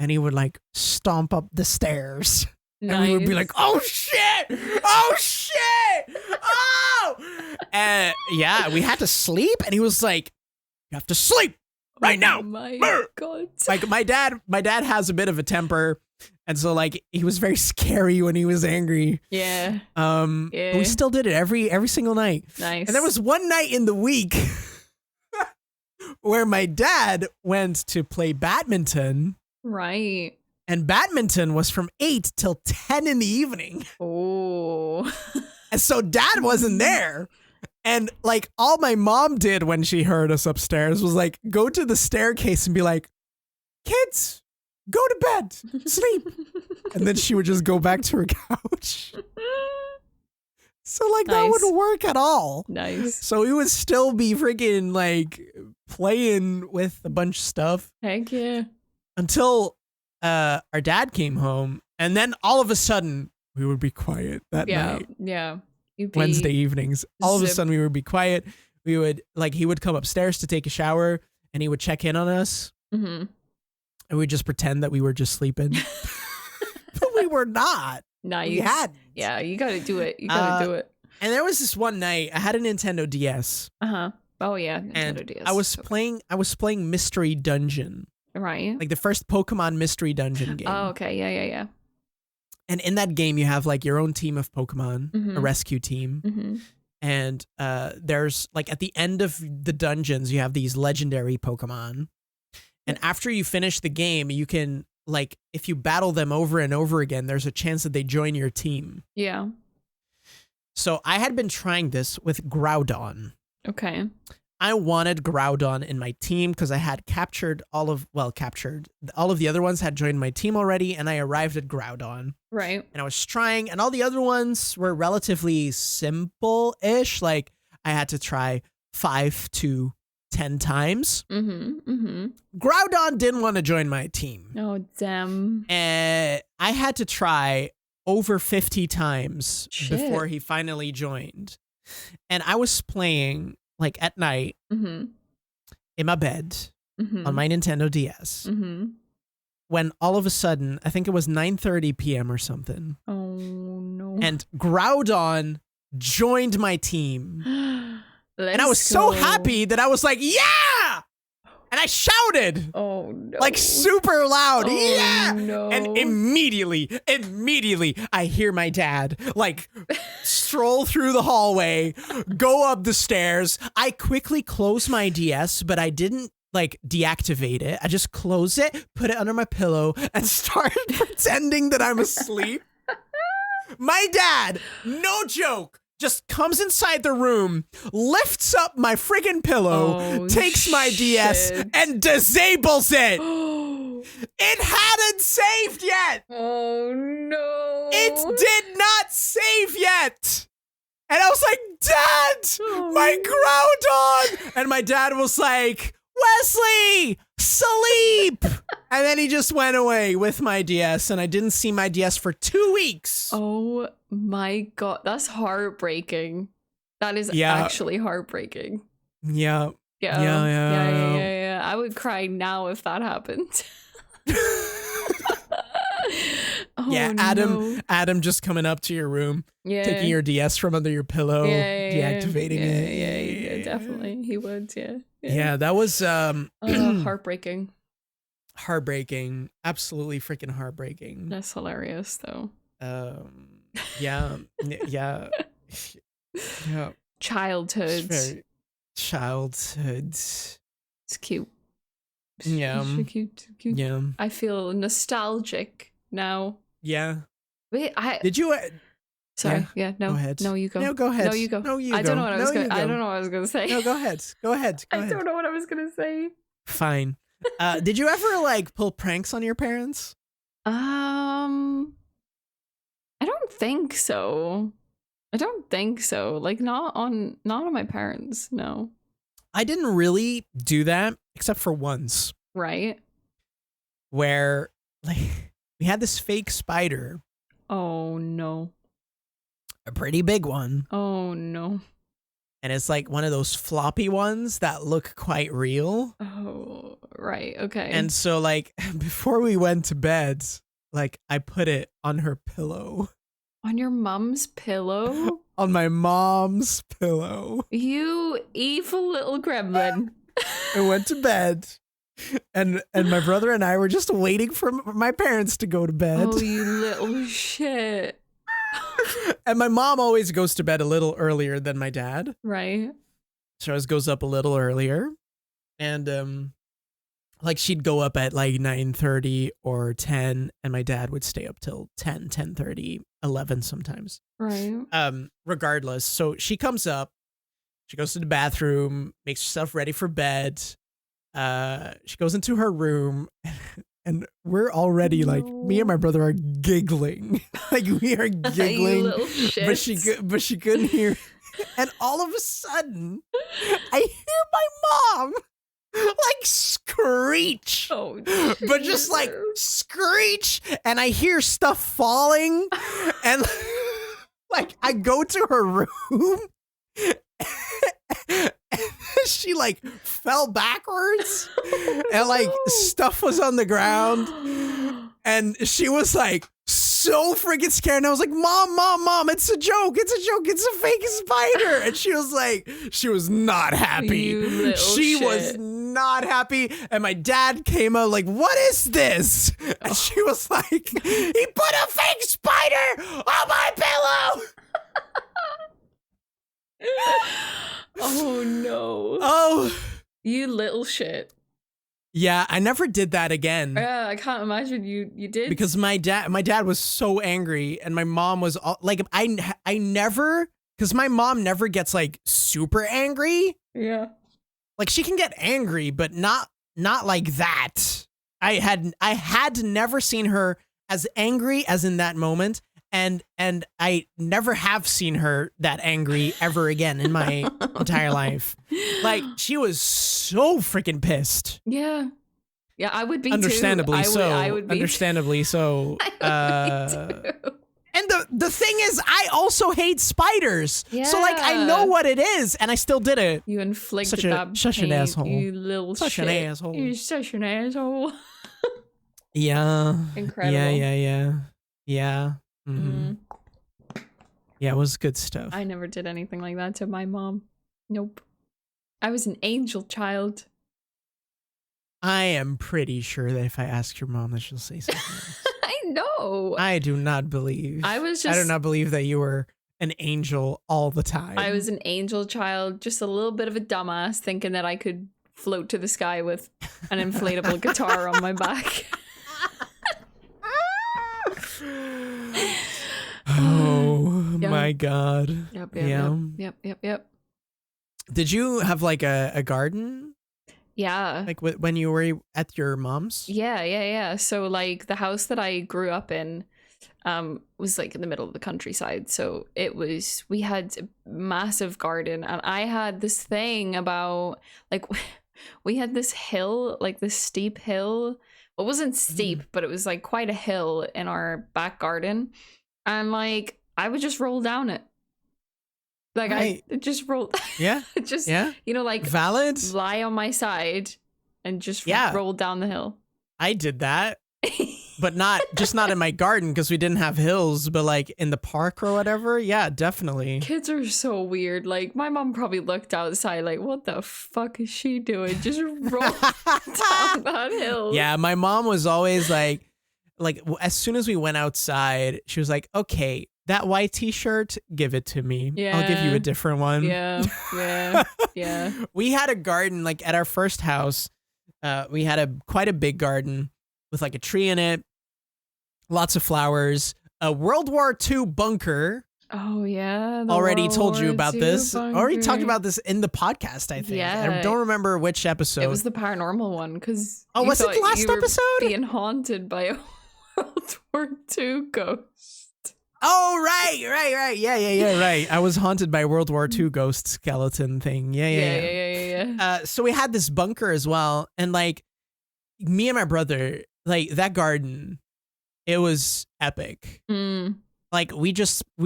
he would like stomp up the stairs. Nice. And we would be like, oh shit! Oh shit! Oh! And yeah, we had to sleep. And he was like, you have to sleep right now. My God. Like my dad has a bit of a temper. And so like he was very scary when he was angry. Yeah. But we still did it every single night. Nice. And there was one night in the week where my dad went to play badminton. Right. And badminton was from 8 till 10 in the evening. Oh. And so dad wasn't there. And like all my mom did when she heard us upstairs was like go to the staircase and be like, kids, go to bed, sleep. And then she would just go back to her couch. So like that wouldn't work at all. Nice. So we would still be freaking like playing with a bunch of stuff. Heck yeah. Until our dad came home, and then all of a sudden we would be quiet that night. Yeah. Wednesday evenings. All of a sudden we would be quiet. We would like he would come upstairs to take a shower, and he would check in on us, and we'd just pretend that we were just sleeping, but we were not. Nice. We hadn't. Yeah, you got to do it. You got to do it. And there was this one night I had a Nintendo DS. Oh yeah, Nintendo DS. I was playing Mystery Dungeon. Right. Like the first Pokemon Mystery Dungeon game. Oh, okay. Yeah. And in that game, you have like your own team of Pokemon, a rescue team. And there's like at the end of the dungeons, you have these legendary Pokemon. And after you finish the game, you can like, if you battle them over and over again, there's a chance that they join your team. Yeah. So I had been trying this with Groudon. Okay. I wanted Groudon in my team because I had captured all of the other ones had joined my team already, and I arrived at Groudon. Right. And I was trying, and all the other ones were relatively simple-ish. Like I had to try 5 to 10 times. Groudon didn't want to join my team. Oh, damn. And I had to try over 50 times before he finally joined. And I was playing like at night in my bed on my Nintendo DS when all of a sudden, I think it was 9:30 p.m. or something. Oh no. And Groudon joined my team. And I was so happy that I was like, yeah! And I shouted. Oh no. Like super loud. Oh, yeah. No. And immediately, I hear my dad like stroll through the hallway, go up the stairs. I quickly close my DS, but I didn't like deactivate it. I just close it, put it under my pillow, and start pretending that I'm asleep. My dad, no joke, just comes inside the room, lifts up my friggin' pillow, takes my DS, and disables it. It hadn't saved yet. Oh, no. It did not save yet. And I was like, Dad, my Groudon. And my dad was like, Wesley, sleep. And then he just went away with my DS, and I didn't see my DS for 2 weeks. Oh my God. That's heartbreaking. That is actually heartbreaking. Yeah. Yeah. I would cry now if that happened. Adam just coming up to your room, taking your DS from under your pillow, deactivating it. Yeah, definitely. He would, Yeah, that was heartbreaking. Heartbreaking. Absolutely freaking heartbreaking. That's hilarious, though. Yeah. Childhood. Childhood. It's cute. Yeah. It's cute. Yeah. I feel nostalgic now. Yeah. Wait, did you? Sorry. Yeah. No. Go ahead. No, you go. No, go ahead. No, you go. No, you go. I don't know what I was going. I don't know what I was going to say. No, go ahead. Go ahead. I don't know what I was going to say. Fine. Did you ever pull pranks on your parents? I don't think so. Not on my parents. No. I didn't really do that except for once. Right. Where we had this fake spider. Oh no. A pretty big one. Oh no. And it's one of those floppy ones that look quite real. Oh, right. Okay. And so before we went to bed, I put it on her pillow. On your mom's pillow? On my mom's pillow. You evil little gremlin. I went to bed. And my brother and I were just waiting for my parents to go to bed. Oh, you little shit. And my mom always goes to bed a little earlier than my dad. Right. She always goes up a little earlier. And she'd go up at 9:30 or 10, and my dad would stay up till 10, 10:30, 11 sometimes. Right. Regardless. So she comes up, she goes to the bathroom, makes herself ready for bed. She goes into her room, and we're already me and my brother are giggling. We are giggling, but she couldn't hear. And all of a sudden, I hear my mom screech. Oh, but just screech, and I hear stuff falling, and I go to her room. She fell backwards and stuff was on the ground, and she was so freaking scared, and I was like, mom, it's a joke, it's a fake spider. And she was not happy. She was not happy. And my dad came out what is this? And she was like, he put a fake spider on my pillow. Oh no. Oh, you little shit. Yeah, I never did that again. Yeah, I can't imagine you did. Because my dad was so angry, and my mom was I never, because my mom never gets super angry. Yeah. She can get angry, but not like that. I had never seen her as angry as in that moment. And I never have seen her that angry ever again in my entire life. She was so freaking pissed. Yeah. Yeah, I would be understandably too. So. I would be understandably so. I would be too. And the thing is, I also hate spiders. Yeah. So I know what it is, and I still did it. You inflicted that such pain, an asshole. You little such shit. An asshole. You're such an asshole. Yeah. Incredible. Yeah. Mm-hmm. Yeah, it was good stuff. I never did anything like that to my mom. Nope. I was an angel child. I am pretty sure that if I ask your mom that she'll say something else. I know. I do not believe. I do not believe that you were an angel all the time. I was an angel child, just a little bit of a dumbass, thinking that I could float to the sky with an inflatable guitar on my back. Oh my God. Yep. Did you have like a garden? Yeah. Like when you were at your mom's? Yeah. So like the house that I grew up in was like in the middle of the countryside. So we had a massive garden, and I had this thing about like we had this hill, like this steep hill. Well, it wasn't steep, but it was like quite a hill in our back garden. And like I would just roll down it. Like I just rolled. Yeah. Like valid. Lie on my side and just roll down the hill. I did that. But not in my garden because we didn't have hills, but like in the park or whatever. Yeah, definitely. Kids are so weird. Like my mom probably looked outside like, what the fuck is she doing? Just roll down that hill. Yeah, my mom was always like as soon as we went outside, she was like, okay, that white t-shirt, give it to me. Yeah. I'll give you a different one. Yeah. We had a garden like at our first house. We had quite a big garden with like a tree in it, lots of flowers, a World War II bunker. Oh yeah. Already told you about this. Bunker. Already talked about this in the podcast, I think. Yeah. I don't remember which episode. It was the paranormal one because was it the last episode? Being haunted by a World War II ghost. Oh, right. Yeah, right. I was haunted by World War II ghost skeleton thing. Yeah. So we had this bunker as well. And like me and my brother, like that garden, it was epic. Like we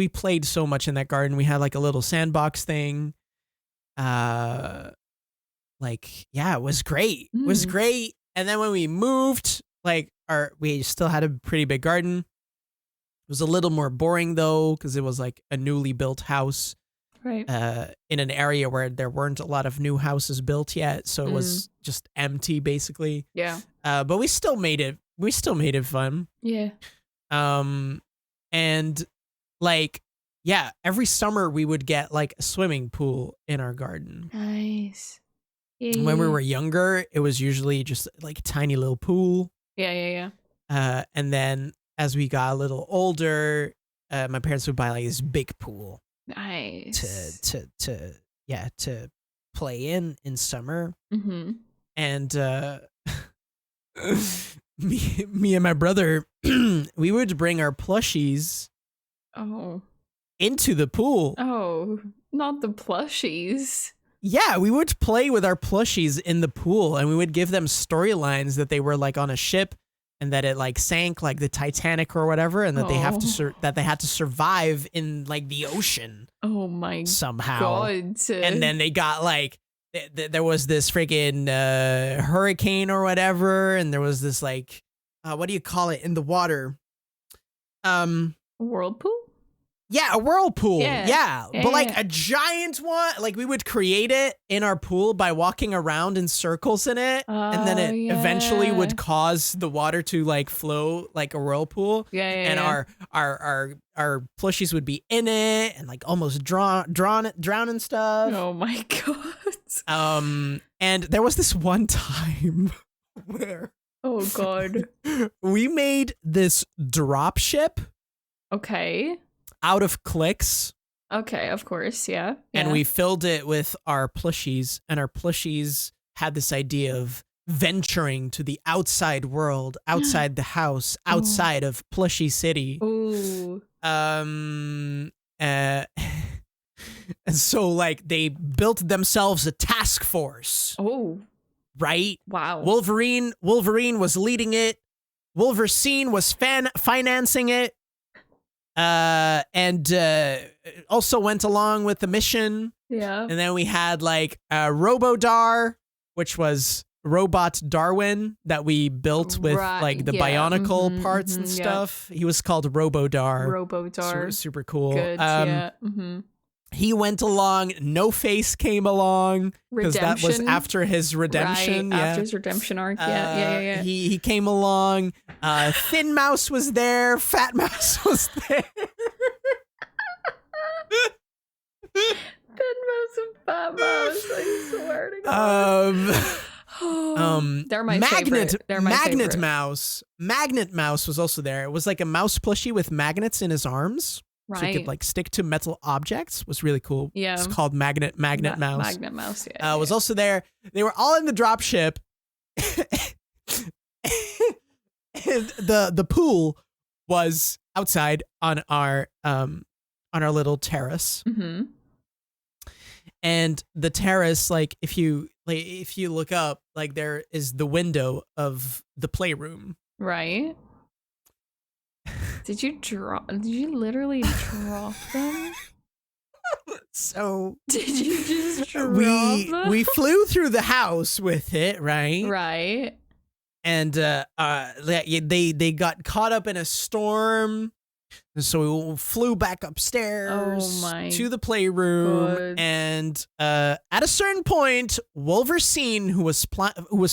played so much in that garden. We had like a little sandbox thing. It was great. It was great. And then when we moved, we still had a pretty big garden. It was a little more boring though, because it was like a newly built house, right? In an area where there weren't a lot of new houses built yet, so it was just empty basically. Yeah. But we still made it. We still made it fun. Yeah. And like, yeah, every summer we would get like a swimming pool in our garden. Nice. Yeah. When we were younger, it was usually just like a tiny little pool. Yeah. And then as we got a little older, my parents would buy like this big pool. Nice. To play in summer. Mm-hmm. And me and my brother, we would bring our plushies into the pool. Oh, not the plushies. Yeah, we would play with our plushies in the pool, and we would give them storylines that they were like on a ship and that it like sank like the Titanic or whatever, and that they had to survive in like the ocean. Oh my somehow. God. And then they got like there was this freaking hurricane or whatever, and there was this like what do you call it in the water? A whirlpool? Yeah, a whirlpool. Yeah. But like a giant one, like we would create it in our pool by walking around in circles in it. And then it eventually would cause the water to like flow like a whirlpool. And our plushies would be in it and like almost drowning stuff. Oh my God. And there was this one time where oh God. we made this drop ship. Okay. Out of clicks. Okay, of course, yeah. And we filled it with our plushies, and our plushies had this idea of venturing to the outside world, outside the house, outside of Plushie City. Ooh. And so like they built themselves a task force. Oh. Right? Wow. Wolverine was leading it. Wolverine was financing it. And also went along with the mission. Yeah. And then we had like Robodar, which was Robot Darwin that we built with like the bionicle parts and stuff. He was called Robodar. Super cool. Good, He went along. No Face came along because that was after his redemption. Right, after his redemption arc. Yeah. He came along. Thin Mouse was there. Fat Mouse was there. Thin Mouse and Fat Mouse. I swear to God. They're my favorite. They're my Magnet favorite. Mouse. Magnet Mouse was also there. It was like a mouse plushie with magnets in his arms. so it could like stick to metal objects. Was really cool. Yeah, it's called Magnet Mouse. Magnet Mouse. Yeah, was also there. They were all in the drop ship. And the pool was outside on our little terrace. Mm-hmm. And the terrace, like if you look up, like there is the window of the playroom. Right. Did you literally drop them? So did you just drop them? We flew through the house with it, right? Right. And they got caught up in a storm. So we flew back upstairs to the playroom, God. and at a certain point, Wolversine, who was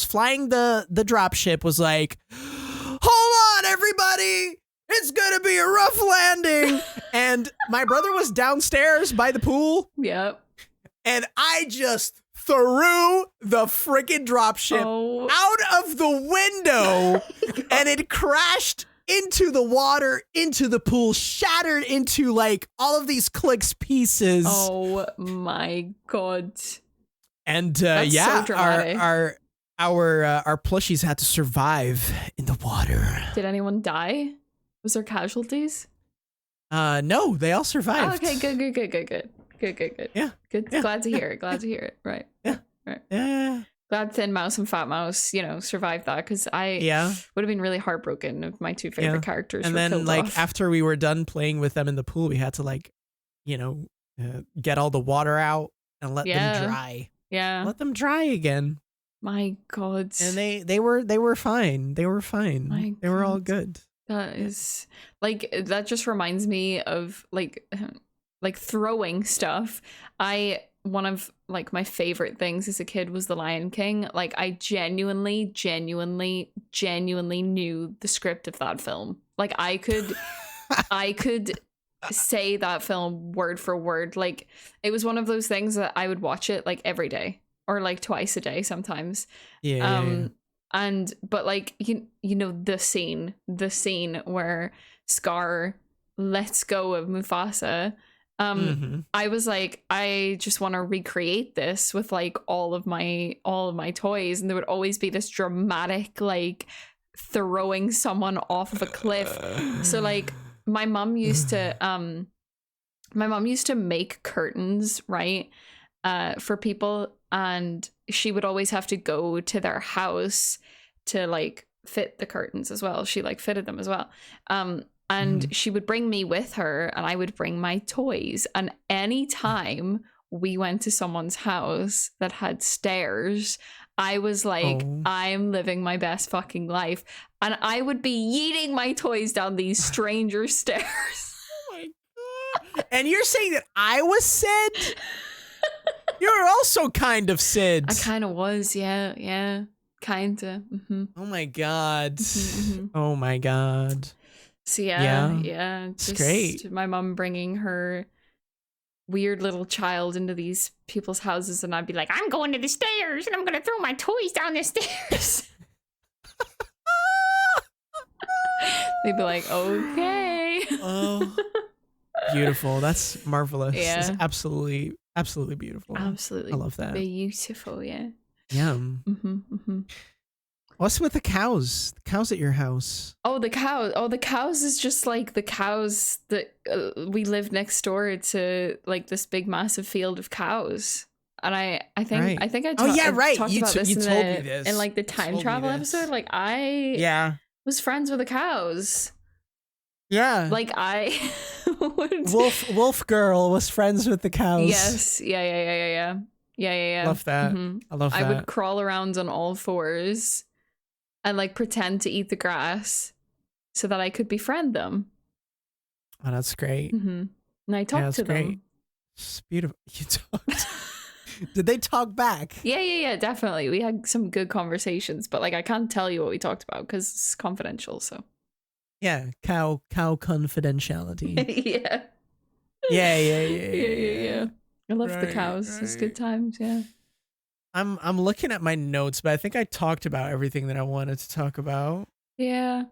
flying the dropship, was like, "Hold on, everybody! It's gonna be a rough landing." And my brother was downstairs by the pool. Yep. And I just threw the freaking dropship out of the window, and it crashed into the water, into the pool, shattered into like all of these clicks pieces. Oh my God. And so dramatic. our plushies had to survive in the water. Did anyone die? Was there casualties? No, they all survived. Oh, okay, good. Yeah. Good. Yeah. Glad to hear it. Right. Yeah. Right. Yeah. Glad Thin Mouse and Fat Mouse, survived that, because I would have been really heartbroken if my two favorite characters were killed off. And then, after we were done playing with them in the pool, we had to, get all the water out and let them dry. Yeah. Let them dry again. My God. And they were fine. They were fine. They were all good. That is, that just reminds me of, throwing stuff. One of my favorite things as a kid was The Lion King. I genuinely knew the script of that film. I could say that film word for word. It was one of those things that I would watch it every day, or twice a day sometimes. Yeah. But the scene where Scar lets go of Mufasa. I was I just want to recreate this with all of my toys, and there would always be this dramatic throwing someone off of a cliff. So my mom used to make curtains, right, for people, and she would always have to go to their house to fit the curtains as well. She fitted them as well. And she would bring me with her, and I would bring my toys. And anytime we went to someone's house that had stairs, I was I'm living my best fucking life. And I would be yeeting my toys down these stranger stairs. Oh my God. And you're saying that I was Sid? You're also kind of Sid. I kind of was, yeah. Kind of. Mm-hmm. Oh my God. Mm-hmm. Oh my God. So yeah. It's great. My mom bringing her weird little child into these people's houses, and I'd be like, I'm going to the stairs, and I'm going to throw my toys down the stairs. They'd be like, okay. Oh, beautiful. That's marvelous. Yeah. It's absolutely beautiful. Absolutely. I love that. Beautiful, yeah. Yum. Mm-hmm. What's with the cows? The cows at your house? Oh, the cows. Oh, the cows is just the cows that we live next door to this big massive field of cows. And I think I talked about this you told me this in the time travel episode. I was friends with the cows. Yeah. I would... Wolf girl was friends with the cows. Yes. Yeah. Love that. Mm-hmm. I love that. I would crawl around on all fours and pretend to eat the grass so that I could befriend them. Oh, that's great. Mm-hmm. And I talked to them. It's beautiful. You talked. Did they talk back? Yeah, definitely. We had some good conversations, but I can't tell you what we talked about because it's confidential. So yeah, cow confidentiality. Yeah. I love the cows. Right. It's good times. Yeah. I'm looking at my notes, but I think I talked about everything that I wanted to talk about. Yeah.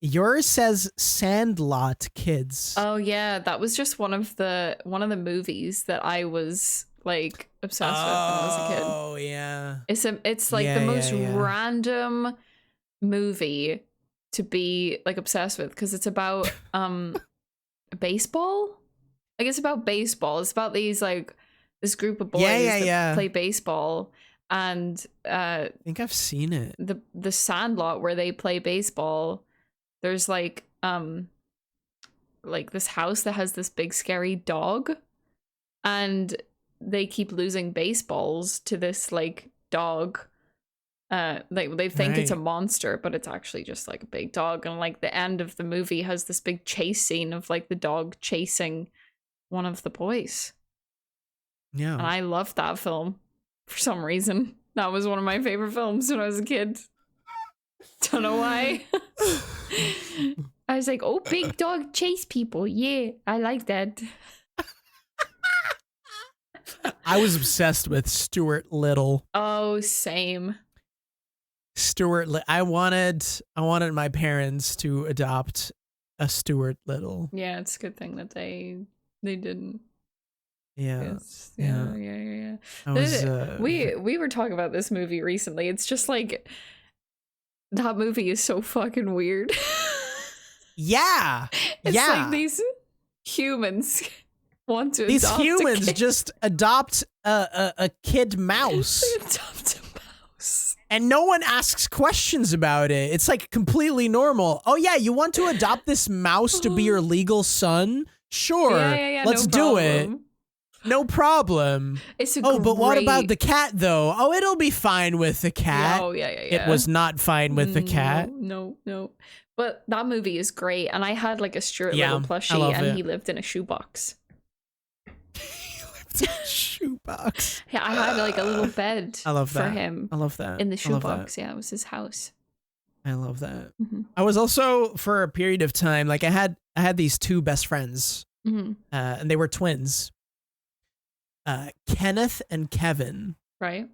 Yours says Sandlot Kids. Oh yeah, that was just one of the movies that I was like obsessed with when I was a kid. Oh yeah. It's like the most random movie to be like obsessed with, because it's about baseball. Like it's about baseball. It's about these like this group of boys that play baseball, and I think I've seen it. The Sandlot where they play baseball. There's like this house that has this big scary dog, and they keep losing baseballs to this like dog. Like they think it's a monster, but it's actually just like a big dog. And like the end of the movie has this big chase scene of like the dog chasing one of the boys. Yeah. And I loved that film for some reason. That was one of my favorite films when I was a kid. Don't know why. I was like, oh, big dog chase people. Yeah, I like that. I was obsessed with Stuart Little. Oh, same. I wanted my parents to adopt a Stuart Little. Yeah, it's a good thing that they didn't. Yeah. Yeah. We were talking about this movie recently. It's just like that movie is so fucking weird. Yeah. It's like these humans want to these humans just adopt a kid mouse. They adopt a mouse. And no one asks questions about it. It's like completely normal. Oh yeah, you want to adopt this mouse to be your legal son? Sure. Yeah, let's do it. No problem. But what about the cat though? Oh, it'll be fine with the cat. Yeah. It was not fine with the cat. No. But that movie is great, and I had like a Stuart Little plushie, and he lived in a shoebox. Shoebox. Yeah, I had like a little bed for him. I love that. In the shoebox. Yeah, it was his house. I love that. Mm-hmm. I was also, for a period of time, like I had these two best friends, and they were twins. Kenneth and Kevin. Right.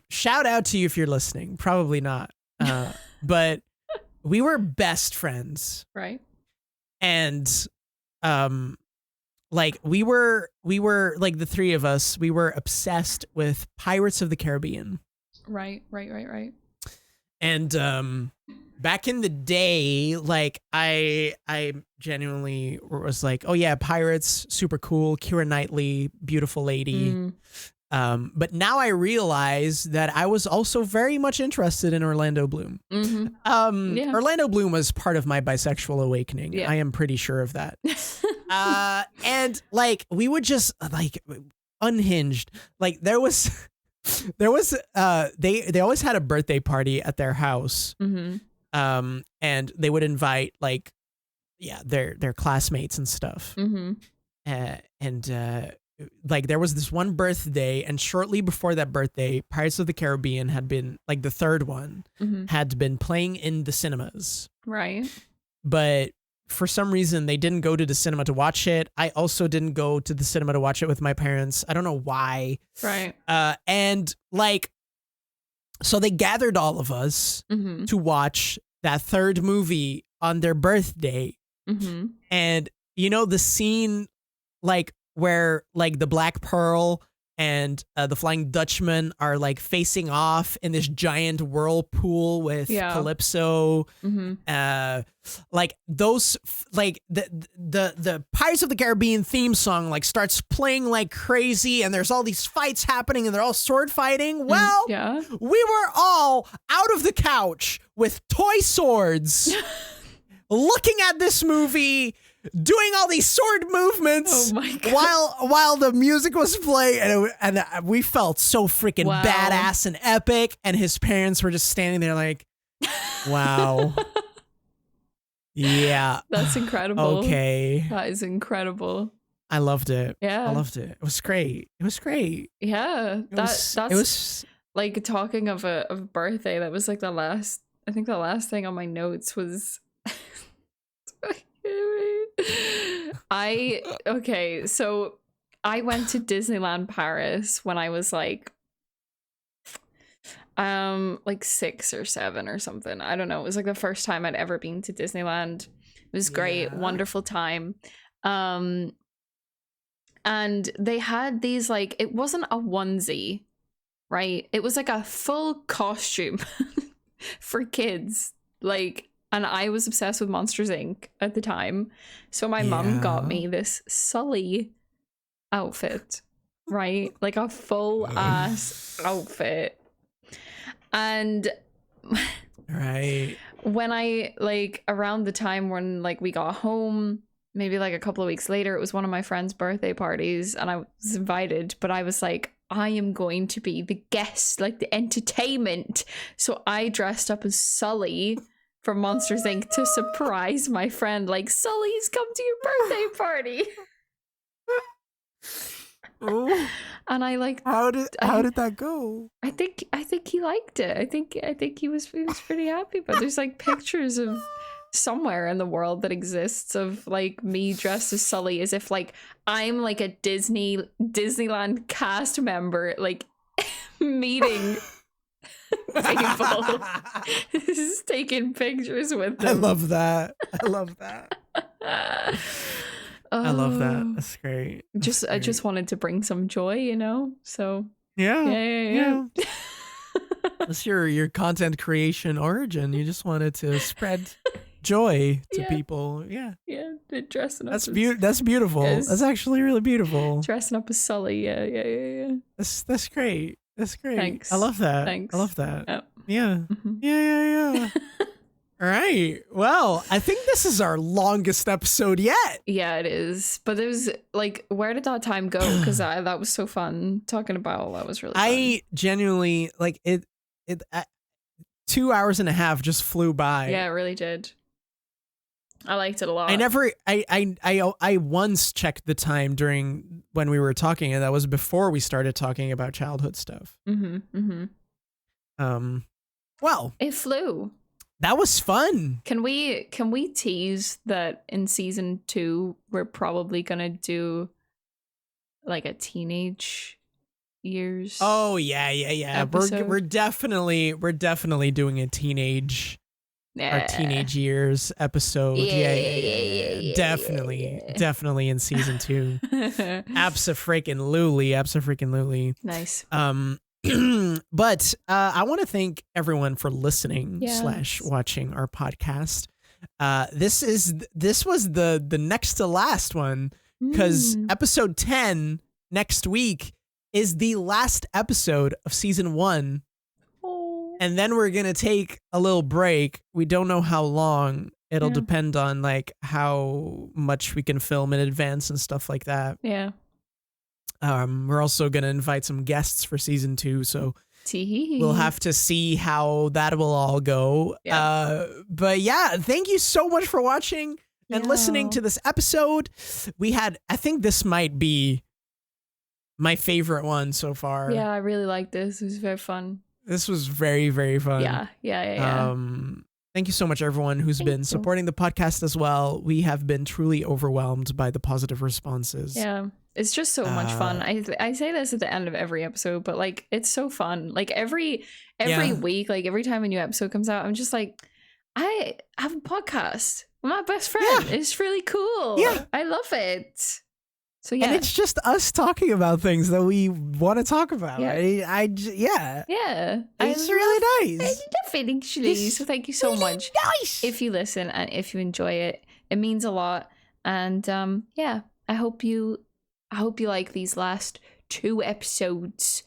Shout out to you if you're listening. Probably not. But we were best friends. Right. And like we were like the three of us, we were obsessed with Pirates of the Caribbean. Right. And back in the day, like I genuinely was like, oh yeah, pirates, super cool, Keira Knightley, beautiful lady. But now I realize that I was also very much interested in Orlando Bloom. Orlando Bloom was part of my bisexual awakening. Yeah. I am pretty sure of that. And like we would just like unhinged. Like there was they always had a birthday party at their house. And they would invite like their classmates and stuff. Like there was this one birthday, and shortly before that birthday, Pirates of the Caribbean had been, like the third one, had been playing in the cinemas. Right. But for some reason, they didn't go to the cinema to watch it. I also didn't go to the cinema to watch it with my parents. I don't know why. Right. And like, so they gathered all of us to watch that third movie on their birthday. And you know, the scene like where like the Black Pearl and the Flying Dutchman are like facing off in this giant whirlpool with Calypso. Like those, like the Pirates of the Caribbean theme song like starts playing like crazy, and there's all these fights happening, and they're all sword fighting. Well, we were all out of the couch with toy swords, looking at this movie, doing all these sword movements while the music was playing, and we felt so freaking badass and epic. And his parents were just standing there like, wow. Yeah. That's incredible. Okay. That is incredible. I loved it. Yeah. I loved it. It was great. Yeah. It was like, talking of a birthday, that was like the last thing on my notes was so I went to Disneyland Paris when I was like, like 6 or 7 or something. I don't know. It was like the first time I'd ever been to Disneyland. It was great, wonderful time. And they had these, like, it wasn't a onesie, right? It was like a full costume for kids. Like, and I was obsessed with Monsters Inc. at the time. So my mom got me this Sully outfit, right? Like a full ass outfit. And right. When I, like, around the time when, like, we got home, maybe like a couple of weeks later, it was one of my friend's birthday parties and I was invited, but I was like, I am going to be the guest, like the entertainment. So I dressed up as Sully from Monsters Inc. to surprise my friend, like, Sully's come to your birthday party. Oh. And I like, how did that go? I think he liked it. I think he was pretty happy. But there's like pictures of somewhere in the world that exists of like me dressed as Sully, as if like I'm like a Disneyland cast member, like meeting people, just taking pictures with them. I love that. I love that. I love that. That's great. I just wanted to bring some joy, you know? So yeah. That's your content creation origin. You just wanted to spread joy to people. Yeah. Dressing up. That's beautiful. Yes. That's actually really beautiful. Dressing up as Sully. Yeah. That's great. That's great. Thanks. I love that. Thanks. I love that. Oh. Yeah. Mm-hmm. Yeah. All right. Well, I think this is our longest episode yet. Yeah, it is. But it was like, where did that time go? Because that was so fun talking about. That was really fun. I genuinely like it. 2 hours and a half just flew by. Yeah, it really did. I liked it a lot. I once checked the time during when we were talking, and that was before we started talking about childhood stuff. Well, it flew. That was fun. Can we tease that in season 2 we're probably gonna do like a teenage years? Oh yeah. Episode? We're definitely doing a teenage our teenage years episode. Yeah. Definitely in season 2. Abso-freaking-lutely. Nice. But I want to thank everyone for listening / watching our podcast. This was the next to last one, because episode 10 next week is the last episode of season 1. Oh. And then we're going to take a little break. We don't know how long. It'll depend on like how much we can film in advance and stuff like that. Yeah. We're also going to invite some guests for season 2, so we'll have to see how that will all go. Yeah. But yeah, thank you so much for watching and listening to this episode. I think this might be my favorite one so far. Yeah, I really liked this. It was very fun. This was very, very fun. Yeah. Thank you so much, everyone who's been supporting the podcast as well. We have been truly overwhelmed by the positive responses. Yeah. It's just so much fun. I say this at the end of every episode, but like it's so fun. Like every week, like every time a new episode comes out, I'm just like, I have a podcast with my best friend. Yeah. It's really cool. Yeah. I love it. So yeah. And it's just us talking about things that we want to talk about. Yeah. Yeah. It's really nice. I love it, actually. So thank you so really much. Nice. If you listen and if you enjoy it, it means a lot. And I hope you like these last 2 episodes,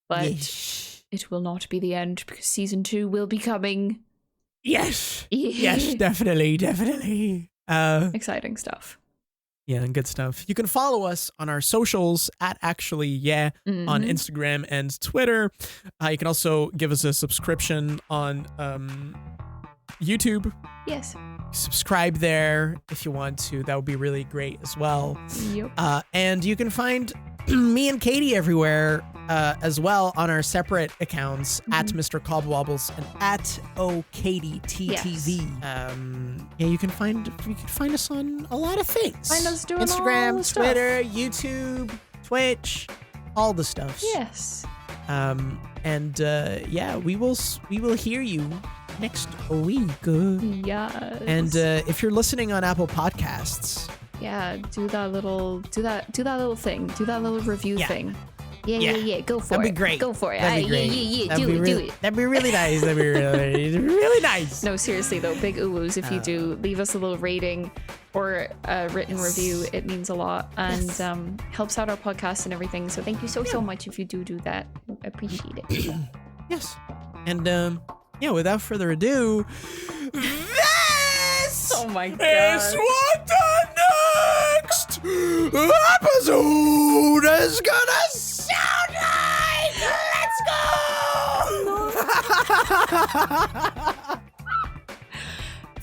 but it will not be the end, because season 2 will be coming. Yes, definitely. Exciting stuff. Yeah, and good stuff. You can follow us on our socials at Ackshully, on Instagram and Twitter. You can also give us a subscription on YouTube. Yes. Subscribe there if you want to. That would be really great as well. Yep. And you can find me and Katy everywhere as well on our separate accounts at Mr. Cobblewobbles and at OKatyTTV. Yes. You can find us on a lot of things. Find us doing Instagram, all the Twitter, YouTube, Twitch. all the stuffs. Yes. And we will hear you next week. Yes. And if you're listening on Apple Podcasts, do that little thing. Do that little review thing. Yeah. Go for it. That'd be great. Go for it. That'd be great. Do it. That'd be really nice. That'd be really nice. No, seriously though, big uwus if you do leave us a little rating or a written review. It means a lot and helps out our podcast and everything. So thank you so much if you do that. I appreciate it. Yes. And without further ado, this oh my god is what the next episode is gonna sound like. Let's go.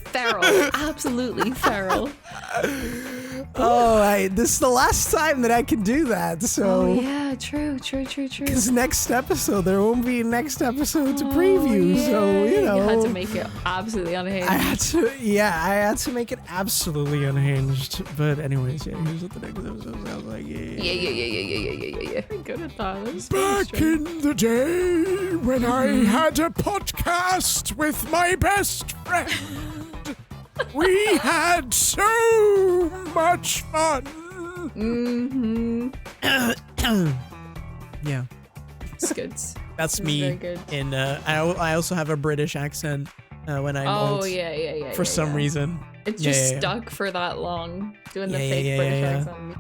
Feral, absolutely feral. This is the last time that I can do that. So yeah, true. Because next episode there won't be a next episode to preview. Yeah. So you had to make it absolutely unhinged. I had to make it absolutely unhinged. But anyways, here's what the next episode sounds like. Yeah. I'm good at that. Back in the day when I had a podcast with my best friend. We had so much fun. Yeah. It's good. That's me. Very good. And I also have a British accent when I'm old. Yeah. For some reason. It just stuck for that long doing the fake British accent.